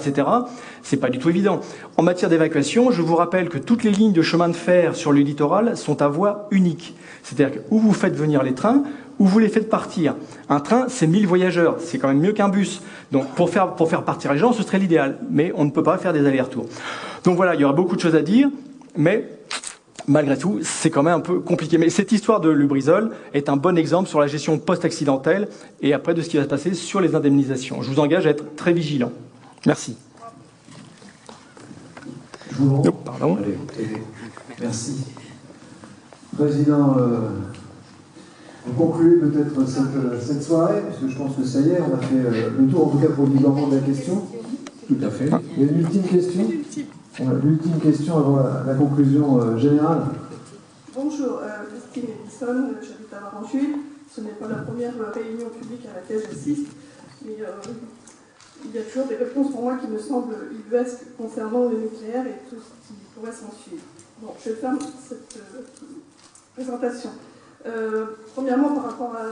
c'est pas du tout évident. En matière d'évacuation, je vous rappelle que toutes les lignes de chemin de fer sur le littoral sont à voie unique. C'est-à-dire que où vous faites venir les trains, ou vous les faites partir. Un train, c'est 1000 voyageurs, c'est quand même mieux qu'un bus. Donc pour faire partir les gens, ce serait l'idéal. Mais on ne peut pas faire des allers-retours. Donc voilà, il y aura beaucoup de choses à dire, mais malgré tout, c'est quand même un peu compliqué. Mais cette histoire de Lubrizol est un bon exemple sur la gestion post-accidentelle et après de ce qui va se passer sur les indemnisations. Je vous engage à être très vigilant. Merci. Pardon. Allez, merci. Président, vous concluez peut-être cette soirée, puisque je pense que ça y est, on a fait le tour, en tout cas pour le livrement de la question. Tout à fait. Il y a une ultime question. L'ultime question avant la conclusion générale. Bonjour, Christine Edison, j'habite à Varangeville. Ce n'est pas la première réunion publique à laquelle j'assiste, mais il y a toujours des réponses pour moi qui me semblent ubuesques concernant le nucléaire et tout ce qui pourrait s'en suivre. Bon, je ferme cette présentation. Premièrement, par rapport à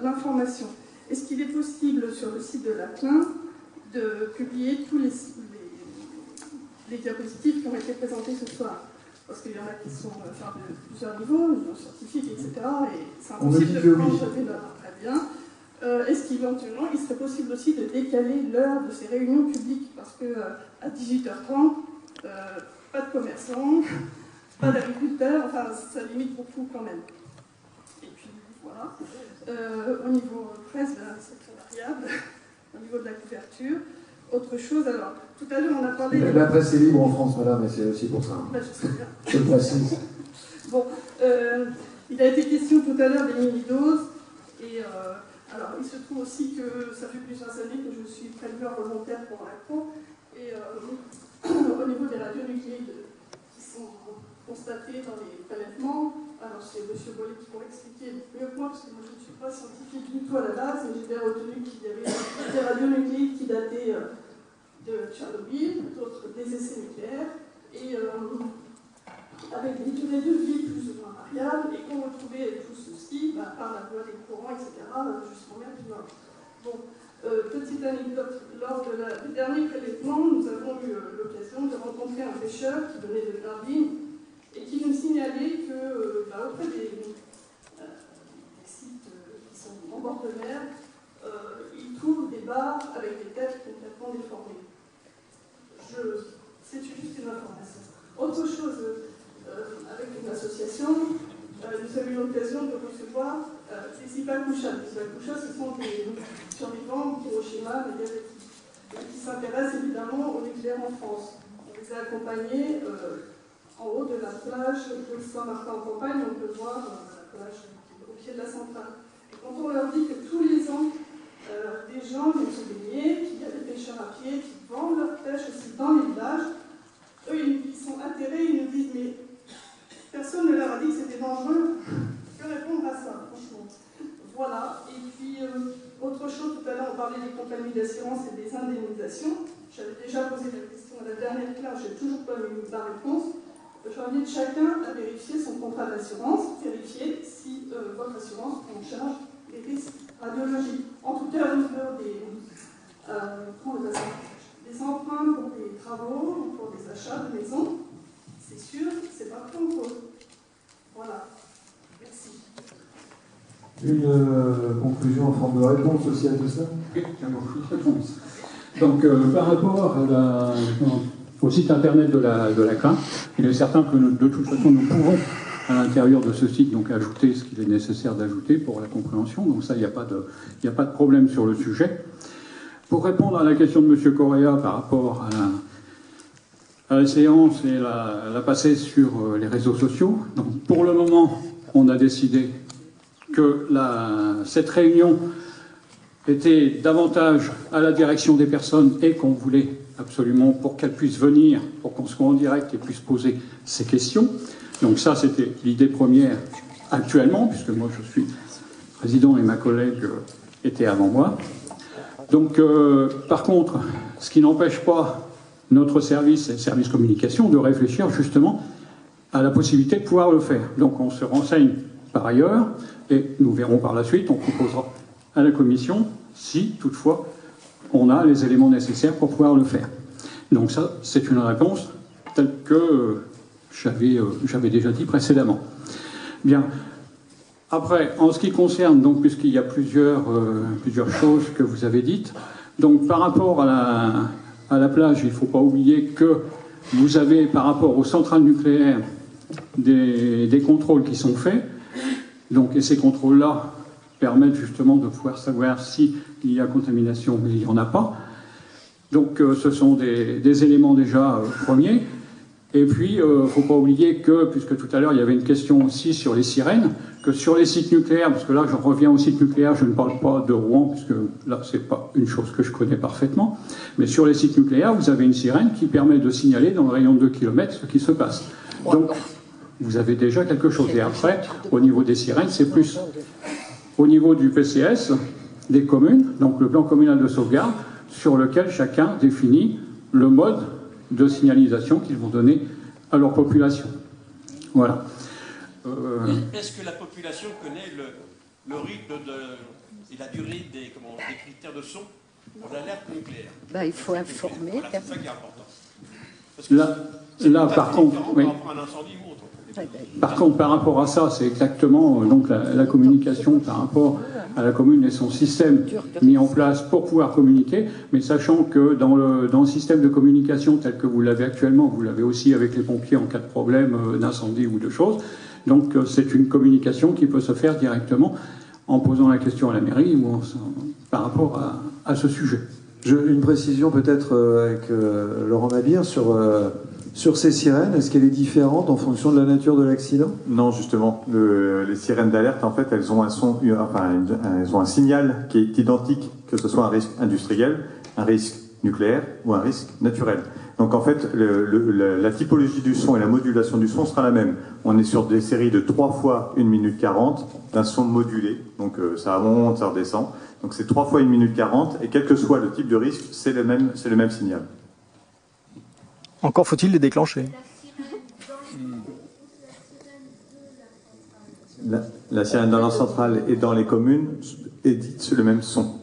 l'information, est-ce qu'il est possible sur le site de la CLIN de publier tous les diapositives qui ont été présentés ce soir? Parce qu'il y en a qui sont de plusieurs niveaux, niveau scientifique, etc. Et c'est impossible de prendre très bien. Est-ce qu'éventuellement, il serait possible aussi de décaler l'heure de ces réunions publiques? Parce qu'à 18h30, pas de commerçants, pas d'agriculteurs, enfin, ça limite beaucoup quand même. Et puis, voilà. Au niveau presse, c'est variable. Au niveau de la couverture. Autre chose, alors, tout à l'heure, on a parlé... La presse est libre en France, madame, et c'est aussi pour ça. Ben, je sais bien. Je le précise. Bon, il a été question tout à l'heure des mini-doses, et alors, il se trouve aussi que ça fait plusieurs années que je suis préleveur volontaire pour l'ACRO, et au niveau des radionucléides qui sont constatés dans les prélèvements, alors c'est M. Bollet qui pourrait expliquer mieux que moi, parce que moi je ne suis pas scientifique du tout à la base, mais j'ai bien retenu qu'il y avait des radionucléides qui dataient de Tchernobyl, d'autres des essais nucléaires, et avec des durées de vie plus ou moins variables, et qu'on retrouvait tout ceci par la voie des courants, etc., jusqu'en mer du Nord. Bon, petite anecdote, lors du dernier prélèvement, nous avons eu l'occasion de rencontrer un pêcheur qui venait de Gravelines et qui nous signalait que auprès des sites qui sont en bord de mer, il trouve des barres avec des têtes complètement déformées. C'est juste une information. Autre chose, avec une association, nous avons eu l'occasion de recevoir les Hibakusha. Les Hibakusha, ce sont des survivants d'Hiroshima, Nagasaki, qui s'intéressent évidemment au nucléaire en France. On les a accompagnés en haut de la plage de Saint-Martin-en-Campagne, on peut voir la plage au pied de la centrale. Et quand on leur dit que tous les ans, des gens viennent se baigner, qu'il y a des pêcheurs à pied qui vendent leur pêche aussi dans les villages, eux, ils sont atterrés, ils nous disent, mais personne ne leur a dit que c'était dangereux. Que répondre à ça, franchement? Voilà. Et puis, autre chose, tout à l'heure, on parlait des compagnies d'assurance et des indemnisations. J'avais déjà posé la question à la dernière classe, je n'ai toujours pas eu la réponse. J'invite chacun à vérifier son contrat d'assurance, vérifier si votre assurance prend en charge les risques radiologiques. En tout cas, au niveau prend des emprunts pour des travaux ou pour des achats de maisons. C'est sûr, c'est pas pris en cause. Voilà. Merci. Une conclusion en forme de réponse aussi à tout ça? Oui, une réponse. Donc, par rapport au site internet de la CLIN, il est certain que de toute façon, nous pouvons, à l'intérieur de ce site, donc ajouter ce qu'il est nécessaire d'ajouter pour la compréhension. Donc ça, il n'y a pas de problème sur le sujet. Pour répondre à la question de M. Correa par rapport à la séance et la passer sur les réseaux sociaux, donc pour le moment, on a décidé que cette réunion était davantage à la direction des personnes et qu'on voulait absolument pour qu'elles puissent venir, pour qu'on soit en direct et puisse poser ces questions. Donc ça, c'était l'idée première actuellement, puisque moi je suis président et ma collègue était avant moi. Donc, par contre, ce qui n'empêche pas notre service, et le service communication, de réfléchir justement à la possibilité de pouvoir le faire. Donc on se renseigne par ailleurs, et nous verrons par la suite, on proposera à la commission si, toutefois, on a les éléments nécessaires pour pouvoir le faire. Donc ça, c'est une réponse telle que j'avais déjà dit précédemment. Bien. Après, en ce qui concerne, donc, puisqu'il y a plusieurs choses que vous avez dites, donc par rapport à la plage, il ne faut pas oublier que vous avez, par rapport aux centrales nucléaires, des contrôles qui sont faits. Donc, et ces contrôles-là permettent justement de pouvoir savoir s'il y a contamination ou il n'y en a pas. Donc, ce sont des éléments déjà premiers. Et puis, il ne faut pas oublier que, puisque tout à l'heure, il y avait une question aussi sur les sirènes, que sur les sites nucléaires, parce que là, je reviens aux sites nucléaires, je ne parle pas de Rouen, puisque là, ce n'est pas une chose que je connais parfaitement, mais sur les sites nucléaires, vous avez une sirène qui permet de signaler dans le rayon de 2 km ce qui se passe. Donc, vous avez déjà quelque chose. Et après, au niveau des sirènes, c'est plus au niveau du PCS, des communes, donc le plan communal de sauvegarde, sur lequel chacun définit le mode de signalisation qu'ils vont donner à leur population. Voilà. Est-ce que la population connaît le rythme et la durée des critères de son pour l'alerte nucléaire? Il faut informer. Voilà, c'est ça qui est important. Parce que là par contre, oui. Par un incendie ou autre. Par contre, par rapport à ça, c'est exactement donc la communication par rapport à la commune et son système mis en place pour pouvoir communiquer, mais sachant que dans le système de communication tel que vous l'avez actuellement, vous l'avez aussi avec les pompiers en cas de problème d'incendie ou de choses. Donc c'est une communication qui peut se faire directement en posant la question à la mairie ou par rapport à ce sujet. Une précision peut-être avec Laurent Nabir sur ces sirènes, est-ce qu'elle est différente en fonction de la nature de l'accident? Non, justement. Les sirènes d'alerte, en fait, elles ont elles ont un signal qui est identique, que ce soit un risque industriel, un risque nucléaire ou un risque naturel. Donc en fait, la typologie du son et la modulation du son sera la même. On est sur des séries de 3 fois 1 minute 40 d'un son modulé. Donc ça monte, ça redescend. Donc c'est 3 fois 1 minute 40 et quel que soit le type de risque, c'est le même signal. Encore faut-il les déclencher. La sirène dans la centrale et dans les communes édite le même son.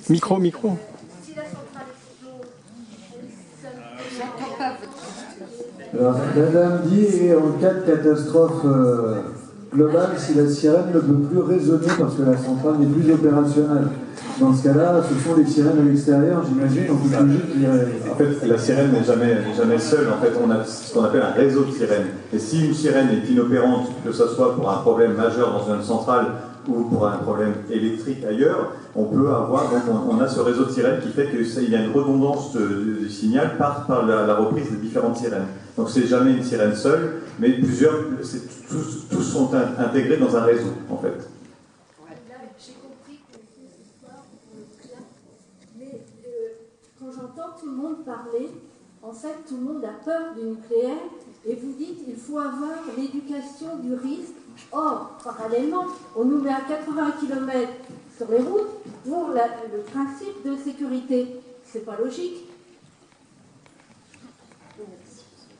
Micro. Alors, Madame dit, en cas de catastrophe globale, si la sirène ne peut plus résonner parce que la centrale n'est plus opérationnelle. Dans ce cas-là, ce sont les sirènes à l'extérieur, j'imagine, on peut plus juste... En fait, la sirène n'est jamais seule. En fait, on a ce qu'on appelle un réseau de sirènes. Et si une sirène est inopérante, que ce soit pour un problème majeur dans une centrale ou pour un problème électrique ailleurs, on peut avoir, donc on a ce réseau de sirènes qui fait qu'il y a une redondance du signal par la reprise des différentes sirènes. Donc c'est jamais une sirène seule, mais plusieurs, tous sont intégrés dans un réseau, en fait. J'ai compris que c'est histoire mais quand j'entends tout le monde parler, en fait tout le monde a peur du nucléaire, et vous dites qu'il faut avoir l'éducation du risque. Or, parallèlement, on nous met à 80 km sur les routes pour le principe de sécurité. C'est pas logique.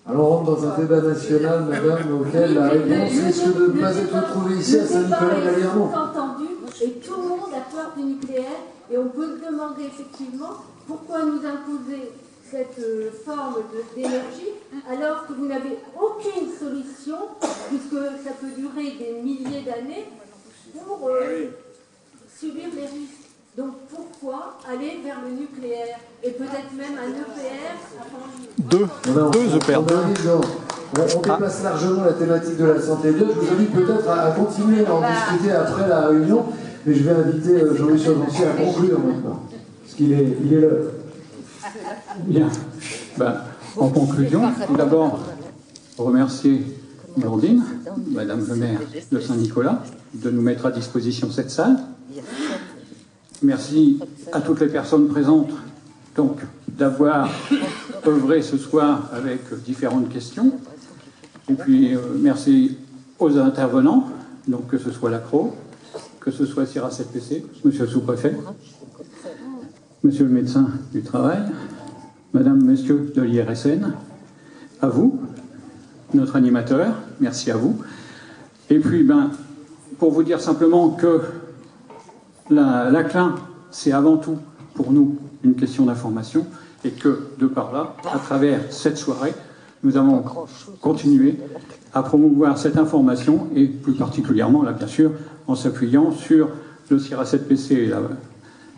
Alors on rentre dans un débat national, madame, auquel la réponse risque de ne pas être trouvée ici à Saint-Nicolas-Galiernon. Entendu, et tout le monde a peur du nucléaire, et on peut se demander effectivement pourquoi nous imposer cette forme d'énergie alors que vous n'avez aucune solution, puisque ça peut durer des milliers d'années, pour subir les risques. Donc pourquoi aller vers le nucléaire et peut-être même un EPR? Deux EPR. On dépasse largement la thématique de la santé. Je vous invite peut-être à continuer à en discuter après la réunion, mais je vais inviter Jean-Michel Vancier à conclure maintenant, parce qu'il est l'heure. Bien. En conclusion, tout d'abord, remercier Blandine, Madame le maire de Saint-Nicolas, de nous mettre à disposition cette salle. Merci à toutes les personnes présentes donc d'avoir œuvré ce soir avec différentes questions. Et puis merci aux intervenants, donc que ce soit l'ACRO, que ce soit CIRA 7PC, Monsieur le sous-préfet, Monsieur le médecin du travail, Madame, Monsieur de l'IRSN, à vous, notre animateur, merci à vous. Et puis, pour vous dire simplement que la CLIN, c'est avant tout pour nous une question d'information et que, de par là, à travers cette soirée, nous avons continué à promouvoir cette information et plus particulièrement, là bien sûr, en s'appuyant sur le CIRA 7PC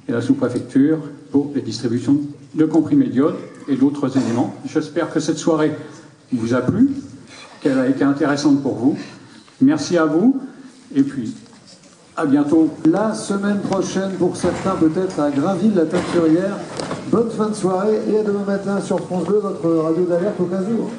et la sous-préfecture pour les distributions de comprimés d'iode et d'autres éléments. J'espère que cette soirée vous a plu, qu'elle a été intéressante pour vous. Merci à vous et puis à bientôt. La semaine prochaine, pour certains peut-être à Grainville-la-Teinturière. Bonne fin de soirée et à demain matin sur France Bleu, votre radio d'alerte au cas où.